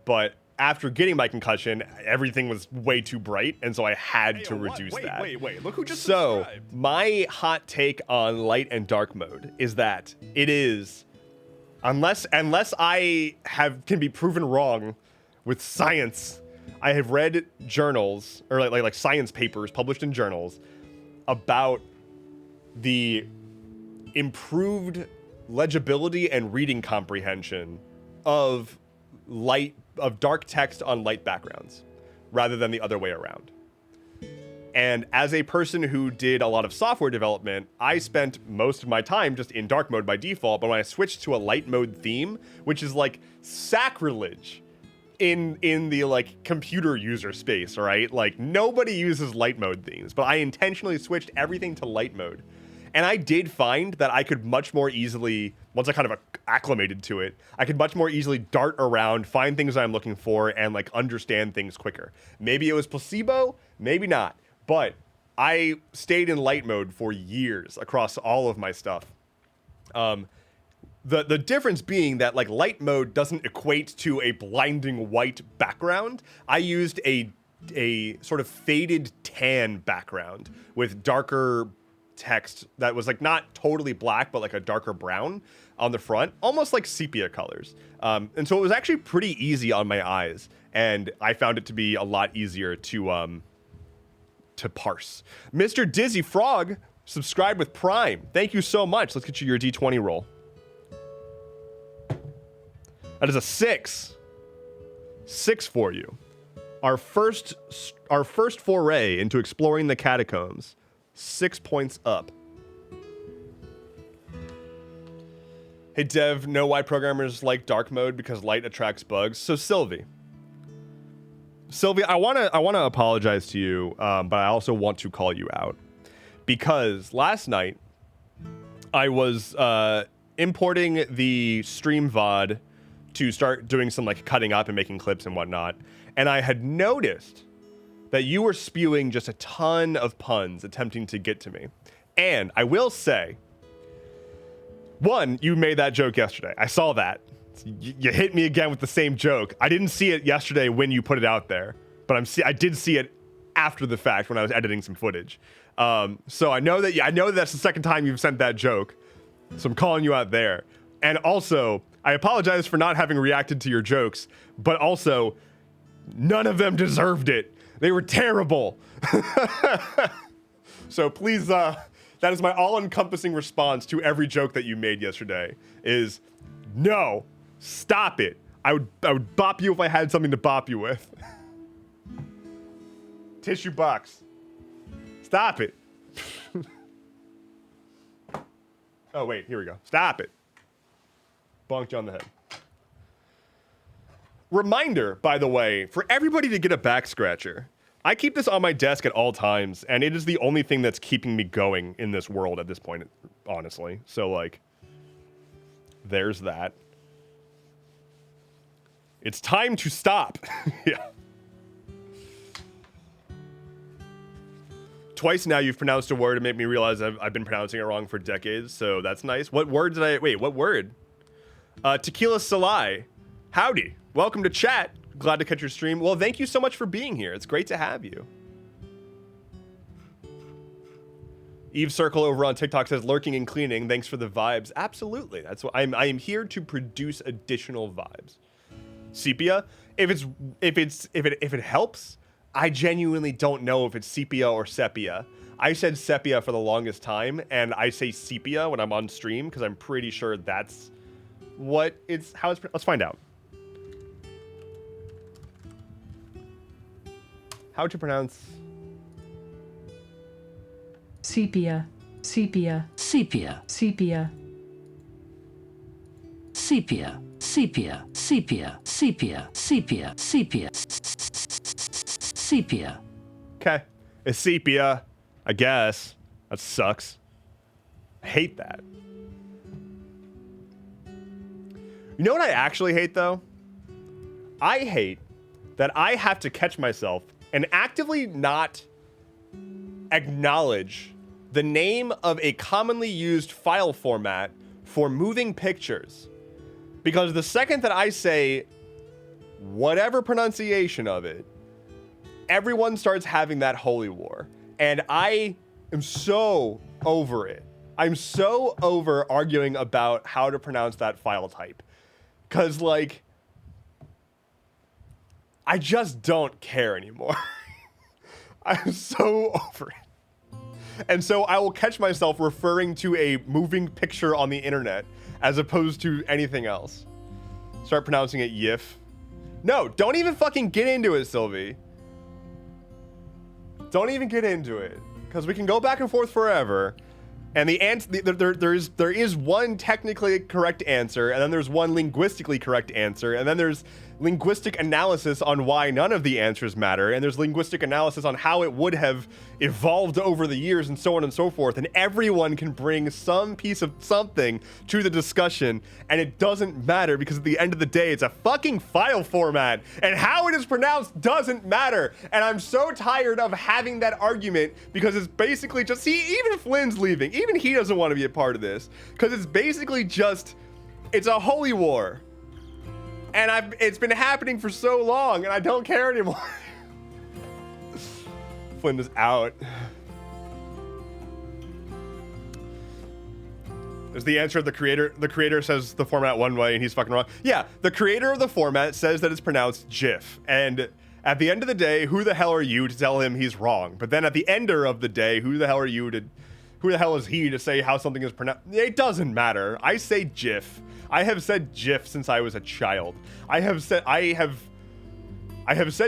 But after getting my concussion, everything was way too bright, and so I had to reduce that. Wait, look who just subscribed. My hot take on light and dark mode is that it is, unless I can be proven wrong with science, I have read journals, or like science papers published in journals about the improved legibility and reading comprehension of dark text on light backgrounds rather than the other way around. And as a person who did a lot of software development, I spent most of my time just in dark mode by default, but when I switched to a light mode theme, which is like sacrilege in the like computer user space, right? Like nobody uses light mode themes, but I intentionally switched everything to light mode. And I did find that I could much more easily, once I kind of acclimated to it, I could much more easily dart around, find things I'm looking for, and like understand things quicker. Maybe it was placebo, maybe not. But I stayed in light mode for years across all of my stuff. The difference being that like light mode doesn't equate to a blinding white background. I used a sort of faded tan background with darker text that was like not totally black, but like a darker brown on the front, almost like sepia colors. And so it was actually pretty easy on my eyes, and I found it to be a lot easier to parse. Mr. Dizzy Frog subscribed with Prime. Thank you so much. Let's get you your D20 roll. That is a 6. 6 for you. Our first foray into exploring the catacombs. 6 points up. Hey Dev, know why programmers like dark mode? Because light attracts bugs. So Sylvie, I wanna apologize to you, but I also want to call you out because last night I was importing the stream VOD to start doing some like cutting up and making clips and whatnot, and I had noticed that you were spewing just a ton of puns attempting to get to me. And I will say, one, you made that joke yesterday. I saw that. You hit me again with the same joke. I didn't see it yesterday when you put it out there, but I did see it after the fact when I was editing some footage. So I know that's the second time you've sent that joke. So I'm calling you out there. And also, I apologize for not having reacted to your jokes, but also, none of them deserved it. They were terrible. So please, that is my all-encompassing response to every joke that you made yesterday is, no, stop it. I would bop you if I had something to bop you with. Tissue box. Stop it. Oh, wait, here we go. Stop it. Bonked you on the head. Reminder, by the way, for everybody to get a back scratcher. I keep this on my desk at all times, and it is the only thing that's keeping me going in this world at this point, honestly. So, like, there's that. It's time to stop. Yeah. Twice now you've pronounced a word and made me realize I've been pronouncing it wrong for decades, so that's nice. What word did I... Wait, what word? Tequila Salai. Howdy. Welcome to chat. Glad to catch your stream. Well, thank you so much for being here. It's great to have you. Eve Circle over on TikTok says, lurking and cleaning. Thanks for the vibes. Absolutely. That's what I am here to produce additional vibes. Sepia, if it helps, I genuinely don't know if it's sepia or sepia. I said sepia for the longest time, and I say sepia when I'm on stream because I'm pretty sure that's how it's. Let's find out. How to pronounce sepia, sepia, sepia, sepia, sepia, sepia, sepia, sepia, sepia, sepia, sepia. Okay, it's sepia, I guess. That sucks. I hate that. You know what I actually hate though? I hate that I have to catch myself and actively not acknowledge the name of a commonly used file format for moving pictures. Because the second that I say whatever pronunciation of it, everyone starts having that holy war. And I am so over it. I'm so over arguing about how to pronounce that file type. Because, like, I just don't care anymore. I'm so over it. And so I will catch myself referring to a moving picture on the internet as opposed to anything else. Start pronouncing it yif. No, don't even fucking get into it, Sylvie. Don't even get into it. Because we can go back and forth forever. And the answer, there is one technically correct answer, and then there's one linguistically correct answer, and then there's linguistic analysis on why none of the answers matter, and there's linguistic analysis on how it would have evolved over the years, and so on and so forth. And everyone can bring some piece of something to the discussion, and it doesn't matter because at the end of the day, it's a fucking file format, and how it is pronounced doesn't matter. And I'm so tired of having that argument because it's basically just, see, even if Lynn's leaving, even he doesn't want to be a part of this because it's basically just, it's a holy war. And it's been happening for so long, and I don't care anymore. Flynn is out. There's the answer of the creator. The creator says the format one way, and he's fucking wrong. Yeah, the creator of the format says that it's pronounced GIF. And at the end of the day, who the hell are you to tell him he's wrong? But then at the ender of the day, who the hell is he to say how something is pronounced? It doesn't matter. I say GIF. I have said GIF since I was a child. I have said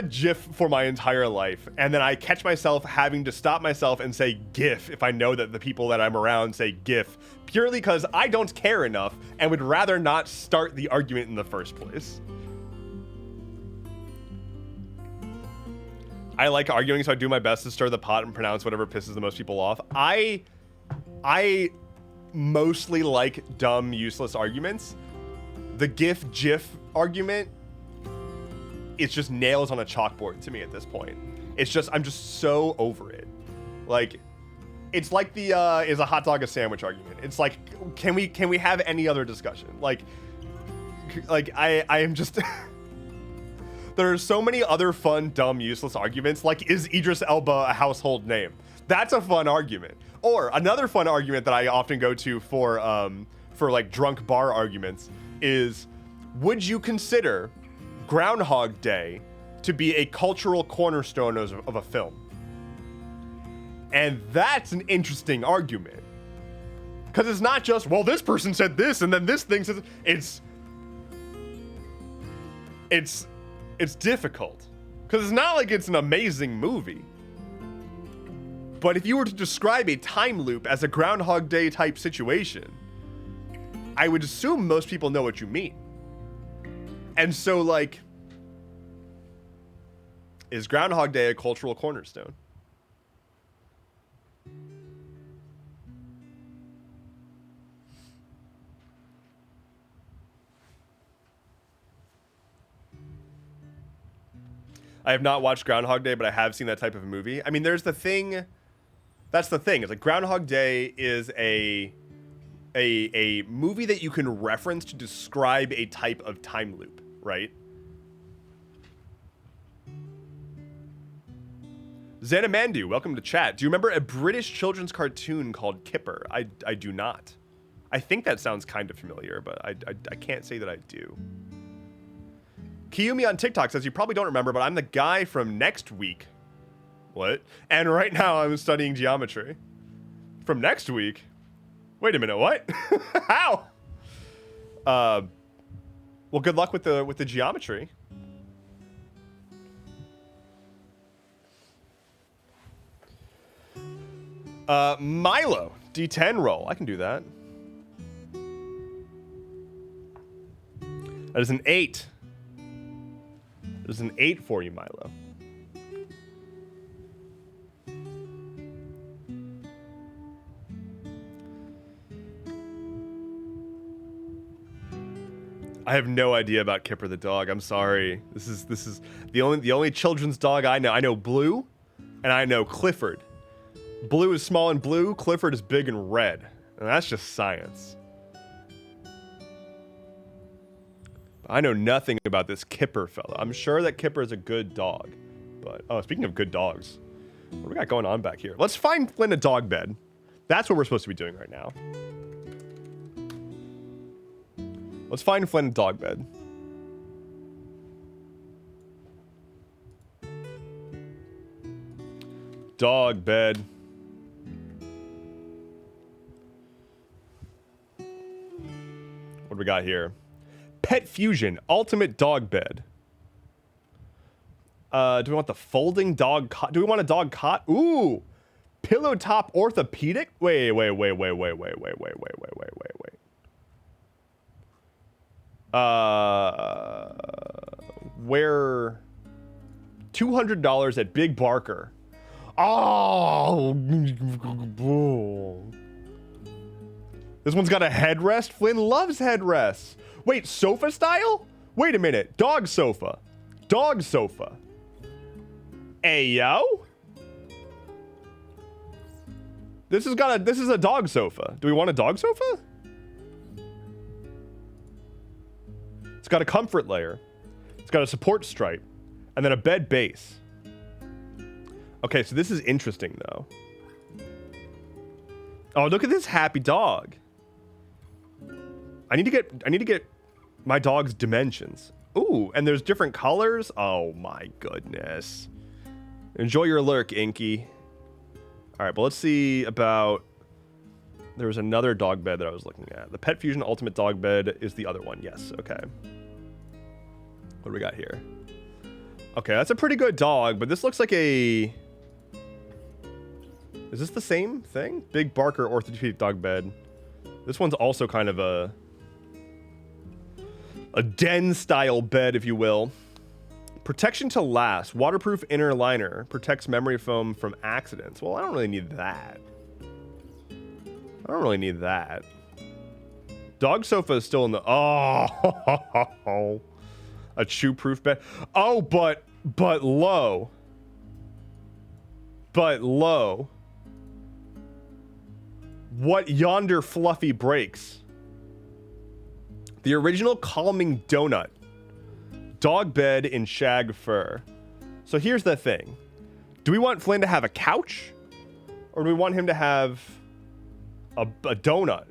GIF for my entire life, and then I catch myself having to stop myself and say GIF if I know that the people that I'm around say GIF, purely because I don't care enough and would rather not start the argument in the first place. I like arguing, so I do my best to stir the pot and pronounce whatever pisses the most people off. I mostly like dumb, useless arguments. The GIF argument, it's just nails on a chalkboard to me at this point. It's just, I'm just so over it. Like, it's like the is a hot dog a sandwich argument. It's like, can we have any other discussion? Like I am just there are so many other fun, dumb, useless arguments. Like, is Idris Elba a household name? That's a fun argument. Or another fun argument that I often go to for like drunk bar arguments is, would you consider Groundhog Day to be a cultural cornerstone of a film? And that's an interesting argument. Because it's not just, well, this person said this and then this thing says, it's difficult. Because it's not like it's an amazing movie. But if you were to describe a time loop as a Groundhog Day type situation, I would assume most people know what you mean. And so, like, is Groundhog Day a cultural cornerstone? I have not watched Groundhog Day, but I have seen that type of a movie. I mean, there's the thing. That's the thing. It's like Groundhog Day is a movie that you can reference to describe a type of time loop, right? Xanamandu, welcome to chat. Do you remember a British children's cartoon called Kipper? I do not. I think that sounds kind of familiar, but I can't say that I do. Kiyumi on TikTok says, you probably don't remember, but I'm the guy from Next Week What? And right now I'm studying geometry. From next week? Wait a minute, what? How? Well, good luck with the geometry. Milo, D10 roll. I can do that. That is an 8. There's an 8 for you, Milo. I have no idea about Kipper the dog. I'm sorry. This is the only children's dog I know. I know Blue, and I know Clifford. Blue is small and blue. Clifford is big and red, and that's just science. I know nothing about this Kipper fella. I'm sure that Kipper is a good dog, but oh, speaking of good dogs, what do we got going on back here? Let's find Flynn a dog bed. That's what we're supposed to be doing right now. Let's find Flynn a dog bed. Dog bed. What do we got here? Pet Fusion Ultimate Dog Bed. Do we want the folding dog cot? Do we want a dog cot? Ooh. Pillow top orthopedic? Wait. Where $200 at Big Barker. Oh. This one's got a headrest. Flynn loves headrests. Wait, sofa style? Wait a minute. Dog sofa. Dog sofa. Ayo? This is a dog sofa. Do we want a dog sofa? It's got a comfort layer. It's got a support stripe. And then a bed base. Okay, so this is interesting though. Oh, look at this happy dog. I need to get my dog's dimensions. Ooh, and there's different colors. Oh my goodness. Enjoy your lurk, Inky. All right, but let's see about... There was another dog bed that I was looking at. The Pet Fusion Ultimate Dog Bed is the other one. Yes, okay. What do we got here? Okay, that's a pretty good dog, but this looks like a... Is this the same thing? Big Barker Orthopedic Dog Bed. This one's also kind of a den-style bed, if you will. Protection to last. Waterproof inner liner. Protects memory foam from accidents. Well, I don't really need that. I don't really need that. Dog sofa is still in the... Oh! A chew-proof bed. Oh, but low. But low. What yonder fluffy breaks? The original calming donut. Dog bed in shag fur. So here's the thing. Do we want Flynn to have a couch? Or do we want him to have a donut?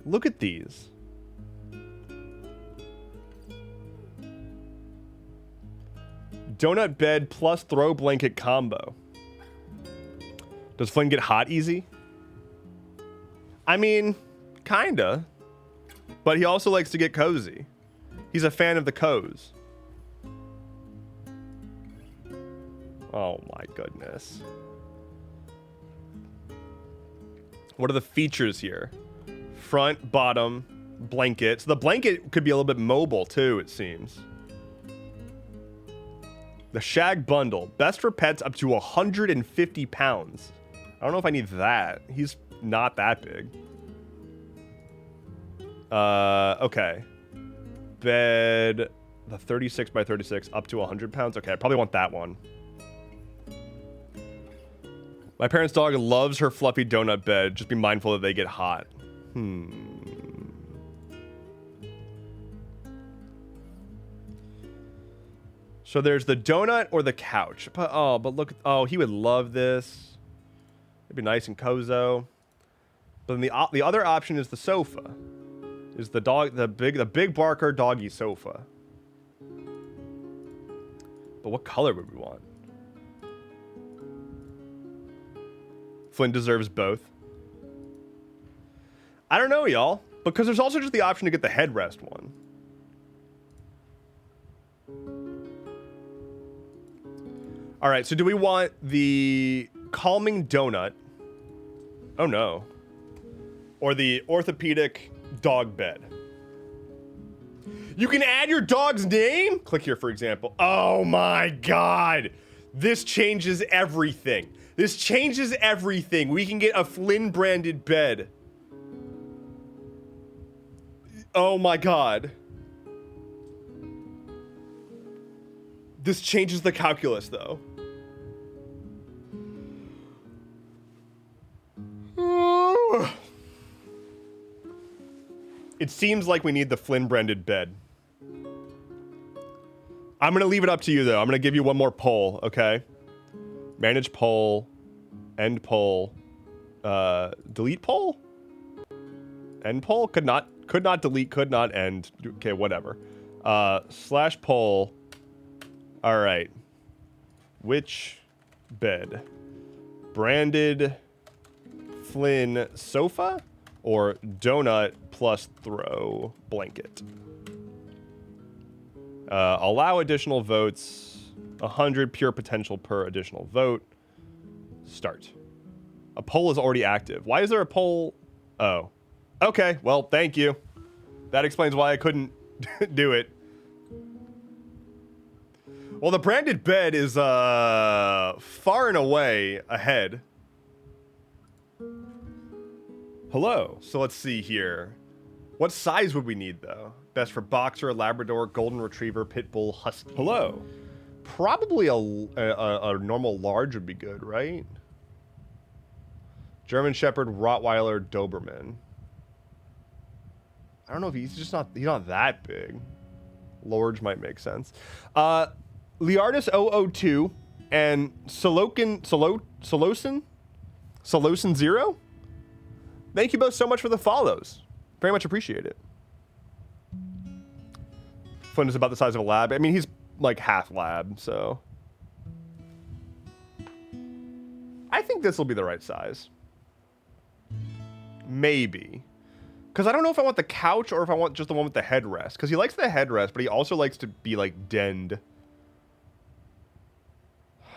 Look at these. Donut bed plus throw blanket combo. Does Flynn get hot easy? I mean, kinda. But he also likes to get cozy. He's a fan of the cozy. Oh my goodness. What are the features here? Front, bottom, blanket. So the blanket could be a little bit mobile too, it seems. The shag bundle. Best for pets up to 150 pounds. I don't know if I need that. He's not that big. Okay. Bed, the 36 by 36 up to 100 pounds. Okay, I probably want that one. My parents' dog loves her fluffy donut bed. Just be mindful that they get hot. So there's the donut or the couch. But look, he would love this. It'd be nice and cozo. But then the other option is the sofa. Is the big Barker doggy sofa. But what color would we want? Flynn deserves both. I don't know, y'all. Because there's also just the option to get the headrest one. All right, so do we want the calming donut? Oh no. Or the orthopedic dog bed? You can add your dog's name? Click here, for example. Oh my God. This changes everything. This changes everything. We can get a Flynn branded bed. Oh my God. This changes the calculus though. It seems like we need the Flynn branded bed. I'm going to leave it up to you, though. I'm going to give you one more poll, okay? Manage poll. End poll. Delete poll? End poll? Could not delete, could not end. Okay, whatever. Slash poll. All right. Which bed? Branded Flynn sofa or donut plus throw blanket? Allow additional votes. 100 pure potential per additional vote. Start. A poll is already active. Why is there a poll? Oh. Okay, well, thank you. That explains why I couldn't do it. Well, the branded bed is far and away ahead. Hello. So let's see here. What size would we need, though? Best for boxer, Labrador, Golden Retriever, Pit Bull, Husky. Hello. Probably a normal large would be good, right? German Shepherd, Rottweiler, Doberman. I don't know if he's not that big. Large might make sense. Liardus 002 and Solosin 0. Thank you both so much for the follows. Very much appreciate it. Flynn is about the size of a lab. I mean, he's like half lab, so. I think this will be the right size. Maybe. Because I don't know if I want the couch or if I want just the one with the headrest. Because he likes the headrest, but he also likes to be like denned.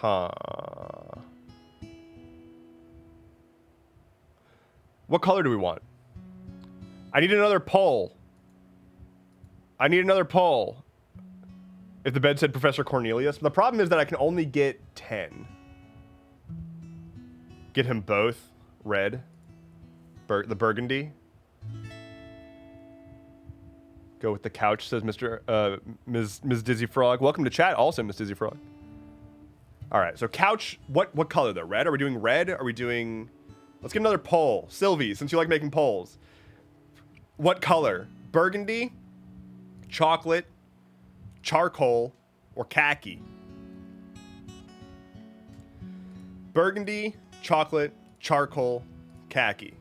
Huh. What color do we want? I need another poll. I need another poll. If the bed said Professor Cornelius. The problem is that I can only get 10. Get him both. Red. The burgundy. Go with the couch, says Ms. Dizzy Frog. Welcome to chat also, Ms. Dizzy Frog. All right, so couch, what color though? Red? Are we doing red? Are we doing... Let's get another poll. Sylvie, since you like making polls. What color? Burgundy, chocolate, charcoal, or khaki? Burgundy, chocolate, charcoal, khaki.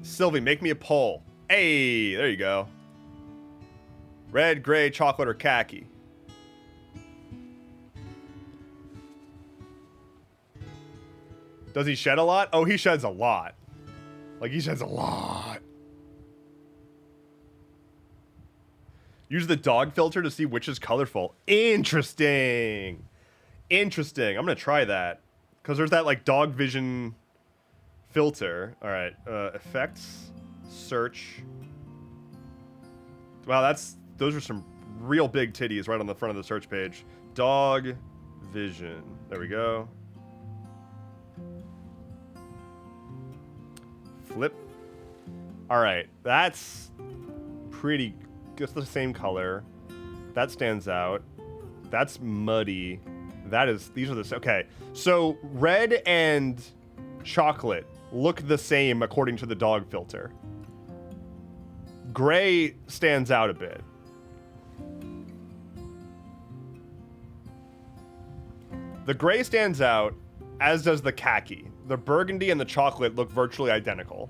Sylvie, make me a poll. Hey, there you go. Red, gray, chocolate, or khaki? Does he shed a lot? Oh, he sheds a lot. Like, he sheds a lot. Use the dog filter to see which is colorful. Interesting. Interesting. I'm going to try that. Because there's that, like, dog vision filter. All right. Effects. Search. Wow, those are some real big titties right on the front of the search page. Dog vision. There we go. Flip. All right, that's pretty. It's the same color. That stands out. That's muddy. These are the okay. So red and chocolate look the same according to the dog filter. Gray stands out a bit. The gray stands out, as does the khaki. The burgundy and the chocolate look virtually identical.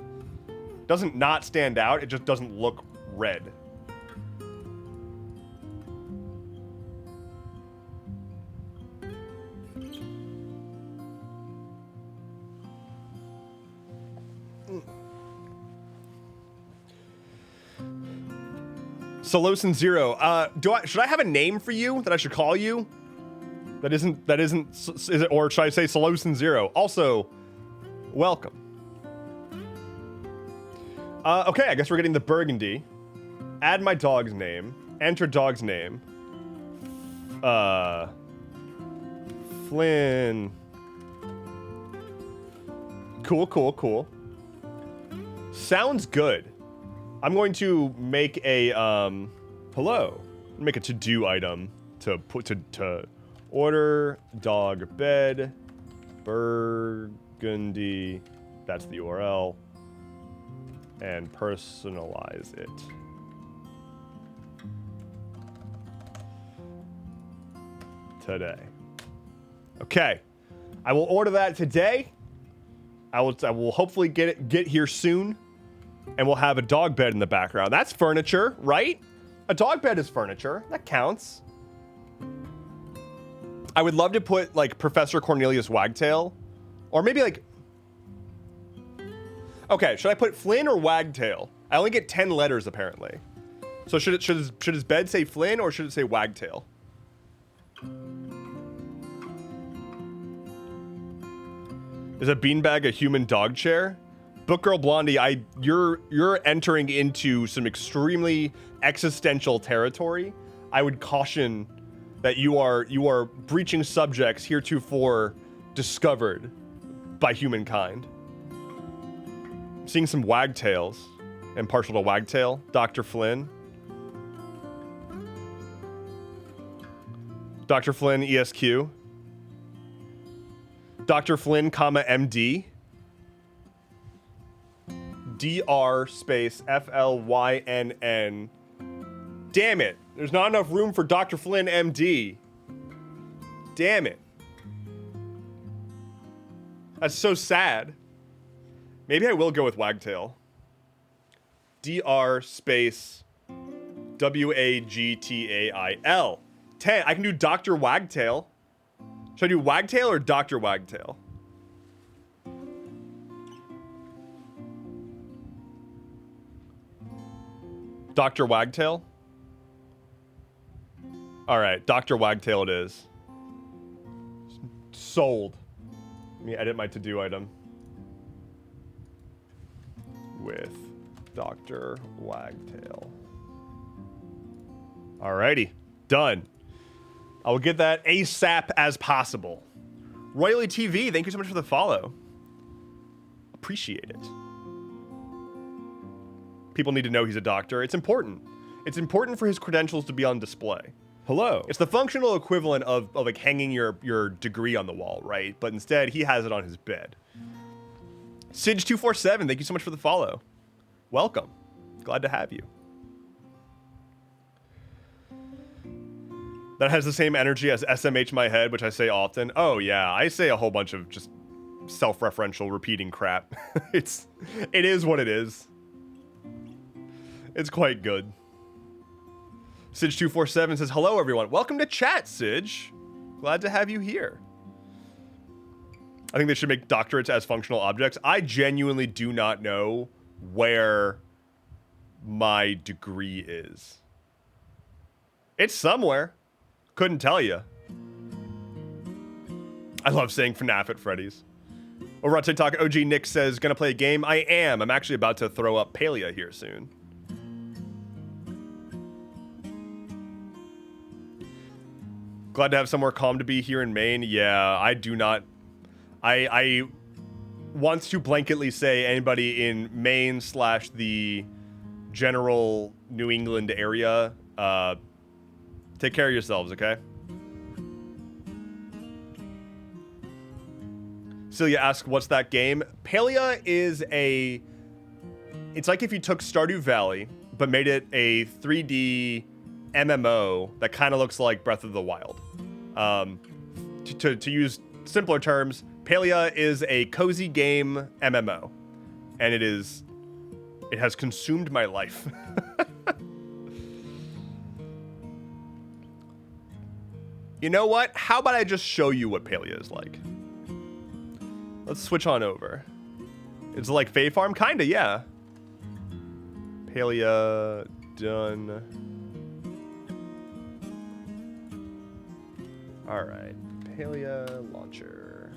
Doesn't not stand out, it just doesn't look red. Solosin Zero. Should I have a name for you that I should call you? That isn't is it, or should I say Solosin Zero? Also, welcome. Okay, I guess we're getting the Burgundy. Add my dog's name. Enter dog's name. Flynn. Cool. Sounds good. I'm going to make a hello. Make a to-do item to put to order dog bed Burgundy. That's the URL. And personalize it. Today. Okay. I will order that today. I will hopefully get here soon. And we'll have a dog bed in the background. That's furniture, right? A dog bed is furniture. That counts. I would love to put like Professor Cornelius Wagtail. Or maybe like... Okay, should I put Flynn or Wagtail? I only get 10 letters apparently. So should his bed say Flynn or should it say Wagtail? Is a beanbag a human dog chair? Book Girl Blondie, you're entering into some extremely existential territory. I would caution that you are breaching subjects heretofore discovered by humankind. Seeing some wagtails. And partial to wagtail. Dr. Flynn. Dr. Flynn ESQ. Dr. Flynn, comma MD. DR space FLYNN. Damn it. There's not enough room for Dr. Flynn MD. Damn it. That's so sad. Maybe I will go with Wagtail. DR space WAGTAIL. 10. I can do Dr. Wagtail. Should I do Wagtail or Dr. Wagtail? Dr. Wagtail? All right, Dr. Wagtail it is. Sold. Let me edit my to-do item. With Dr. Wagtail. Alrighty, done. I will get that ASAP as possible. Royally TV, thank you so much for the follow. Appreciate it. People need to know he's a doctor. It's important. It's important for his credentials to be on display. Hello. It's the functional equivalent of like hanging your degree on the wall, right? But instead, he has it on his bed. Sidge247, thank you so much for the follow. Welcome. Glad to have you. That has the same energy as SMH my head, which I say often. Oh yeah, I say a whole bunch of just self-referential repeating crap. It is what it is. It's quite good. Sidge247 says, hello everyone. Welcome to chat, Sidge. Glad to have you here. I think they should make doctorates as functional objects. I genuinely do not know where my degree is. It's somewhere. Couldn't tell you. I love saying FNAF at Freddy's. Over on TikTok, OG Nick says, gonna play a game? I am. I'm actually about to throw up Palia here soon. Glad to have somewhere calm to be here in Maine. Yeah, I do not... I want to blanketly say anybody in Maine / the general New England area, take care of yourselves, okay? Celia asks, what's that game? Palia is a... It's like if you took Stardew Valley, but made it a 3D MMO that kind of looks like Breath of the Wild. To use simpler terms, Palia is a cozy game MMO. And it has consumed my life. You know what? How about I just show you what Palia is like? Let's switch on over. It's like Fae Farm? Kinda, yeah. Palia, done. All right, Palia launcher.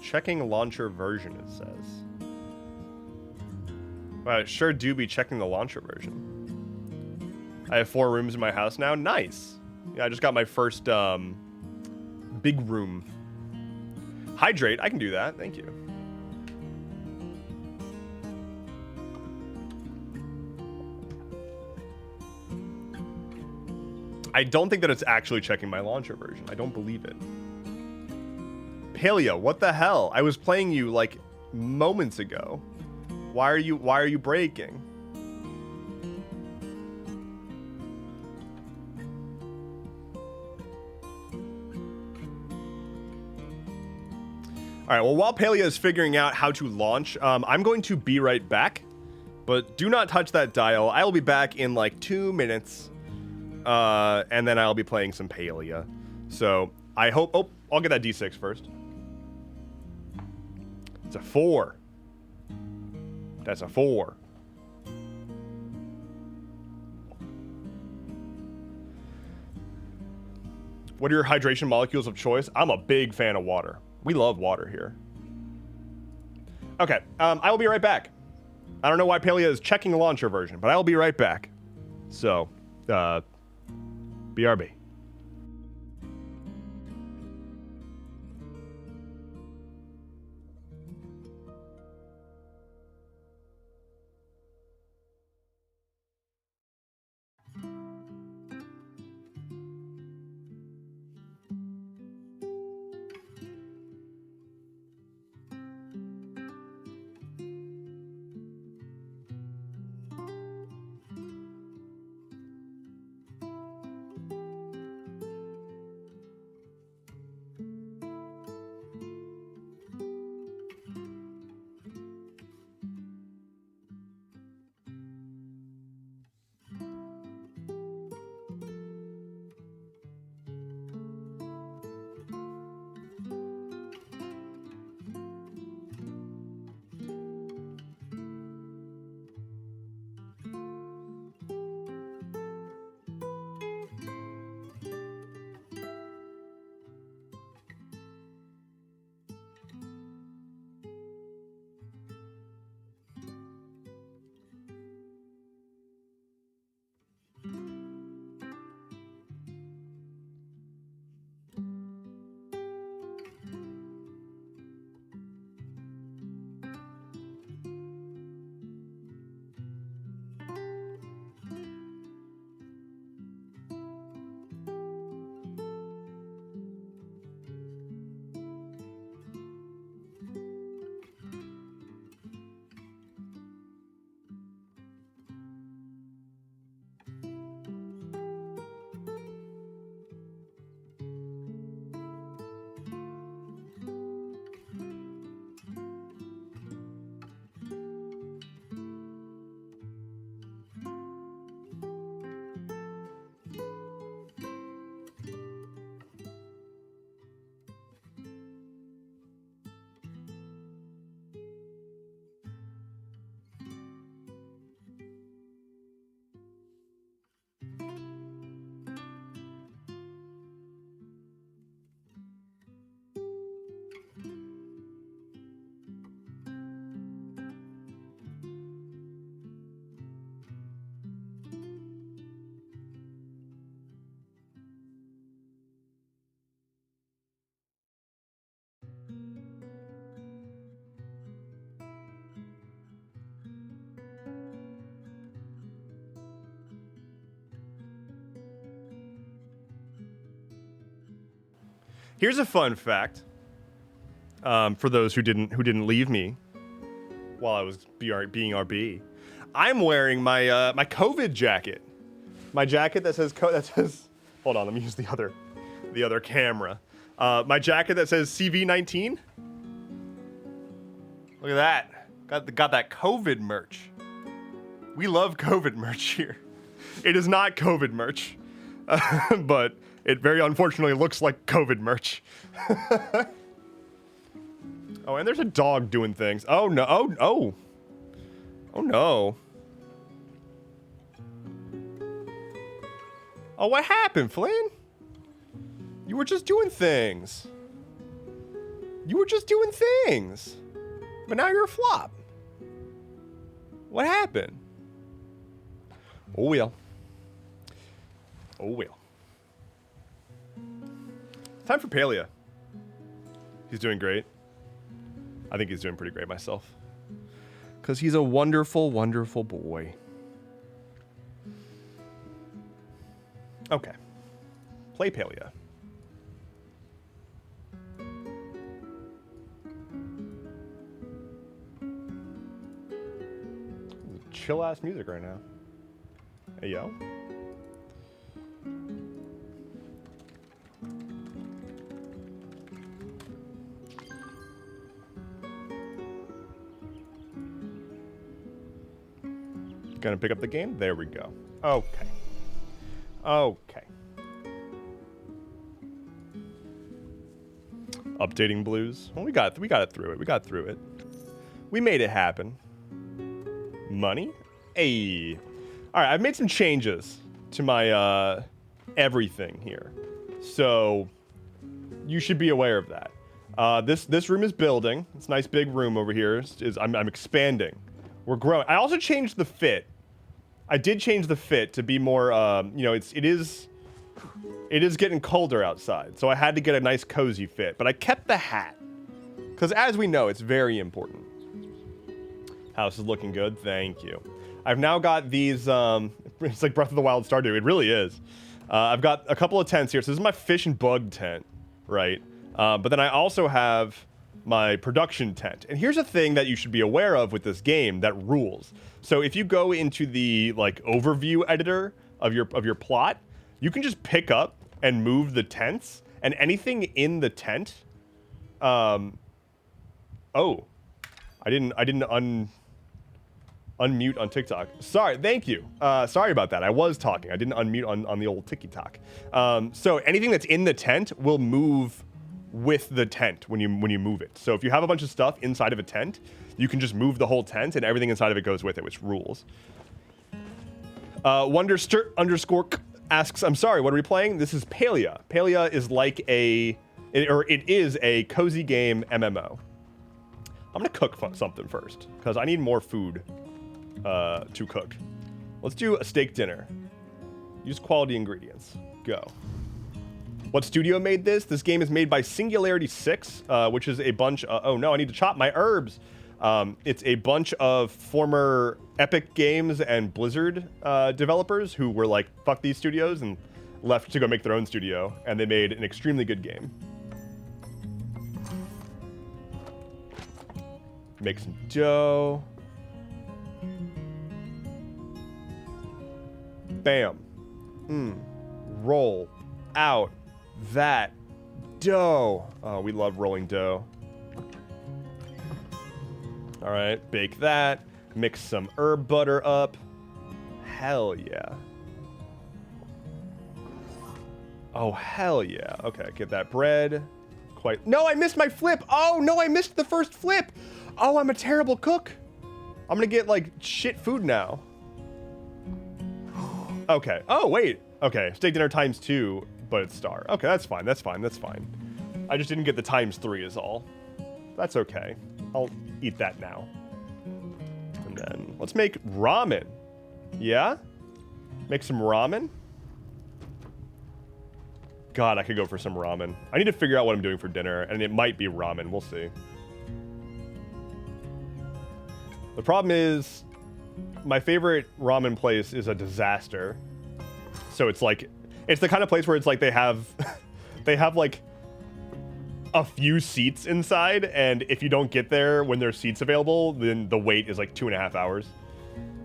Checking launcher version, it says. Well, I sure do be checking the launcher version. I have 4 rooms in my house now. Nice. Yeah, I just got my first big room. Hydrate, I can do that. Thank you. I don't think that it's actually checking my launcher version. I don't believe it. Paleo, what the hell? I was playing you like moments ago. Why are you breaking? All right, well, while Paleo is figuring out how to launch, I'm going to be right back, but do not touch that dial. I will be back in like 2 minutes, and then I'll be playing some Paleo. So I hope, oh, I'll get that D6 first. It's a 4. That's a 4. What are your hydration molecules of choice? I'm a big fan of water. We love water here. Okay, I will be right back. I don't know why Paleo is checking the launcher version, but I will be right back. So, BRB. Here's a fun fact for those who didn't leave me while I was being RB. I'm wearing my my COVID jacket, my jacket that says Hold on, let me use the other camera. My jacket that says CV19. Look at that. Got that COVID merch. We love COVID merch here. It is not COVID merch, but it very unfortunately looks like COVID merch. Oh, and there's a dog doing things. Oh no! Oh no! Oh, what happened, Flynn? You were just doing things. You were just doing things. But now you're a flop. What happened? Oh, well. Oh, well. Time for Palea. He's doing great. I think he's doing pretty great myself. Because he's a wonderful, wonderful boy. Okay. Play Palea. Chill ass music right now. Hey yo. Gonna pick up the game? There we go. Okay. Okay. Updating blues. Well, we got it through it. We got through it. We made it happen. Money? Hey. All right, I've made some changes to my everything here. So you should be aware of that. This room is building. It's a nice big room over here. I'm expanding. We're growing. I also changed the fit. I did change the fit to be more you know, it is getting colder outside. So I had to get a nice cozy fit, but I kept the hat. Cuz as we know, it's very important. House is looking good. Thank you. I've now got these, it's like Breath of the Wild Stardew. It really is. I've got a couple of tents here. So this is my fish and bug tent, right? But then I also have my production tent. And here's a thing that you should be aware of with this game that rules. So if you go into the like overview editor of your plot, you can just pick up and move the tents, and anything in the tent. Oh, I didn't unmute on TikTok. Sorry, thank you. Sorry about that. I was talking. I didn't unmute on the old TikTok. So anything that's in the tent will move with the tent when you move it. So if you have a bunch of stuff inside of a tent, you can just move the whole tent and everything inside of it goes with it, which rules. Wondersturt_k asks, I'm sorry, what are we playing? This is Palea. Palea is like it is a cozy game MMO. I'm gonna cook something first because I need more food to cook. Let's do a steak dinner. Use quality ingredients. Go. What studio made this? This game is made by Singularity 6, which is a bunch of... Oh, no, I need to chop my herbs. It's a bunch of former Epic Games and Blizzard developers who were like, fuck these studios, and left to go make their own studio, and they made an extremely good game. Make some dough. Bam. Roll out that dough. Oh, we love rolling dough. All right, bake that. Mix some herb butter up. Hell yeah. Oh, hell yeah. Okay, get that bread. No, I missed my flip. Oh, no, I missed the first flip. Oh, I'm a terrible cook. I'm gonna get, like, shit food now. Okay. Oh, wait. Okay, steak dinner ×2, but it's star. Okay, that's fine. That's fine. That's fine. I just didn't get the ×3 is all. That's okay. I'll eat that now. And then let's make ramen. Yeah? Make some ramen? God, I could go for some ramen. I need to figure out what I'm doing for dinner, and it might be ramen. We'll see. The problem is, my favorite ramen place is a disaster. So it's like, it's the kind of place where it's like they have like a few seats inside, and if you don't get there when there's seats available, then the wait is like 2.5 hours.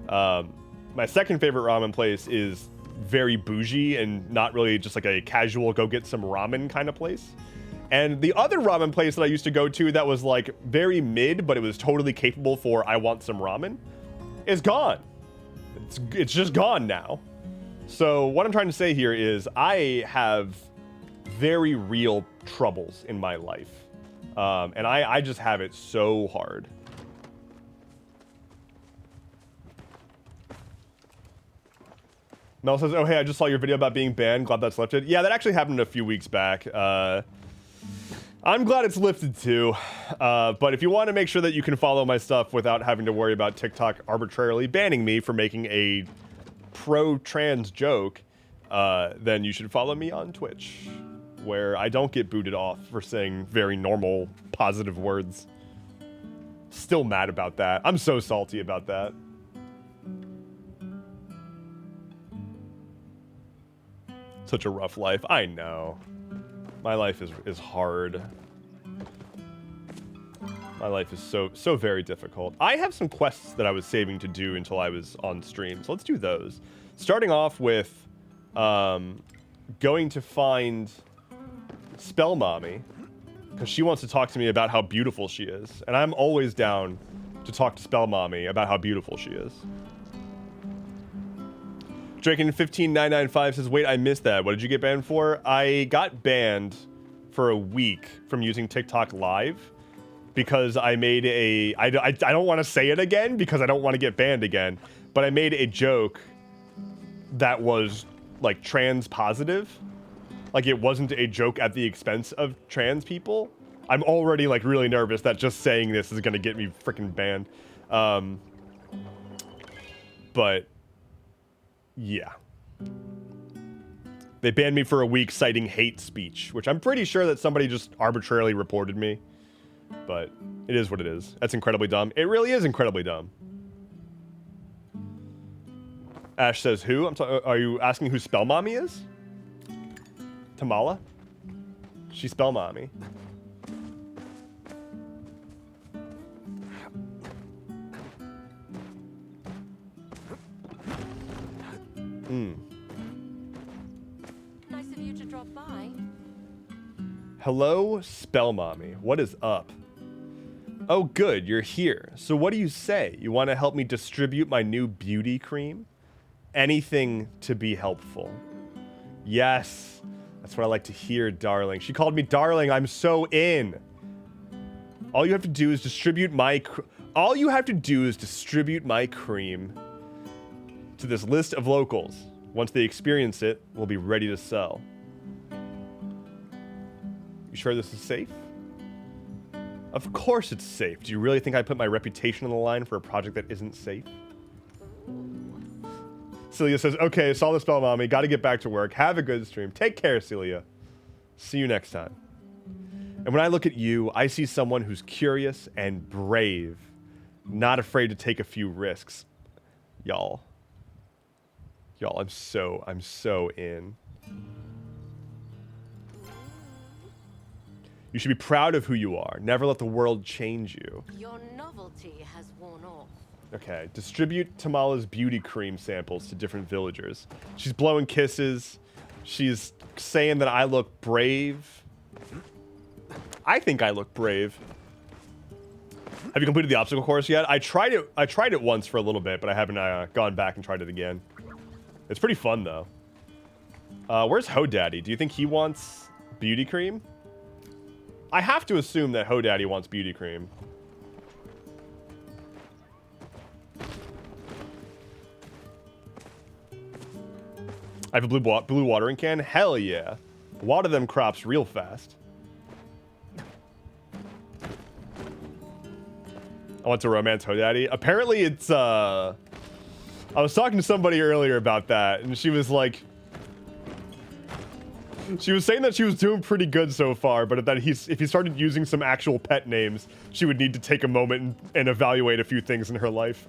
My second favorite ramen place is very bougie and not really just like a casual go get some ramen kind of place. And the other ramen place that I used to go to that was like very mid, but it was totally capable for I want some ramen, is gone. It's just gone now. So what I'm trying to say here is I have very real troubles in my life. And I just have it so hard. Mel says, oh, hey, I just saw your video about being banned. Glad that's lifted. Yeah, that actually happened a few weeks back. I'm glad it's lifted too. But if you want to make sure that you can follow my stuff without having to worry about TikTok arbitrarily banning me for making a pro-trans joke, then you should follow me on Twitch, where I don't get booted off for saying very normal, positive words. Still mad about that. I'm so salty about that. Such a rough life. I know. My life is hard. My life is so very difficult. I have some quests that I was saving to do until I was on stream, so let's do those. Starting off with going to find Spell Mommy, because she wants to talk to me about how beautiful she is, and I'm always down to talk to Spell Mommy about how beautiful she is. Draken15995 says, wait, I missed that. What did you get banned for? I got banned for a week from using TikTok Live because I made a... I don't want to say it again because I don't want to get banned again, but I made a joke that was, like, trans positive. Like, it wasn't a joke at the expense of trans people. I'm already, like, really nervous that just saying this is going to get me freaking banned. But... yeah. They banned me for a week citing hate speech, which I'm pretty sure that somebody just arbitrarily reported me. But it is what it is. That's incredibly dumb. It really is incredibly dumb. Ash says, who? Are you asking who Spell Mommy is? Tamala? She's Spell Mommy. Nice of you to drop by. Hello, Spell Mommy. What is up? Oh, good, you're here. So what do you say? You want to help me distribute my new beauty cream? Anything to be helpful. Yes, that's what I like to hear, darling. She called me darling. I'm so in. All you have to do is distribute my cream to this list of locals. Once they experience it, we'll be ready to sell. You sure this is safe? Of course it's safe. Do you really think I put my reputation on the line for a project that isn't safe? Celia says, okay, saw the Spell Mommy. Got to get back to work. Have a good stream. Take care, Celia. See you next time. And when I look at you, I see someone who's curious and brave, not afraid to take a few risks. Y'all, I'm so in. You should be proud of who you are. Never let the world change you. Your novelty has worn off. Okay, distribute Tamala's beauty cream samples to different villagers. She's blowing kisses. She's saying that I look brave. I think I look brave. Have you completed the obstacle course yet? I tried it once for a little bit, but I haven't gone back and tried it again. It's pretty fun though. Where's Hodaddy? Do you think he wants beauty cream? I have to assume that Hodaddy wants beauty cream. I have a blue watering can? Hell yeah. Water them crops real fast. I want to romance Hodaddy. Apparently it's, I was talking to somebody earlier about that, and she was like... she was saying that she was doing pretty good so far, but that if he started using some actual pet names, she would need to take a moment and evaluate a few things in her life.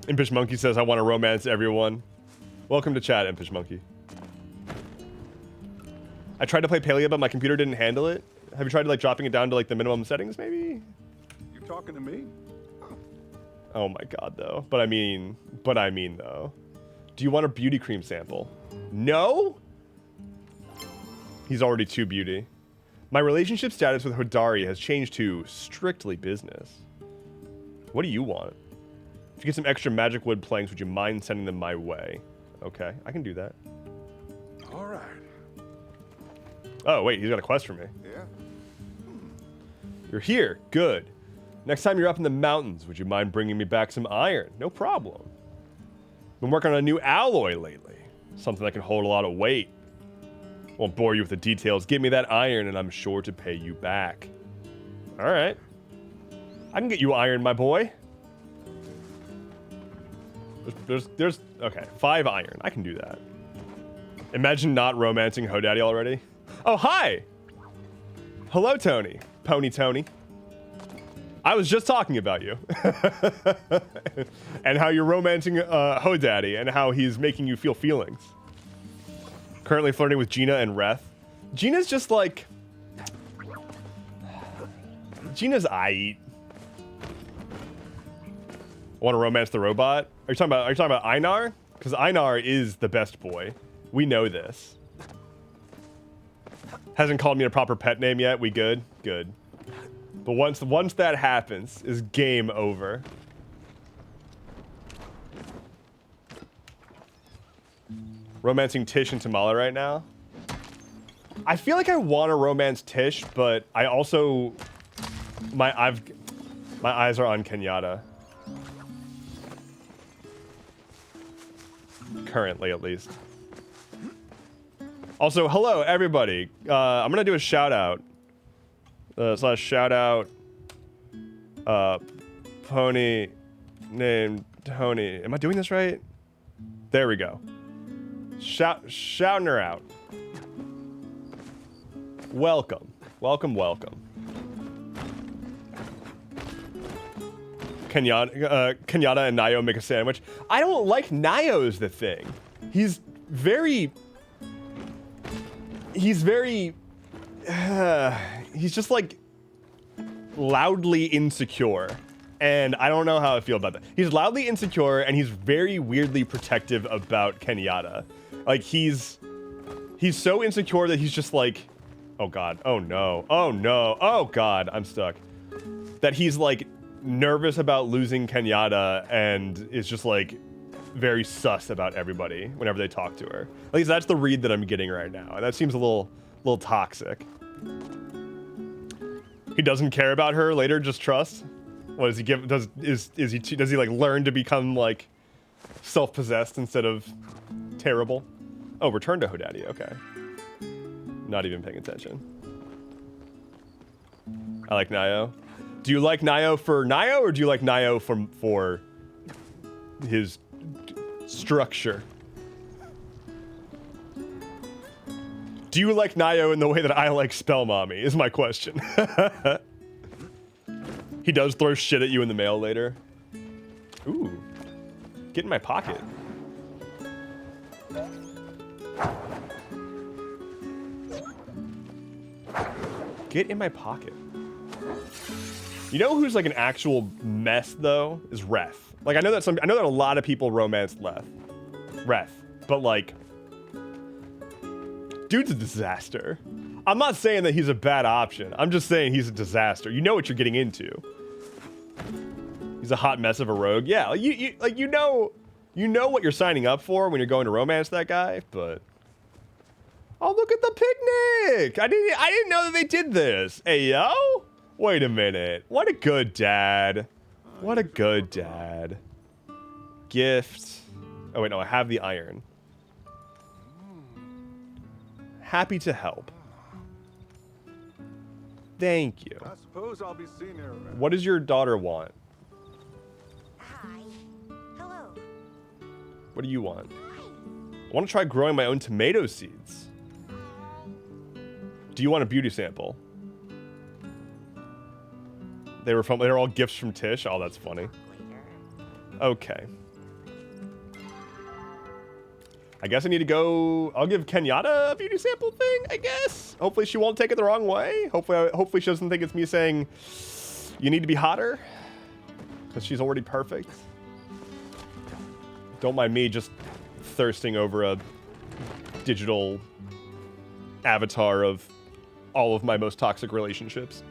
Impish Monkey says, I want to romance everyone. Welcome to chat, Impish Monkey. I tried to play Paleo, but my computer didn't handle it. Have you tried like dropping it down to like the minimum settings, maybe? You talking to me? Oh my god, though. But I mean though. Do you want a beauty cream sample? No? He's already too beauty. My relationship status with Hodari has changed to strictly business. What do you want? If you get some extra magic wood planks, would you mind sending them my way? Okay, I can do that. All right. Oh, wait, he's got a quest for me. Yeah. You're here. Good. Next time you're up in the mountains, would you mind bringing me back some iron? No problem. Been working on a new alloy lately. Something that can hold a lot of weight. Won't bore you with the details. Give me that iron and I'm sure to pay you back. Alright. I can get you iron, my boy. There's okay, 5 iron. I can do that. Imagine not romancing Hodaddy already. Oh, hi! Hello, Tony. Pony Tony. I was just talking about you. And how you're romancing Hodaddy and how he's making you feel feelings. Currently flirting with Gina and Reth. Gina's just like... Gina's aight. Want to romance the robot? Are you talking about Einar? Because Einar is the best boy. We know this. Hasn't called me a proper pet name yet. We good? Good. But once that happens, is game over. Romancing Tish and Tamala right now. I feel like I want to romance Tish, but I also my eyes are on Kenyatta. Currently, at least. Also, hello everybody. I'm gonna do a shout out. Slash shout out. Pony named Tony. Am I doing this right? There we go. Shouting her out. Welcome. Welcome, welcome. Kenyatta and Nayo make a sandwich. I don't like Nayo's the thing. He's very... He's just like loudly insecure. And I don't know how I feel about that. He's loudly insecure and he's very weirdly protective about Kenyatta. Like he's so insecure that he's just like, oh God, oh no, oh no, oh God, I'm stuck. That he's like nervous about losing Kenyatta and is just like very sus about everybody whenever they talk to her. At least that's the read that I'm getting right now. And that seems a little toxic. He doesn't care about her later, just trust. What does he give? Does he like learn to become like self-possessed instead of terrible? Oh, return to Hodaddy. Okay. Not even paying attention. I like Nayo. Do you like Nayo for Nayo, or do you like Nayo for his structure? Do you like Nayo in the way that I like Spell Mommy, is my question. He does throw shit at you in the mail later. Ooh. Get in my pocket. Get in my pocket. You know who's like an actual mess though? Is Reth. Like I know that a lot of people romance Reth, but like dude's a disaster. I'm not saying that he's a bad option. I'm just saying he's a disaster. You know what you're getting into. He's a hot mess of a rogue. Yeah, you know what you're signing up for when you're going to romance that guy, but oh, look at the picnic. I didn't know that they did this. Hey, yo. Wait a minute. What a good dad. What a good dad. Gift. Oh, wait, no, I have the iron. Happy to help. Thank you. I suppose I'll be seeing her around. What does your daughter want? Hi. Hello. What do you want? I want to try growing my own tomato seeds. Do you want a beauty sample? They were all gifts from Tish. Oh, that's funny. Okay. I guess I need to go. I'll give Kenyatta a beauty sample thing, I guess. Hopefully she won't take it the wrong way. Hopefully she doesn't think it's me saying you need to be hotter because she's already perfect. Don't mind me just thirsting over a digital avatar of all of my most toxic relationships.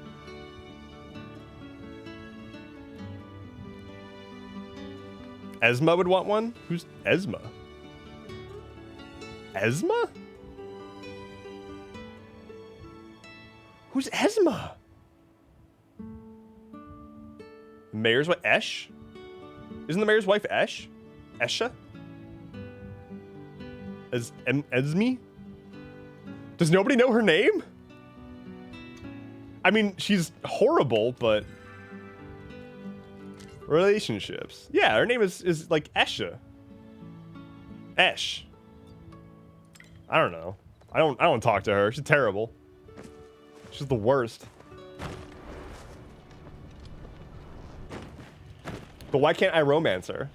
Esma would want one? Who's Esma? Esma? Who's Esma? Mayor's wife? Esh? Isn't the mayor's wife Esh? Esha? Esme? Does nobody know her name? I mean, she's horrible, but... Relationships. Yeah, her name is like Esha. Esh. I don't know. I don't talk to her. She's terrible. She's the worst. But why can't I romance her?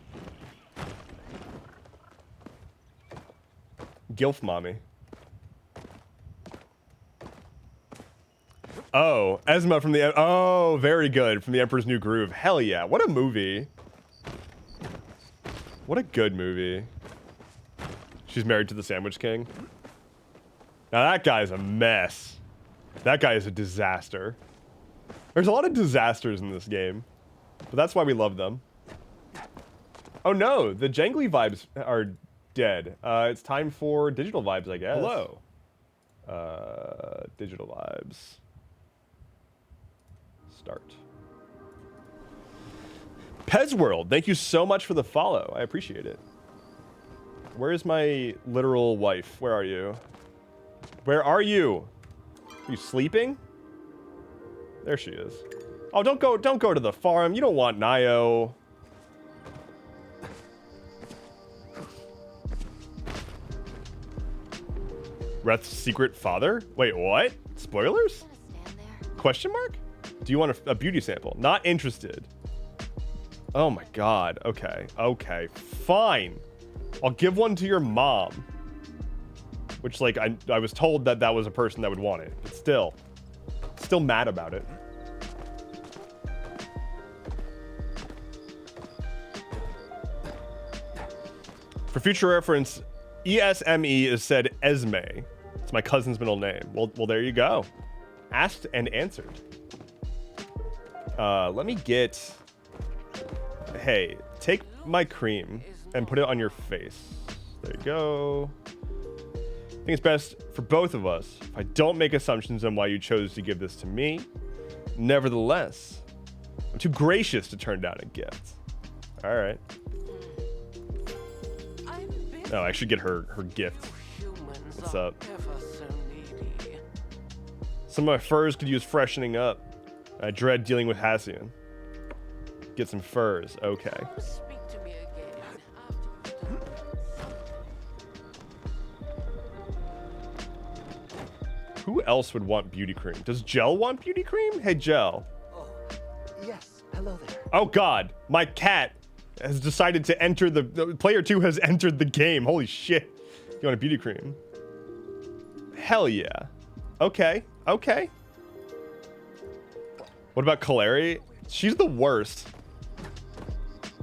Gilf mommy. Oh, Esma from the... Oh, very good. From The Emperor's New Groove. Hell yeah. What a movie. What a good movie. She's married to the Sandwich King. Now that guy's a mess. That guy is a disaster. There's a lot of disasters in this game. But that's why we love them. Oh no, the jangly vibes are dead. It's time for digital vibes, I guess. Hello. Digital vibes. Start. Pez World, thank you so much for the follow. I appreciate it. Where is my literal wife? Where are you? Where are you? Are you sleeping? There she is. Oh, don't go to the farm. You don't want Nio. Reth's secret father? Wait, what? Spoilers? Question mark? Do you want a beauty sample? Not interested. Oh my god. Okay. Okay. Fine. I'll give one to your mom. Which, like, I was told that that was a person that would want it. But still mad about it. For future reference, ESME is said Esme. It's my cousin's middle name. Well, there you go. Asked and answered. Let me get... Hey, take my cream and put it on your face. There you go. I think it's best for both of us if I don't make assumptions on why you chose to give this to me. Nevertheless, I'm too gracious to turn down a gift. All right. Oh, I should get her gift. What's up? Some of my furs could use freshening up. I dread dealing with Hassian. Get some furs. Okay. Who else would want beauty cream? Does Gel want beauty cream? Hey, Gel. Oh, yes. Hello there. Oh, God. My cat has decided to enter the player 2 has entered the game. Holy shit. You want a beauty cream? Hell yeah. Okay. Okay. What about Kaleri? She's the worst.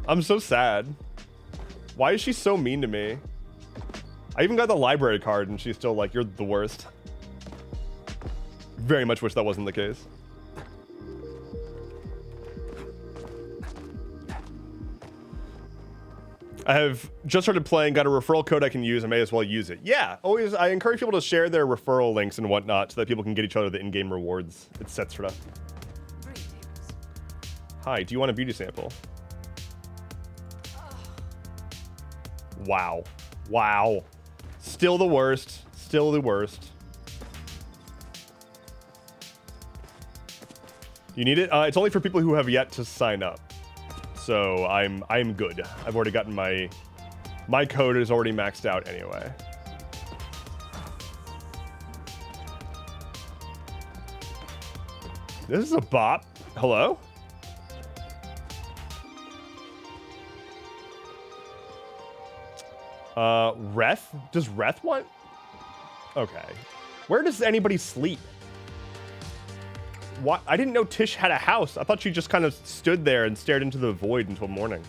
I'm so sad. Why is she so mean to me? I even got the library card and she's still like, you're the worst. Very much wish that wasn't the case. I have just started playing, got a referral code I can use. I may as well use it. Yeah, always. I encourage people to share their referral links and whatnot so that people can get each other the in-game rewards, etc. Hi, do you want a beauty sample? Wow. Wow. Still the worst. Still the worst. You need it? It's only for people who have yet to sign up. So I'm good. I've already gotten my code is already maxed out anyway. This is a bop. Hello? Reth? Does Reth want? Okay. Where does anybody sleep? What? I didn't know Tish had a house. I thought she just kind of stood there and stared into the void until morning.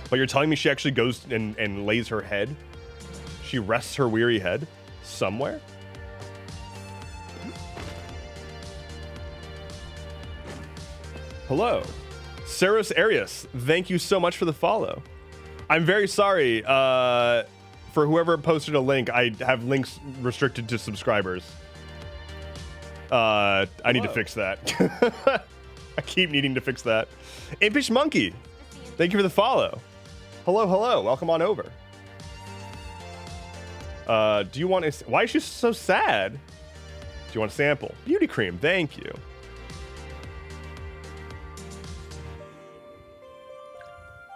But you're telling me she actually goes and lays her head? She rests her weary head somewhere? Hello. Saros Arias, thank you so much for the follow. I'm very sorry for whoever posted a link. I have links restricted to subscribers. I need to fix that. I keep needing to fix that. Impish Monkey, thank you for the follow. Hello, hello. Welcome on over. Do you want to... Why is she so sad? Do you want a sample? Beauty cream, thank you.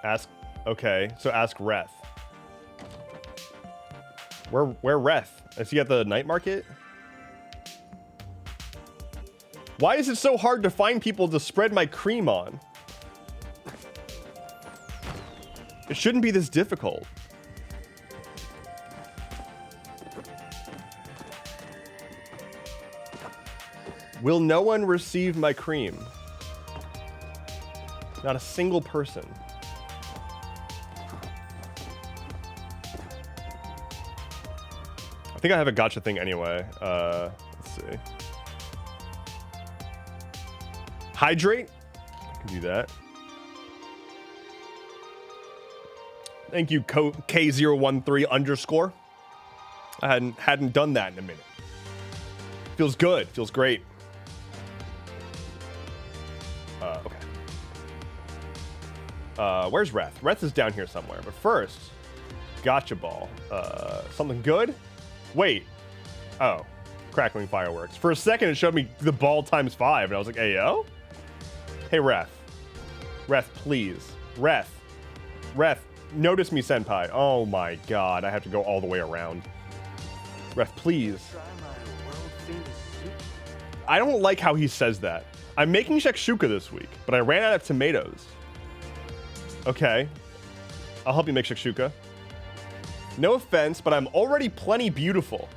Ask... Okay, so ask Reth. Where Reth? Is he at the night market? Why is it so hard to find people to spread my cream on? It shouldn't be this difficult. Will no one receive my cream? Not a single person. I think I have a gotcha thing anyway. Let's see. Hydrate. I can do that. Thank you, K013_. I hadn't done that in a minute. Feels good. Feels great. Okay. Where's Reth? Reth is down here somewhere. But first, gotcha ball. Something good? Wait. Oh. Crackling fireworks. For a second, it showed me the ball ×5, and I was like, hey, yo? Hey, Reth. Reth, please. Reth. Reth, notice me, senpai. Oh, my God. I have to go all the way around. Reth, please. I don't like how he says that. I'm making shakshuka this week, but I ran out of tomatoes. Okay. I'll help you make shakshuka. No offense, but I'm already plenty beautiful.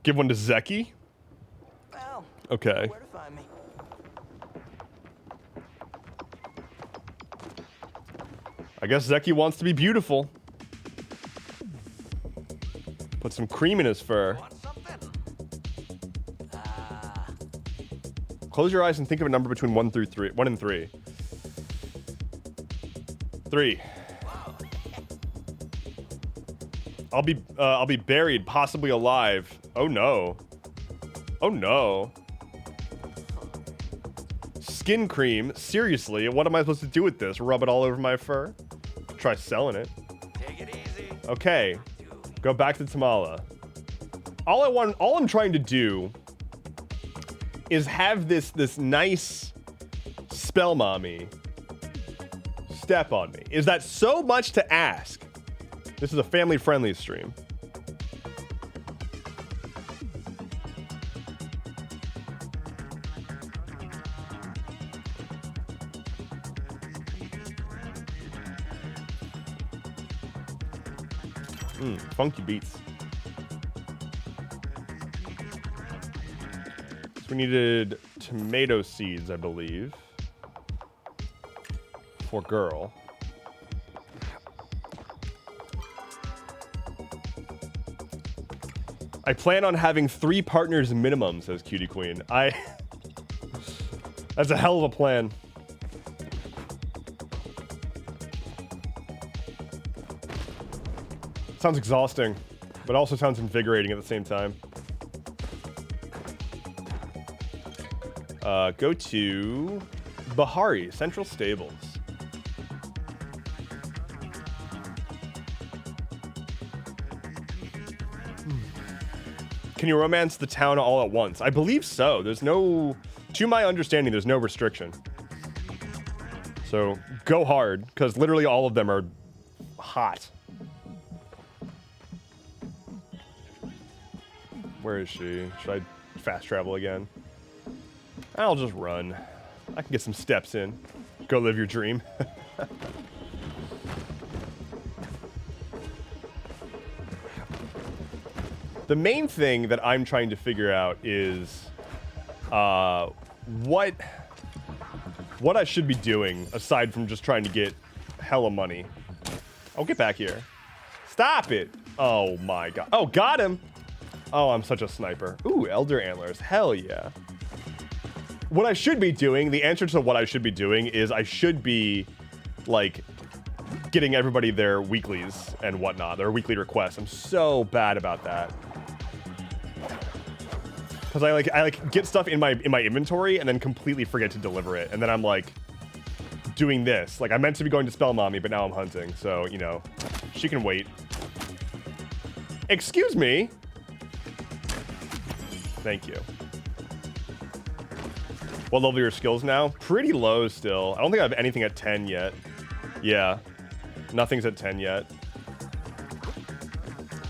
Give one to Zeki. Well, Okay. where to find me? I guess Zeki wants to be beautiful. Put some cream in his fur. Want something? Close your eyes and think of a number between 1 through 3. 1 and 3. 3. I'll be buried, possibly alive. Oh no. Oh no. Skin cream? Seriously? What am I supposed to do with this? Rub it all over my fur? Try selling it. Take it easy. Okay. Go back to Tamala. All I'm trying to do is have this nice spell mommy step on me. Is that so much to ask? This is a family-friendly stream. Funky beats. So we needed tomato seeds, I believe. For girl. I plan on having 3 partners minimum, says Cutie Queen. That's a hell of a plan. Sounds exhausting, but also sounds invigorating at the same time. Go to Bahari, Central Stables. Can you romance the town all at once? I believe so. There's no... To my understanding, there's no restriction. So, go hard, because literally all of them are hot. Where is she? Should I fast travel again? I'll just run. I can get some steps in. Go live your dream. The main thing that I'm trying to figure out is what I should be doing aside from just trying to get hella money. Oh, get back here. Stop it. Oh my god. Oh, got him. Oh, I'm such a sniper. Ooh, elder antlers. Hell yeah. What I should be doing, the answer to what I should be doing is I should be, like, getting everybody their weeklies and whatnot, their weekly requests. I'm so bad about that. Because I like get stuff in my inventory and then completely forget to deliver it, and then I'm like doing this. Like I meant to be going to Spell Mommy, but now I'm hunting, so you know, she can wait. Excuse me. Thank you. What level are your skills now? Pretty low still. I don't think I have anything at 10 yet. Yeah, nothing's at 10 yet.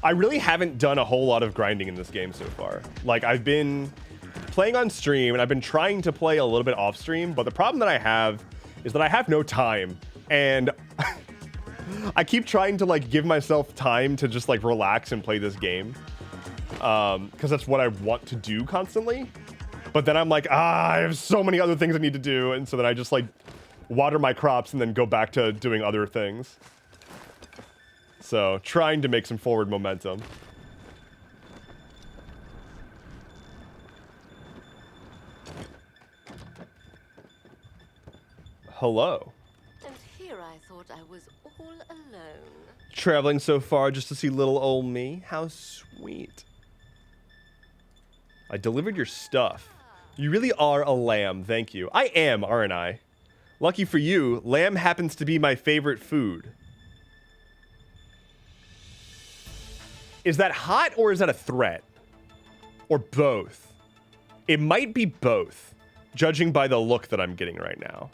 I really haven't done a whole lot of grinding in this game so far. Like, I've been playing on stream, and I've been trying to play a little bit off stream, but the problem that I have is that I have no time, and I keep trying to, like, give myself time to just, like, relax and play this game. Because that's what I want to do constantly. But then I'm like, I have so many other things I need to do, and so then I just, like, water my crops and then go back to doing other things. So, trying to make some forward momentum. Hello. And here I thought I was all alone. Traveling so far just to see little old me? How sweet. I delivered your stuff. You really are a lamb, thank you. I am, aren't I? Lucky for you, lamb happens to be my favorite food. Is that hot or is that a threat? Or both? It might be both, judging by the look that I'm getting right now.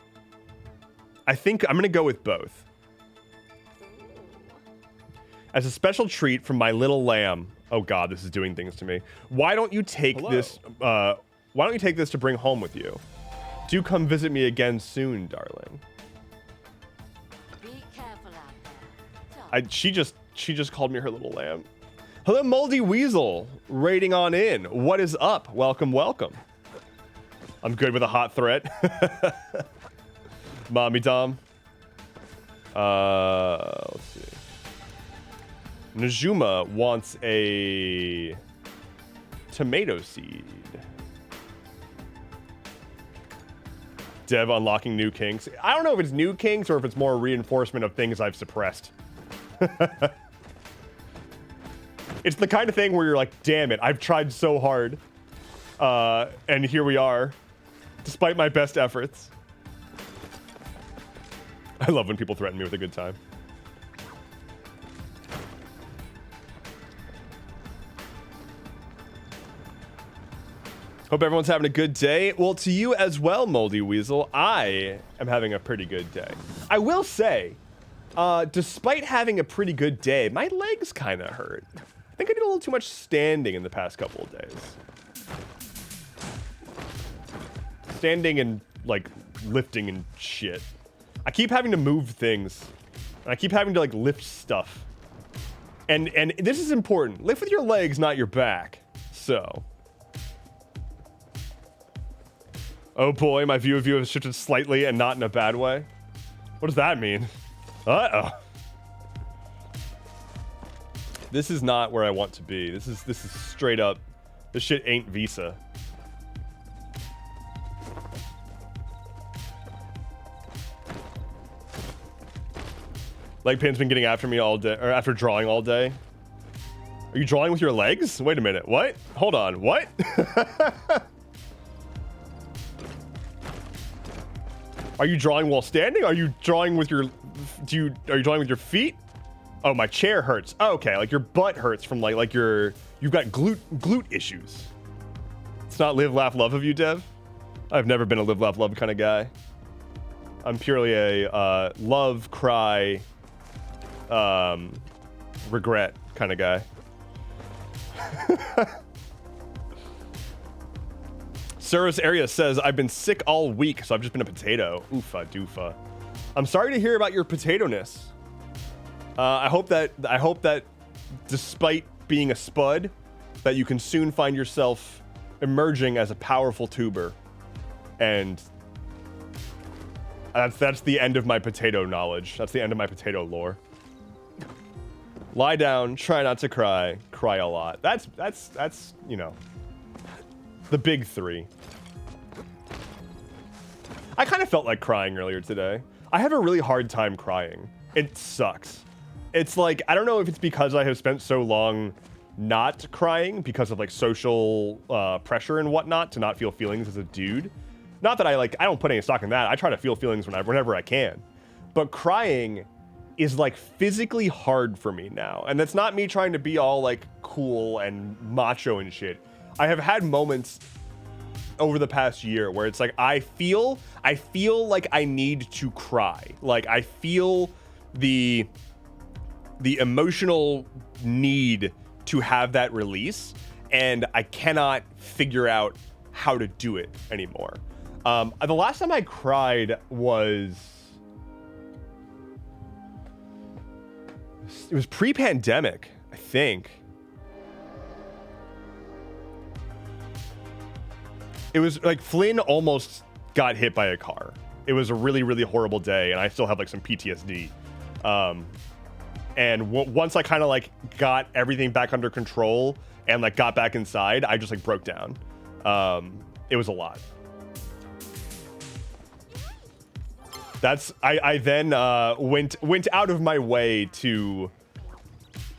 I think I'm gonna go with both. As a special treat from my little lamb. Oh God, this is doing things to me. Why don't you take this? Why don't you take this to bring home with you? Do come visit me again soon, darling. Be careful out there. She just called me her little lamb. Hello, Moldy Weasel, raiding on in. What is up? Welcome, welcome. I'm good with a hot threat. Mommy Dom. Let's see. Najuma wants a tomato seed. Dev unlocking new kinks. I don't know if it's new kinks or if it's more reinforcement of things I've suppressed. It's the kind of thing where you're like, damn it, I've tried so hard. And here we are, despite my best efforts. I love when people threaten me with a good time. Hope everyone's having a good day. Well, to you as well, Moldy Weasel, I am having a pretty good day. I will say, despite having a pretty good day, my legs kind of hurt. I think I did a little too much standing in the past couple of days. Standing and, like, lifting and shit. I keep having to move things. And I keep having to, like, lift stuff. And this is important. Lift with your legs, not your back. So... Oh boy, my view of you has shifted slightly and not in a bad way. What does that mean? Uh-oh. This is not where I want to be. This is straight up. This shit ain't Visa. Leg pain's been getting after me all day, or after drawing all day. Are you drawing with your legs? Wait a minute. What? Hold on. What? Are you drawing while standing? Are you drawing with your... Are you drawing with your feet? Oh, my chair hurts. Oh, okay, like your butt hurts from like your... You've got glute issues. It's not live, laugh, love of you, Dev. I've never been a live, laugh, love kind of guy. I'm purely a love, cry, regret kind of guy. Surus Area says, I've been sick all week, so I've just been a potato. Oofa doofa. I'm sorry to hear about your potato-ness. I hope that despite being a spud, that you can soon find yourself emerging as a powerful tuber. And that's the end of my potato knowledge. That's the end of my potato lore. Lie down, try not to cry, cry a lot. That's you know, the big three. I kind of felt like crying earlier today. I have a really hard time crying. It sucks. It's like, I don't know if it's because I have spent so long not crying because of like social pressure and whatnot to not feel feelings as a dude. Not that I don't put any stock in that. I try to feel feelings whenever I can. But crying is like physically hard for me now. And that's not me trying to be all like cool and macho and shit. I have had moments over the past year where it's like I feel like I need to cry. Like I feel the emotional need to have that release, and I cannot figure out how to do it anymore. The last time I cried was pre-pandemic, I think. It was like Flynn almost got hit by a car. It was a really, really horrible day, and I still have like some PTSD. And once I kind of like got everything back under control and like got back inside, I just like broke down. It was a lot. I then went out of my way to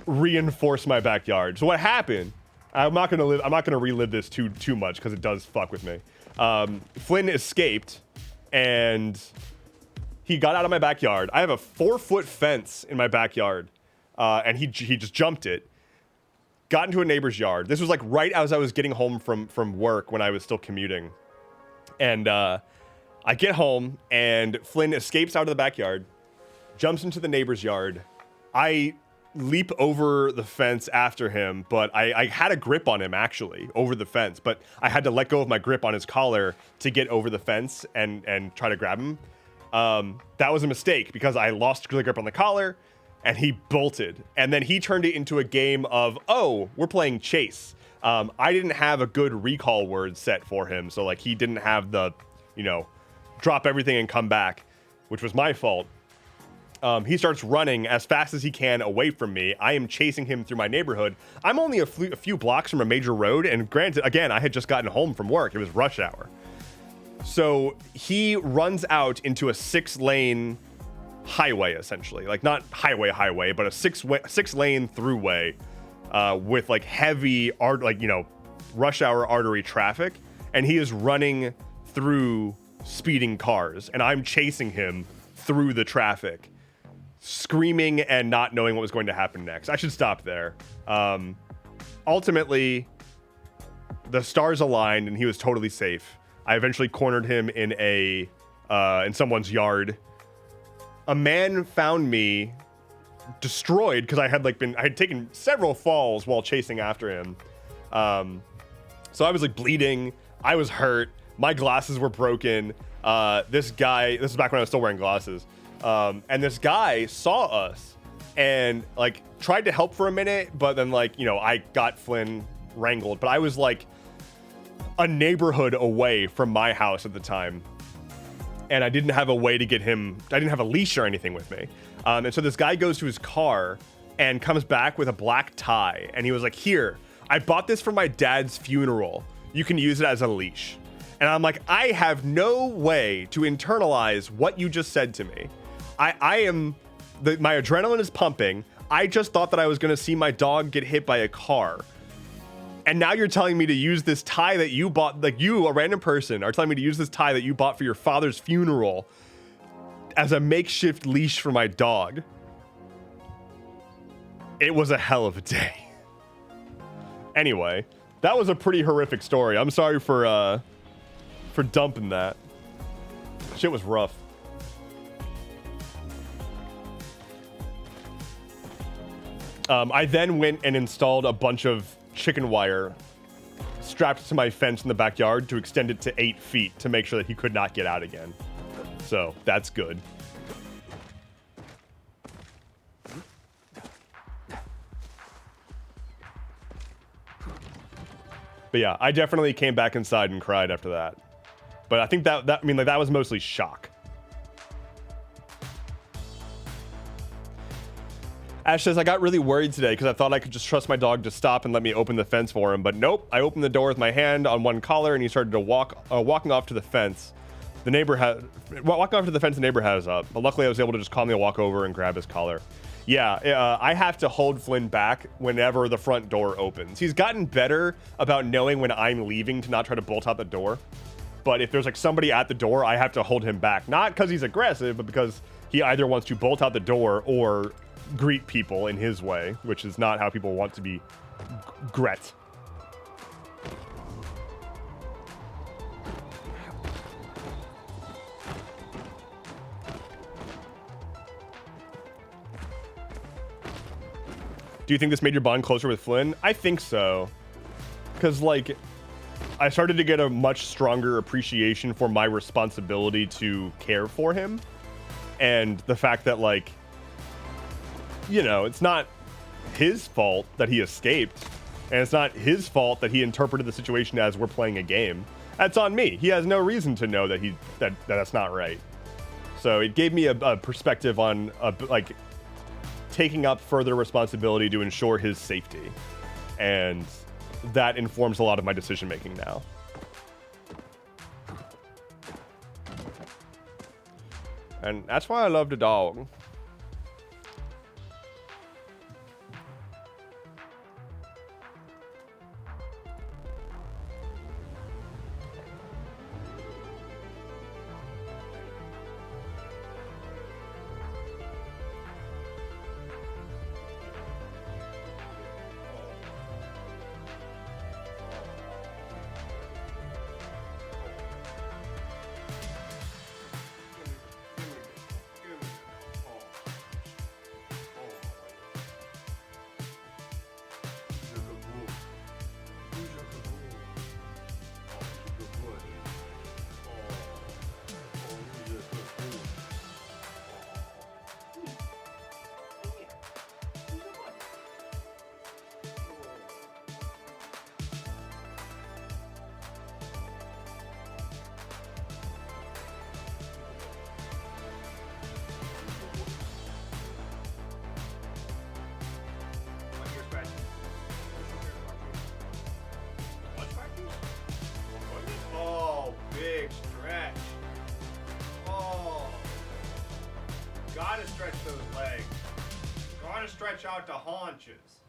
reinforce my backyard. So what happened? I'm not gonna relive this too much because it does fuck with me. Flynn escaped, and he got out of my backyard. I have a 4-foot fence in my backyard, and he just jumped it, got into a neighbor's yard. This was like right as I was getting home from work when I was still commuting, and I get home, and Flynn escapes out of the backyard, jumps into the neighbor's yard. I leap over the fence after him, but I had a grip on him actually over the fence, but I had to let go of my grip on his collar to get over the fence and try to grab him. That was a mistake because I lost the grip on the collar and he bolted, and then he turned it into a game of, oh, we're playing chase. I didn't have a good recall word set for him, so like he didn't have the, drop everything and come back, which was my fault. He starts running as fast as he can away from me. I am chasing him through my neighborhood. I'm only a few blocks from a major road, and granted, again, I had just gotten home from work. It was rush hour. So he runs out into a 6-lane highway, essentially. Like, not highway, but a 6-lane throughway with, like, heavy, rush hour artery traffic. And he is running through speeding cars, and I'm chasing him through the traffic, screaming and not knowing what was going to happen next. I should stop there. Ultimately, the stars aligned and he was totally safe. I eventually cornered him in someone's yard. A man found me destroyed because I had taken several falls while chasing after him. So I was like bleeding. I was hurt. My glasses were broken. This is back when I was still wearing glasses. And this guy saw us and like tried to help for a minute, but then I got Flynn wrangled, but I was like a neighborhood away from my house at the time. And I didn't have a way to get him. I didn't have a leash or anything with me. And so this guy goes to his car and comes back with a black tie. And he was like, here, I bought this for my dad's funeral. You can use it as a leash. And I'm like, I have no way to internalize what you just said to me. My adrenaline is pumping. I just thought that I was going to see my dog get hit by a car. And now you're telling me to use this tie that you bought, like you, a random person, are telling me to use this tie that you bought for your father's funeral as a makeshift leash for my dog. It was a hell of a day. Anyway, that was a pretty horrific story. I'm sorry for dumping that. Shit was rough. I then went and installed a bunch of chicken wire strapped to my fence in the backyard to extend it to 8 feet to make sure that he could not get out again. So that's good. But yeah, I definitely came back inside and cried after that. But I think that was mostly shock. Ash says, I got really worried today because I thought I could just trust my dog to stop and let me open the fence for him. But nope, I opened the door with my hand on one collar and he started to walking off to the fence. The neighbor had walking off to the fence. The neighbor has up, but luckily I was able to just calmly walk over and grab his collar. Yeah, I have to hold Flynn back whenever the front door opens. He's gotten better about knowing when I'm leaving to not try to bolt out the door. But if there's like somebody at the door, I have to hold him back. Not because he's aggressive, but because he either wants to bolt out the door or greet people in his way, which is not how people want to be gret. Do you think this made your bond closer with Flynn? I think so. Because, like, I started to get a much stronger appreciation for my responsibility to care for him. And the fact that, like, you know, it's not his fault that he escaped. And it's not his fault that he interpreted the situation as we're playing a game. That's on me. He has no reason to know that that's not right. So it gave me a perspective on, like, taking up further responsibility to ensure his safety. And that informs a lot of my decision making now. And that's why I love the dog. Oh, big stretch. Oh. Gotta stretch those legs. Gotta stretch out the haunches.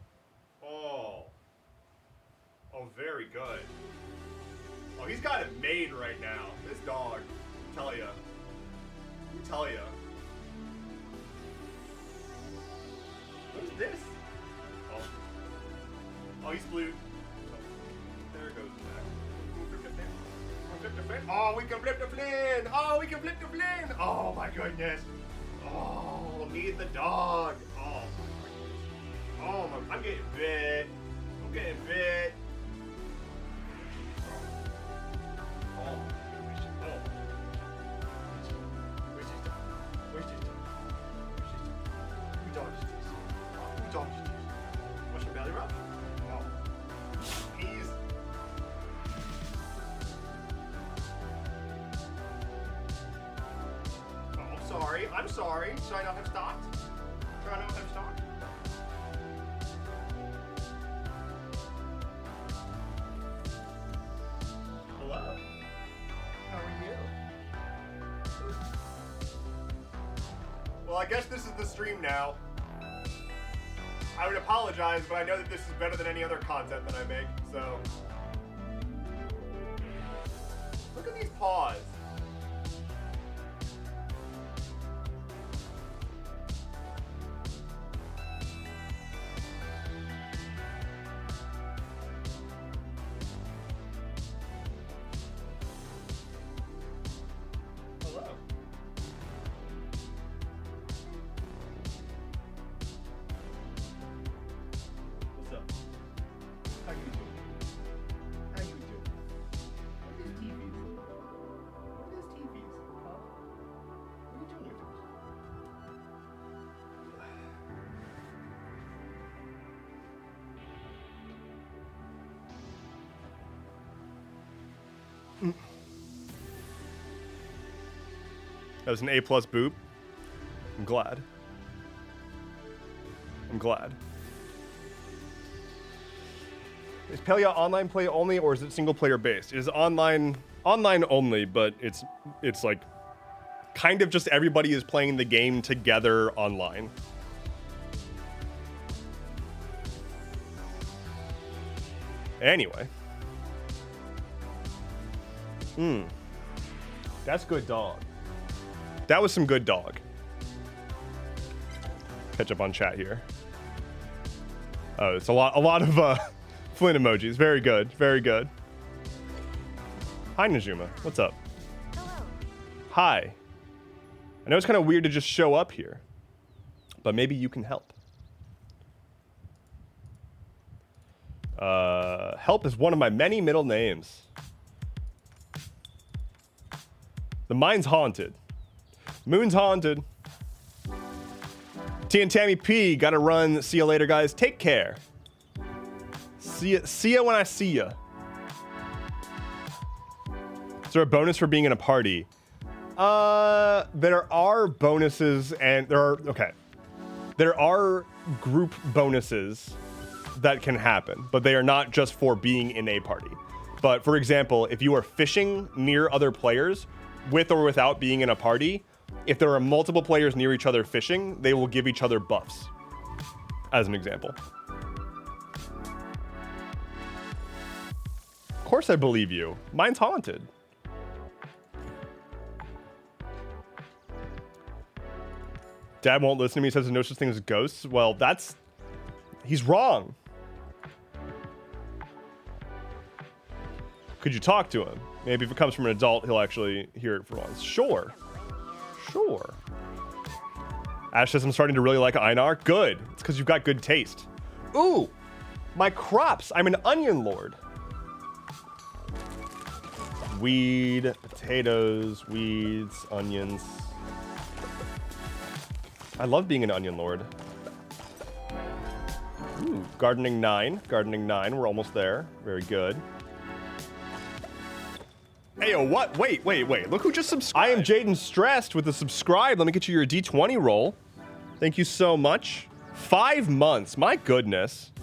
Oh. Oh, very good. Oh, he's got it made right now. This dog. Tell ya. Tell ya. Who's this? Oh. Oh, he's blue. There goes the back. Flip the Flynn. Oh, we can flip the Flynn. Oh, we can flip the Flynn. Oh, my goodness. Oh, need the dog. Oh, my goodness. Oh, my. I'm getting bit. I'm getting bit. Oh. Oh. Where's his dog? Where's his dog? Where's his dog? Who dog is this? Who dog is this? What's your belly rub? Oh. He's... Oh, I'm sorry. I'm sorry. Should I not have stopped? Should I not have stopped? Hello. How are you? Well, I guess this is the stream now. I would apologize, but I know that this is better than any other content that I make, so. Look at these paws. Hello. What's up? How you doing? How you doing? Look at these TVs. Look at these TVs. Huh? What are you doing with those? That was an A+ boop. I'm glad. I'm glad. Is Palia online play only, or is it single player based? It is online Online only, but it's like kind of just everybody is playing the game together online. Anyway. That's good dog. That was some good dog. Catch up on chat here. Oh, it's a lot of Flint emojis. Very good. Very good. Hi, Najuma. What's up? Hello. Hi. I know it's kind of weird to just show up here, but maybe you can help. Help is one of my many middle names. The mine's haunted. Moon's haunted. T and Tammy P, gotta run. See you later, guys. Take care. See ya when I see ya. Is there a bonus for being in a party? There are bonuses and there are group bonuses that can happen, but they are not just for being in a party. But for example, if you are fishing near other players, with or without being in a party, if there are multiple players near each other fishing, they will give each other buffs, as an example. Of course I believe you. Mine's haunted. Dad won't listen to me, says there's no such thing as ghosts. Well, he's wrong. Could you talk to him? Maybe if it comes from an adult, he'll actually hear it for once. Sure. Sure. Ash says I'm starting to really like Einar. Good. It's because you've got good taste. Ooh, my crops. I'm an onion lord. Weed, potatoes, weeds, onions. I love being an onion lord. Ooh, gardening 9. Gardening 9. We're almost there. Very good. Hey, yo, what? Wait. Look who just subscribed. I am Jaden Stressed with the subscribe. Let me get you your D20 roll. Thank you so much. 5 months. My goodness.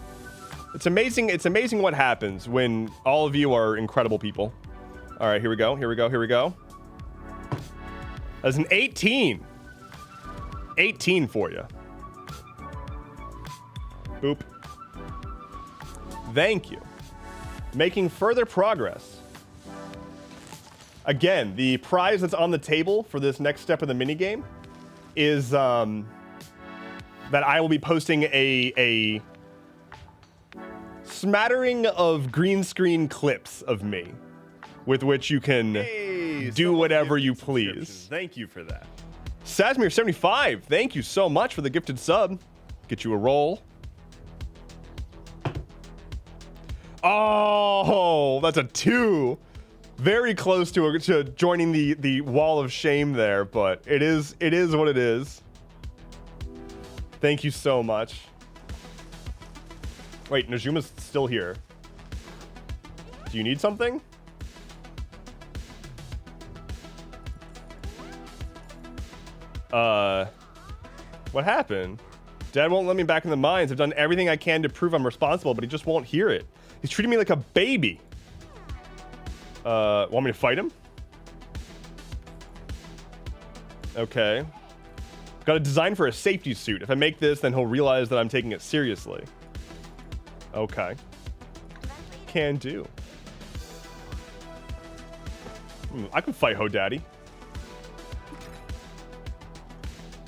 It's amazing. It's amazing what happens when all of you are incredible people. All right, here we go. That's an 18. 18 for you. Boop. Thank you. Making further progress. Again, the prize that's on the table for this next step of the minigame is that I will be posting a smattering of green screen clips of me with which you can do whatever you please. Thank you for that. Sasmir75, thank you so much for the gifted sub. Get you a roll. Oh, that's a 2. Very close to joining the wall of shame there, but it is what it is. Thank you so much. Wait, Najuma's still here. Do you need something? What happened? Dad won't let me back in the mines. I've done everything I can to prove I'm responsible, but he just won't hear it. He's treating me like a baby. Want me to fight him? Okay. Got a design for a safety suit. If I make this, then he'll realize that I'm taking it seriously. Okay. Can do. I can fight Ho Daddy.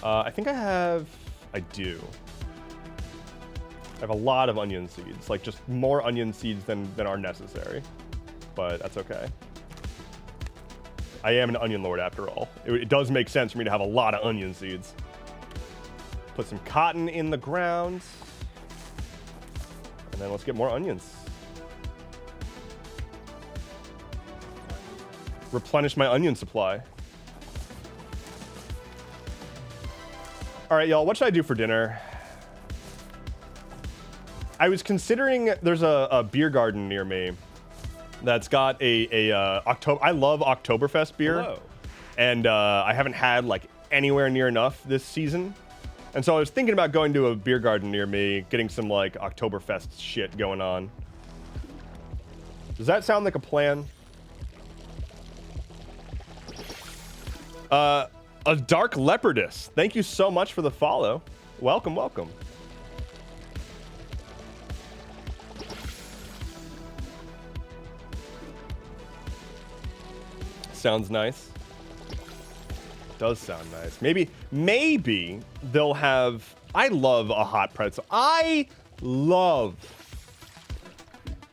I think I do. I have a lot of onion seeds, like just more onion seeds than are necessary, but that's okay. I am an onion lord after all. It does make sense for me to have a lot of onion seeds. Put some cotton in the ground, and then let's get more onions. Replenish my onion supply. All right, y'all, what should I do for dinner? I was considering, there's a beer garden near me that's got I love Oktoberfest beer. Hello. And I haven't had like anywhere near enough this season. And so I was thinking about going to a beer garden near me, getting some like Oktoberfest shit going on. Does that sound like a plan? A dark leopardess. Thank you so much for the follow. Welcome, welcome. Sounds nice. Does sound nice. Maybe they'll have. I love a hot pretzel. I love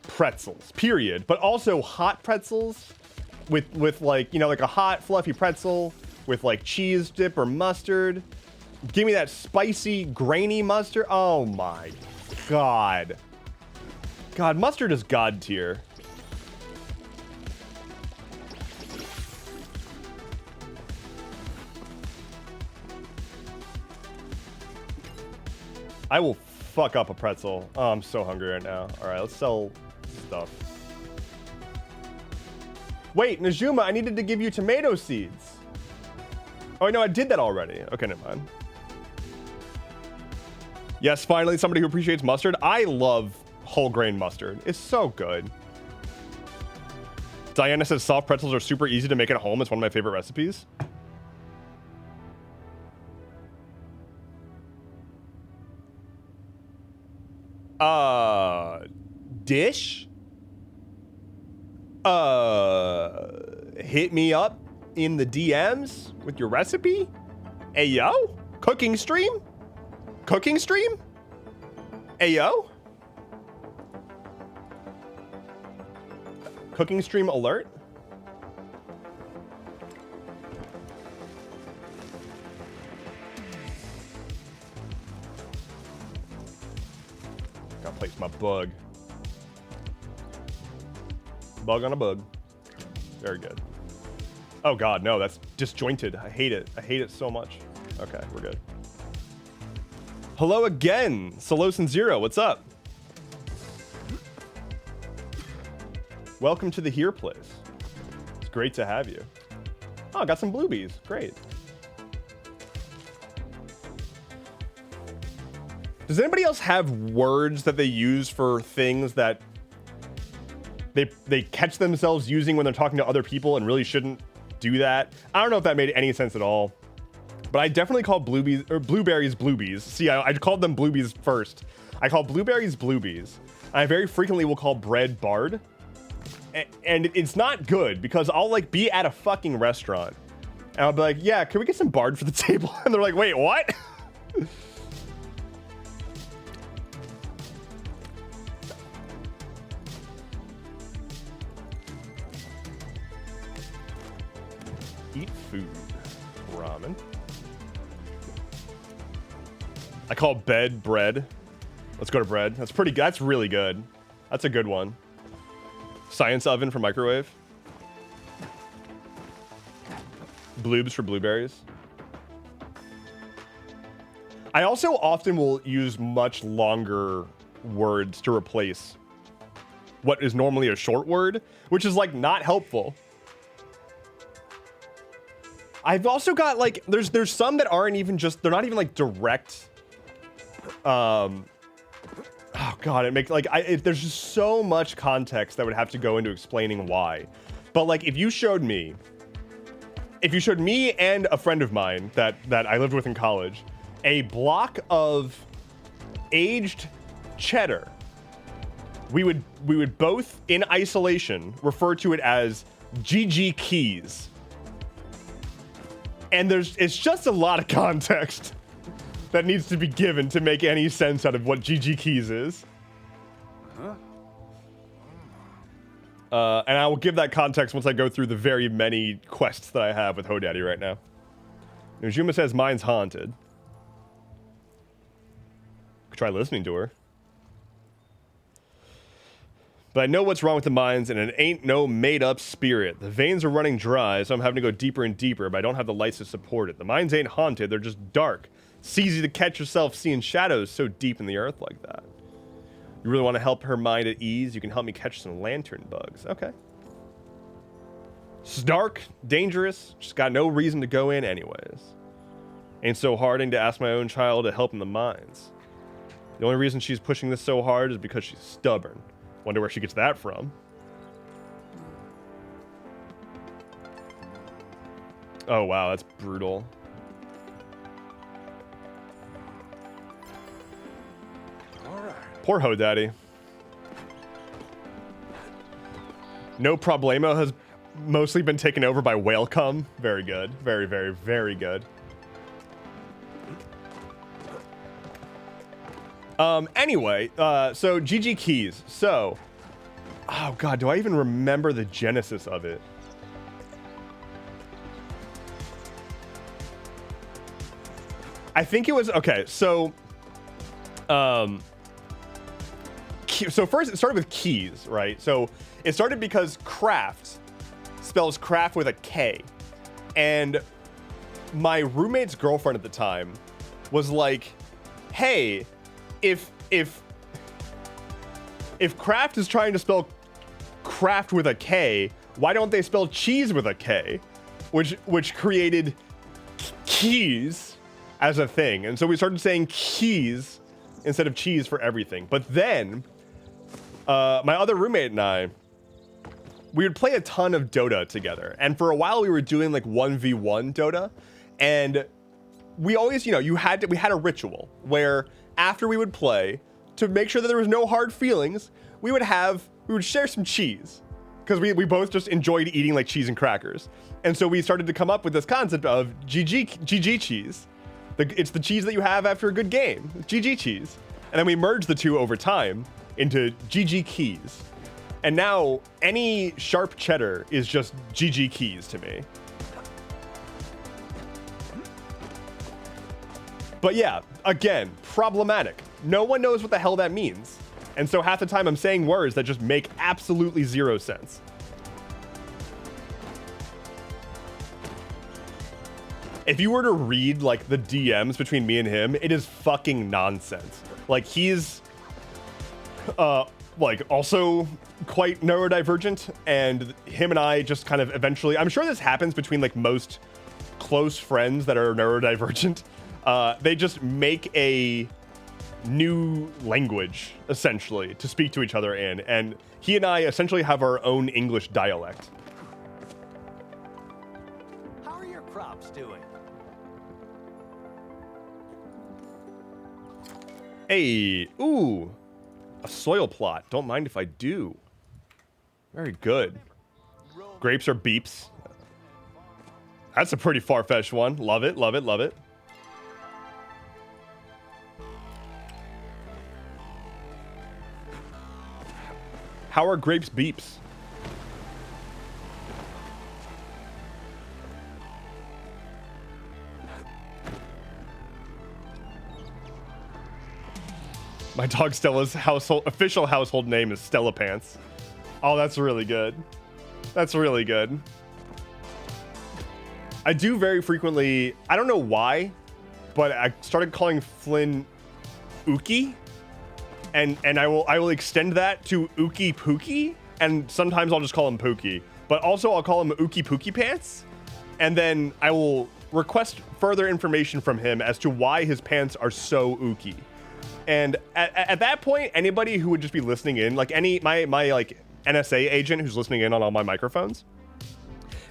pretzels, period. But also hot pretzels with like, you know, like a hot fluffy pretzel with like cheese dip or mustard. Give me that spicy, grainy mustard. Oh my God. God, mustard is God tier. I will fuck up a pretzel. Oh, I'm so hungry right now. All right, let's sell stuff. Wait, Najuma, I needed to give you tomato seeds. Oh, no, I did that already. Okay, never mind. Yes, finally, somebody who appreciates mustard. I love whole grain mustard. It's so good. Diana says soft pretzels are super easy to make at home. It's one of my favorite recipes. Dish? Hit me up in the DMs with your recipe? Hey, yo? Cooking stream? Cooking stream? Hey, yo? Cooking stream alert? Gotta place my bug. Bug on a bug. Very good. Oh God, no, that's disjointed. I hate it. I hate it so much. Okay, we're good. Hello again, Solosin Zero. What's up? Welcome to the Here Place. It's great to have you. Oh, I got some bluebies. Great. Does anybody else have words that they use for things that they catch themselves using when they're talking to other people and really shouldn't do that? I don't know if that made any sense at all, but I definitely call blueberries bluebies. See, I called them bluebies first. I call blueberries bluebies. I very frequently will call bread bard, and it's not good because I'll like be at a fucking restaurant and I'll be like, yeah, can we get some bard for the table? And they're like, wait, what? Eat food. Ramen. I call bed bread. Let's go to bread. That's pretty good. That's really good. That's a good one. Science oven for microwave. Bloobs for blueberries. I also often will use much longer words to replace what is normally a short word, which is like not helpful. I've also got like there's some that aren't even just, they're not even like direct. Oh God, it makes like there's just so much context that would have to go into explaining why. But like if you showed me and a friend of mine that I lived with in college a block of aged cheddar, we would both in isolation refer to it as GG keys. And it's just a lot of context that needs to be given to make any sense out of what GG keys is. And I will give that context once I go through the very many quests that I have with HoDaddy right now. Nujuma says mine's haunted. Could try listening to her. But I know what's wrong with the mines, and it ain't no made-up spirit. The veins are running dry, so I'm having to go deeper and deeper, but I don't have the lights to support it. The mines ain't haunted, they're just dark. It's easy to catch yourself seeing shadows so deep in the earth like that. You really want to help her mind at ease? You can help me catch some lantern bugs. Okay. It's dark, dangerous, just got no reason to go in anyways. Ain't so harding to ask my own child to help in the mines. The only reason she's pushing this so hard is because she's stubborn. Wonder where she gets that from. Oh, wow, that's brutal. All right. Poor Ho Daddy. No Problemo has mostly been taken over by Whale Cum. Very good. Very, very, very good. Anyway, so GG Keys. So, oh God, do I even remember the genesis of it? I think it was, okay, so, so first it started with keys, right? So it started because craft spells craft with a K. And my roommate's girlfriend at the time was like, hey, if craft is trying to spell craft with a K, why don't they spell cheese with a K? Which created keys as a thing. And so we started saying keys instead of cheese for everything. But then my other roommate and I, we would play a ton of Dota together. And for a while we were doing like 1v1 Dota. And we always, you know, we had a ritual where after we would play, to make sure that there was no hard feelings, we would share some cheese. Because we both just enjoyed eating like cheese and crackers. And so we started to come up with this concept of GG cheese. It's the cheese that you have after a good game. GG cheese. And then we merged the two over time into GG keys. And now any sharp cheddar is just GG keys to me. But yeah, again, problematic. No one knows what the hell that means. And so half the time I'm saying words that just make absolutely zero sense. If you were to read like the DMs between me and him, it is fucking nonsense. Like he's like also quite neurodivergent, and him and I just kind of eventually, I'm sure this happens between like most close friends that are neurodivergent. They just make a new language essentially to speak to each other in, and he and I essentially have our own English dialect. How are your crops doing? Hey, ooh, a soil plot. Don't mind if I do. Very good. Grapes are beeps. That's a pretty far-fetched one. Love it, love it, love it. How are grapes beeps? My dog Stella's official household name is Stella Pants. Oh, that's really good. That's really good. I do very frequently, I don't know why, but I started calling Flynn Ookie. And I will extend that to Ookie Pookie, and sometimes I'll just call him Pookie. But also I'll call him Ookie Pookie Pants, and then I will request further information from him as to why his pants are so ookie. And at that point, anybody who would just be listening in, like my like NSA agent who's listening in on all my microphones,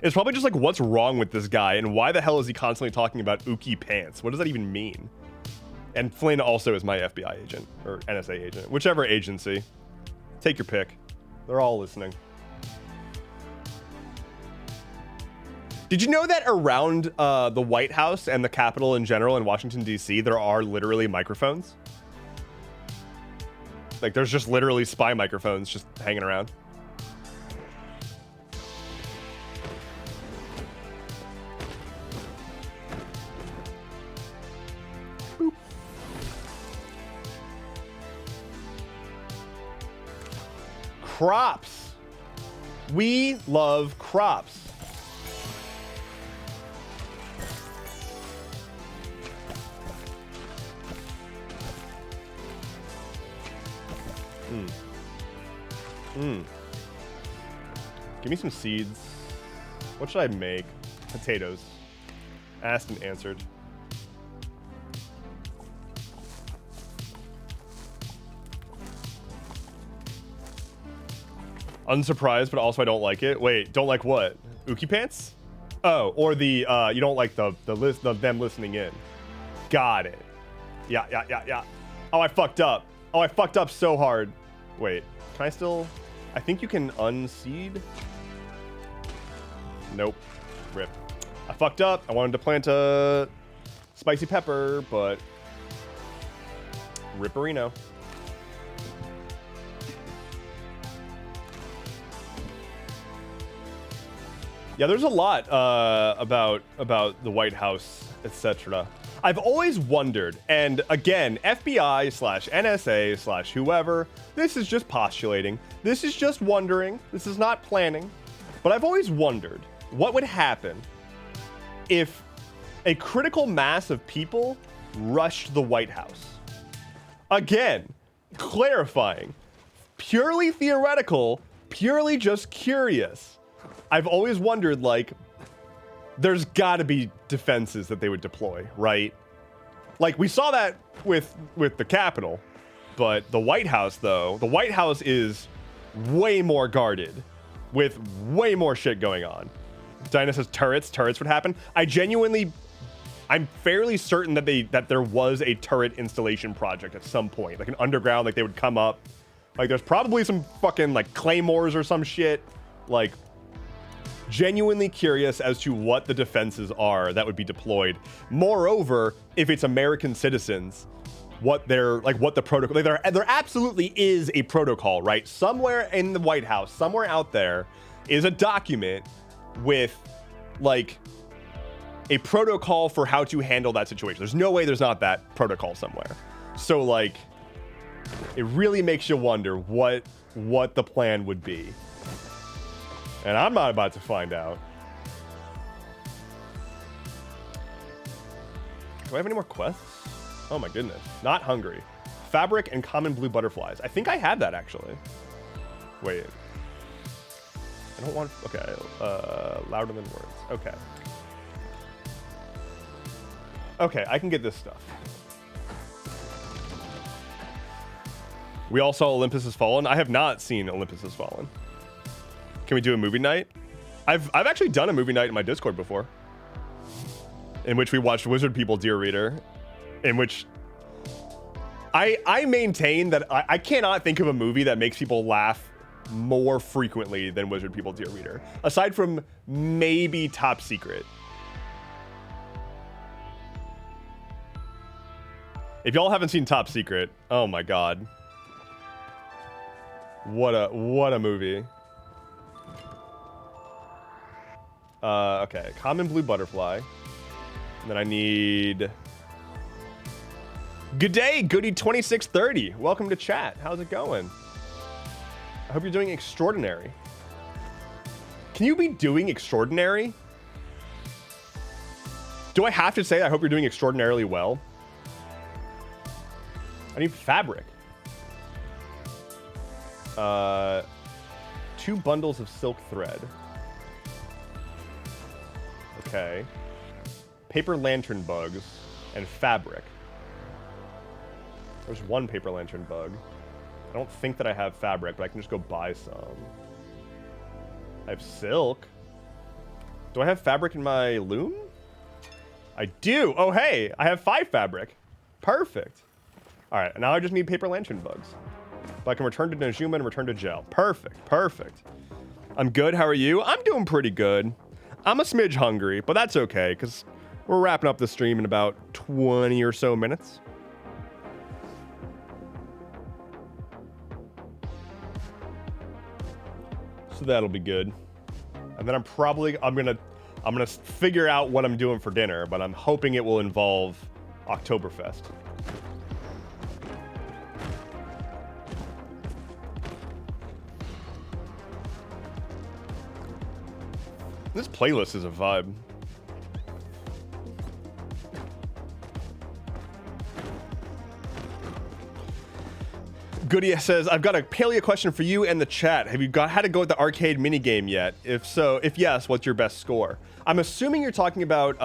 is probably just like, what's wrong with this guy, and why the hell is he constantly talking about ookie pants? What does that even mean? And Flynn also is my FBI agent, or NSA agent, whichever agency. Take your pick. They're all listening. Did you know that around the White House and the Capitol in general in Washington, D.C., there are literally microphones? Like, there's just literally spy microphones just hanging around. Boop. Crops. We love crops. Give me some seeds. What should I make? Potatoes. Asked and answered. Unsurprised, but also I don't like it. Wait, don't like what? Ookie pants? Oh, or the you don't like the list of them listening in. Got it. Yeah. Oh, I fucked up. Oh, I fucked up so hard. Wait, can I still? I think you can unseed. Nope. Rip. I fucked up. I wanted to plant a spicy pepper, but ripperino. Yeah, there's a lot about the White House, etc. I've always wondered, and again, FBI/NSA/whoever, this is just postulating. This is just wondering. This is not planning. But I've always wondered what would happen if a critical mass of people rushed the White House. Again, clarifying, purely theoretical, purely just curious. I've always wondered, like, there's got to be defenses that they would deploy, right? Like, we saw that with the Capitol, but the White House, though, the White House is way more guarded with way more shit going on. Dinah says turrets would happen. I'm fairly certain that there was a turret installation project at some point, like an underground, like they would come up. Like, there's probably some fucking, like, claymores or some shit. Like, genuinely curious as to what the defenses are that would be deployed. Moreover, if it's American citizens, what the protocol, like, there absolutely is a protocol, right? Somewhere in the White House, somewhere out there is a document with, like, a protocol for how to handle that situation. There's no way there's not that protocol somewhere. So, like, it really makes you wonder what the plan would be. And I'm not about to find out. Do I have any more quests? Oh my goodness. Not hungry. Fabric and common blue butterflies. I think I have that, actually. Wait. I don't want... Okay. Louder than words. Okay. Okay, I can get this stuff. We all saw Olympus Has Fallen. I have not seen Olympus Has Fallen. Can we do a movie night? I've actually done a movie night in my Discord before, in which we watched Wizard People Dear Reader, in which I maintain that I cannot think of a movie that makes people laugh more frequently than Wizard People Dear Reader, aside from maybe Top Secret. If y'all haven't seen Top Secret, oh my god, what a movie. Okay, common blue butterfly. And then I need... Good day, Goody2630. Welcome to chat. How's it going? I hope you're doing extraordinary. Can you be doing extraordinary? Do I have to say I hope you're doing extraordinarily well? I need fabric. 2 bundles of silk thread. Okay. Paper lantern bugs and fabric. There's 1 paper lantern bug. I don't think that I have fabric, but I can just go buy some. I have silk. Do I have fabric in my loom? I do. Oh, hey, I have 5 fabric. Perfect. All right, now I just need paper lantern bugs. But I can return to Najuma and return to gel. Perfect, perfect. I'm good. How are you? I'm doing pretty good. I'm a smidge hungry, but that's okay, because we're wrapping up the stream in about 20 or so minutes. So that'll be good. And then I'm gonna figure out what I'm doing for dinner, but I'm hoping it will involve Oktoberfest. This playlist is a vibe. Goody says, I've got a paleo question for you and the chat. Have you had to go with the arcade minigame yet? If so, if yes, what's your best score? I'm assuming you're talking about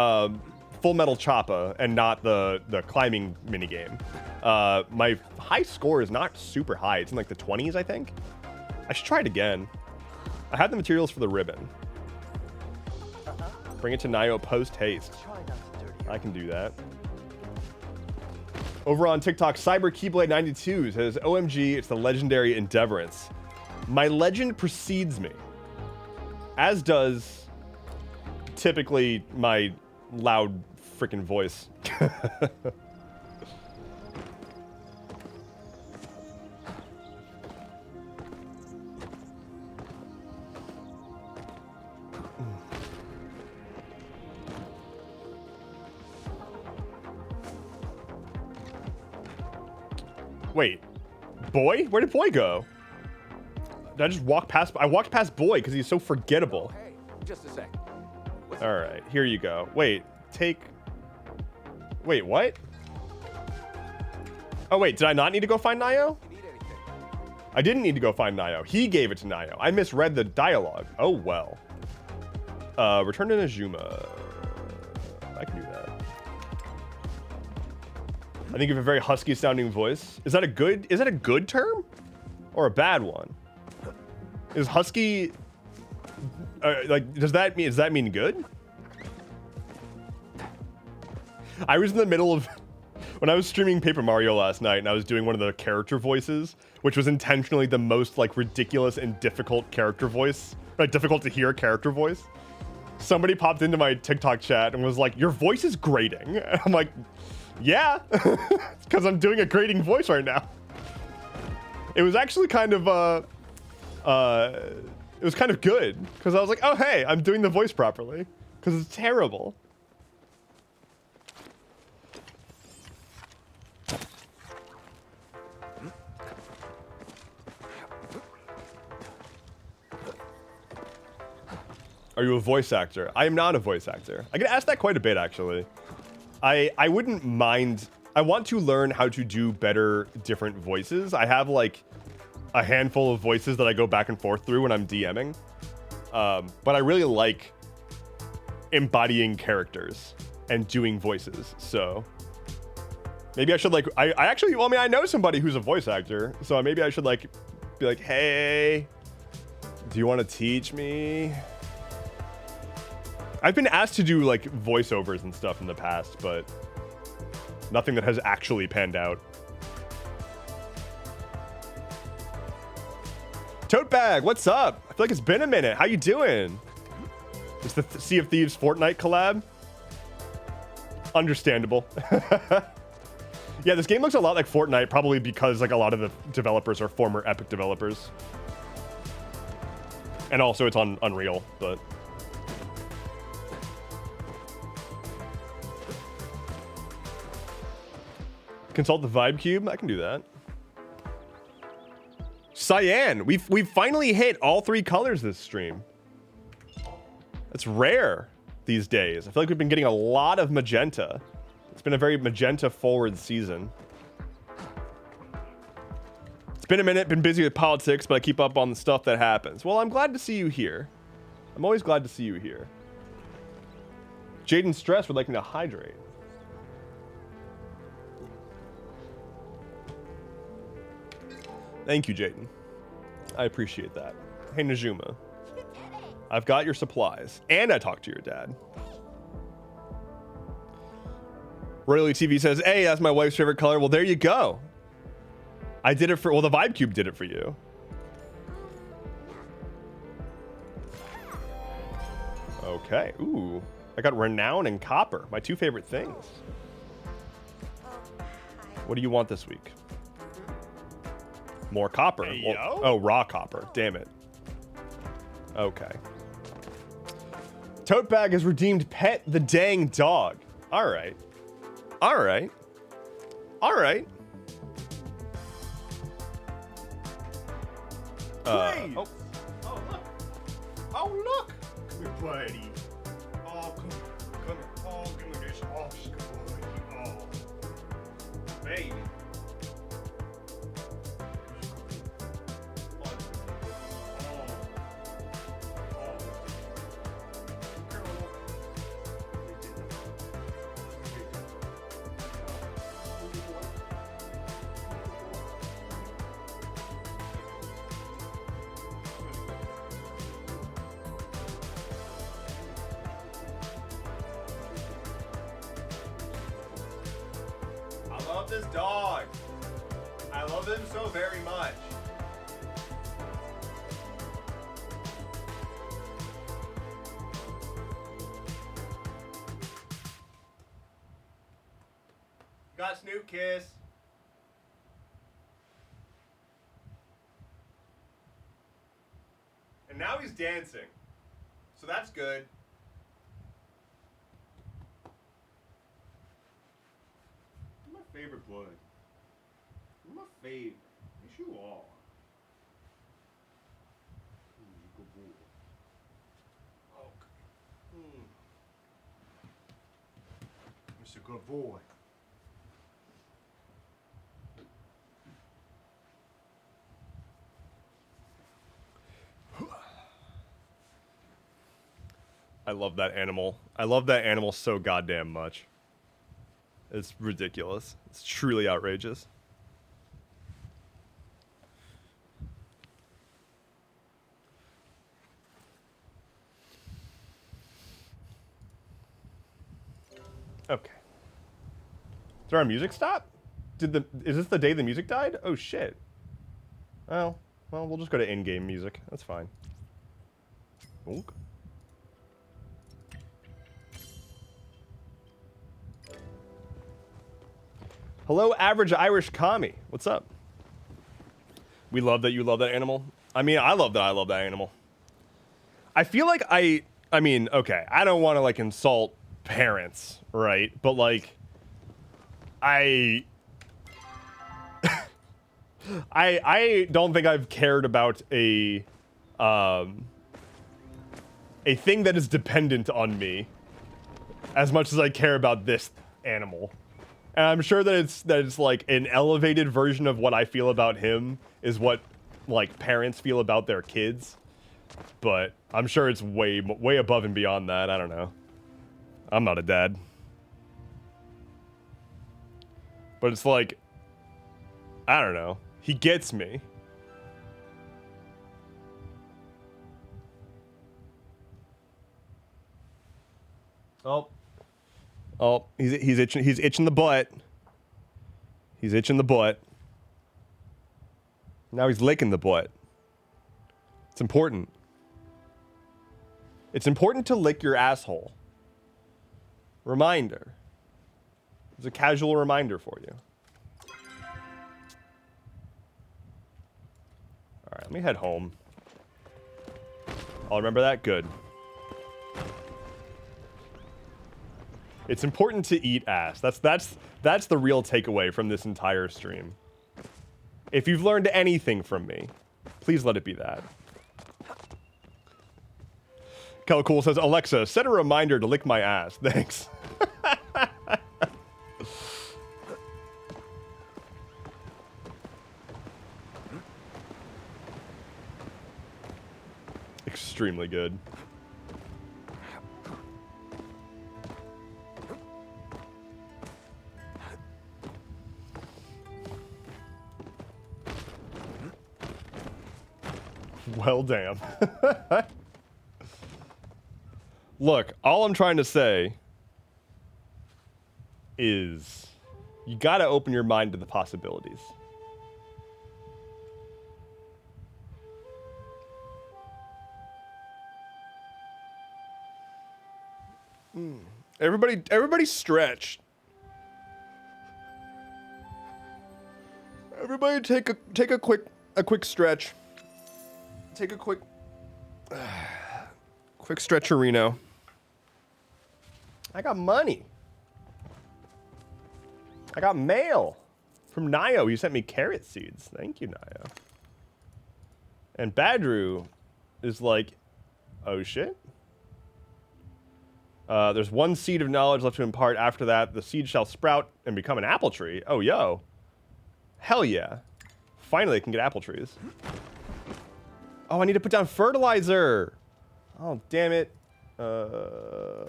Full Metal Choppa and not the climbing minigame. My high score is not super high. It's in like the 20s, I think. I should try it again. I have the materials for the ribbon. Bring it to Nio post haste. Try not to dirty I can do that. Over on TikTok, Cyber Keyblade 92 says, OMG, it's the legendary Endeavorance. My legend precedes me, as does typically my loud freaking voice. Wait, Boy? Where did Boy go? Did I just walk past? I walked past Boy because he's so forgettable. Hey, just a sec. What's All right, here you go. Wait, Wait, what? Oh, wait, did I not need to go find Nio? you need anything? I didn't need to go find Nio. He gave it to Nio. I misread the dialogue. Oh, well. Return to Najuma. I can do that. I think you have a very husky sounding voice. Is that a good term? Or a bad one? Is husky, does that mean good? I was in the middle of, when I was streaming Paper Mario last night and I was doing one of the character voices, which was intentionally the most like ridiculous and difficult character voice, like difficult to hear character voice. Somebody popped into my TikTok chat and was like, your voice is grating. And I'm like, yeah, because I'm doing a grating voice right now. It was actually kind of, it was kind of good because I was like, oh, hey, I'm doing the voice properly because it's terrible. Are you a voice actor? I am not a voice actor. I get asked that quite a bit, actually. I wouldn't mind. I want to learn how to do better different voices. I have like a handful of voices that I go back and forth through when I'm DMing. But I really like embodying characters and doing voices. So maybe I should like, I actually, well, I mean, I know somebody who's a voice actor. So maybe I should like be like, hey, do you want to teach me? I've been asked to do like voiceovers and stuff in the past, but nothing that has actually panned out. Tote Bag, what's up? I feel like it's been a minute. How you doing? It's the Sea of Thieves Fortnite collab. Understandable. Yeah, this game looks a lot like Fortnite, probably because like a lot of the developers are former Epic developers. And also it's on Unreal, but... Consult the Vibe Cube. I can do that. Cyan. We've finally hit all 3 colors this stream. That's rare these days. I feel like we've been getting a lot of magenta. It's been a very magenta forward season. It's been a minute, been busy with politics, but I keep up on the stuff that happens. Well, I'm glad to see you here. I'm always glad to see you here. Jaden Stress would like me to hydrate. Thank you, Jaden. I appreciate that. Hey, Najuma. I've got your supplies. And I talked to your dad. Royally TV says, hey, that's my wife's favorite color. Well, there you go. I did it for... Well, the Vibe Cube did it for you. Okay. Ooh. I got Renown and Copper. My 2 favorite things. What do you want this week? More copper. Hey, Well, oh, raw copper. Damn it. Okay. Tote Bag has redeemed Pet the Dang Dog. All right. All right. All right. Please. Oh. Oh, look. Oh, look. Come here, buddy. Oh, come here. Oh, give me this. Oh, good boy. Oh. Baby. love this dog. I love him so very much. Got Snoop Kiss. And now he's dancing. So that's good. You're my favorite blood. You're my favorite. Yes, you are. Good boy. Okay. Mr. Good Boy. I love that animal. I love that animal so goddamn much. It's ridiculous. It's truly outrageous. Okay. Did our music stop? Is this the day the music died? Oh shit. Well, we'll just go to in-game music. That's fine. Bonk. Hello, average Irish commie. What's up? We love that you love that animal. I mean, I love that I love that animal. I feel like I mean, okay, I don't want to like insult parents, right? But like, I don't think I've cared about a thing that is dependent on me as much as I care about this animal. And I'm sure that it's like an elevated version of what I feel about him is what like parents feel about their kids. But I'm sure it's way above and beyond that. I don't know. I'm not a dad. But it's like, I don't know. He gets me. Oh, he's itching the butt. He's itching the butt. Now he's licking the butt. It's important. It's important to lick your asshole. Reminder. It's a casual reminder for you. All right, let me head home. I'll remember that. Good. It's important to eat ass. That's the real takeaway from this entire stream. If you've learned anything from me, please let it be that. Kelcool says, Alexa, set a reminder to lick my ass. Thanks. Extremely good. Well, damn. Look, all I'm trying to say is you gotta open your mind to the possibilities. Everybody stretch. Everybody take a quick stretch. Take a quick stretcherino. I got money. I got mail from Nio. He sent me carrot seeds. Thank you, Nio. And Badru is like, oh shit. There's one seed of knowledge left to impart. After that, the seed shall sprout and become an apple tree. Oh, yo. Hell yeah. Finally, I can get apple trees. Oh, I need to put down fertilizer. Oh, damn it. I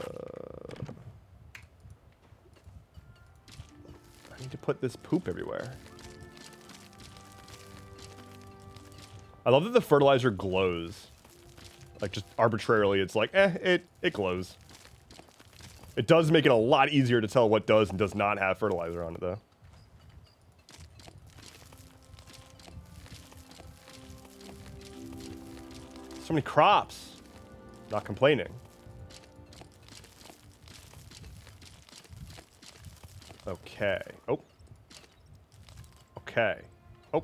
need to put this poop everywhere. I love that the fertilizer glows. Like, just arbitrarily, it's like, it glows. It does make it a lot easier to tell what does and does not have fertilizer on it, though. So many crops. Not complaining. Okay. Oh. Okay. Oh.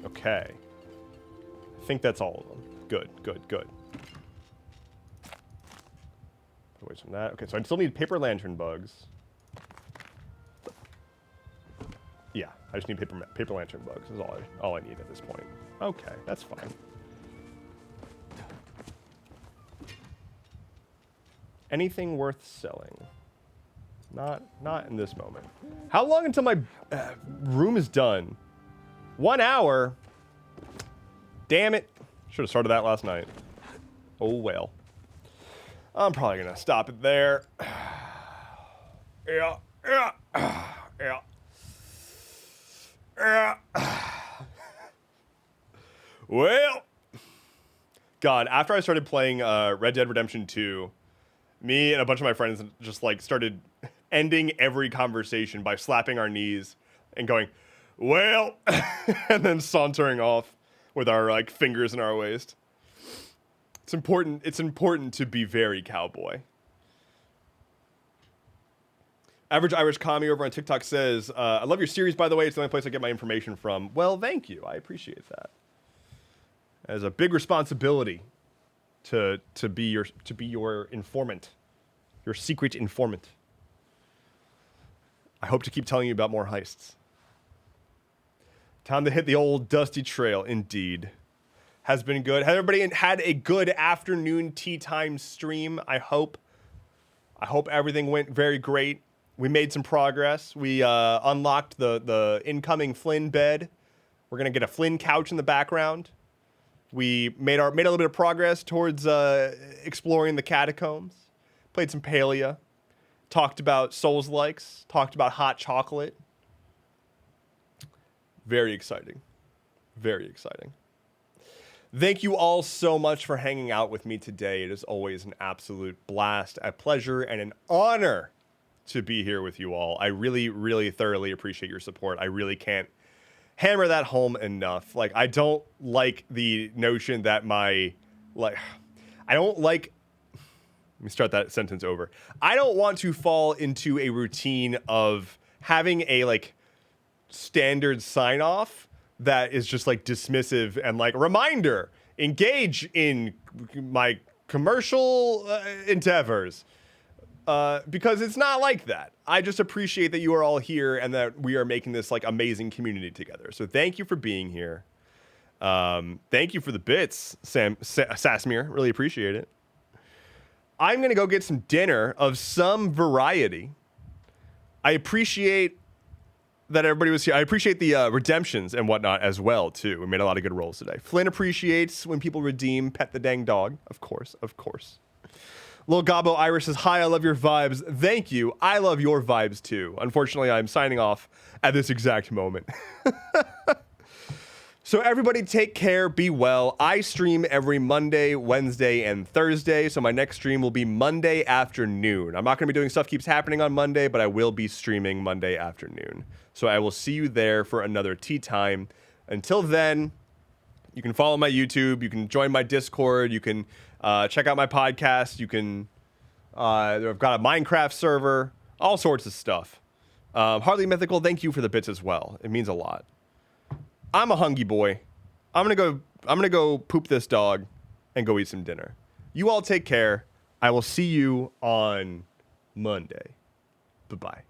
Okay. I think that's all of them. Good, good, good. Away from that. Okay, so I still need paper lantern bugs. Yeah, I just need paper lantern bugs. Is all I need at this point. Okay, that's fine. Anything worth selling? Not in this moment. How long until my room is done? 1 hour? Damn it. Should have started that last night. Oh well. I'm probably gonna stop it there. Yeah. Well, God, after I started playing Red Dead Redemption 2, me and a bunch of my friends just like started ending every conversation by slapping our knees and going, well, and then sauntering off with our like fingers in our waist. It's important to be very cowboy. Average Irish Commie over on TikTok says, I love your series, by the way. It's the only place I get my information from. Well, thank you. I appreciate that. As a big responsibility to be your informant, your secret informant. I hope to keep telling you about more heists. Time to hit the old dusty trail, indeed. Has been good. Has everybody had a good afternoon tea time stream? I hope everything went very great. We made some progress. We unlocked the incoming Flynn bed. We're gonna get a Flynn couch in the background. We made a little bit of progress towards exploring the catacombs. Played some Palia. Talked about Souls-likes. Talked about hot chocolate. Very exciting. Very exciting. Thank you all so much for hanging out with me today. It is always an absolute blast, a pleasure, and an honor to be here with you all. I really, really thoroughly appreciate your support. I really can't hammer that home enough. Like, I don't like the notion that let me start that sentence over. I don't want to fall into a routine of having a like standard sign off that is just like dismissive and like reminder, engage in my commercial endeavors. Because it's not like that. I just appreciate that you are all here and that we are making this like amazing community together. So thank you for being here. Thank you for the bits, Sasmir. Really appreciate it. I'm going to go get some dinner of some variety. I appreciate that everybody was here. I appreciate the redemptions and whatnot as well, too. We made a lot of good rolls today. Flynn appreciates when people redeem Pet the Dang Dog. Of course, of course. Lil Gabo Irish says, hi, I love your vibes. Thank you. I love your vibes, too. Unfortunately, I'm signing off at this exact moment. So everybody take care, be well. I stream every Monday, Wednesday, and Thursday. So my next stream will be Monday afternoon. I'm not going to be doing Stuff Keeps Happening on Monday, but I will be streaming Monday afternoon. So I will see you there for another tea time. Until then, you can follow my YouTube. You can join my Discord. You can check out my podcast. You can, I've got a Minecraft server, all sorts of stuff. Hardly Mythical, thank you for the bits as well. It means a lot. I'm a hungry boy. I'm gonna go poop this dog and go eat some dinner. You all take care. I will see you on Monday. Bye-bye.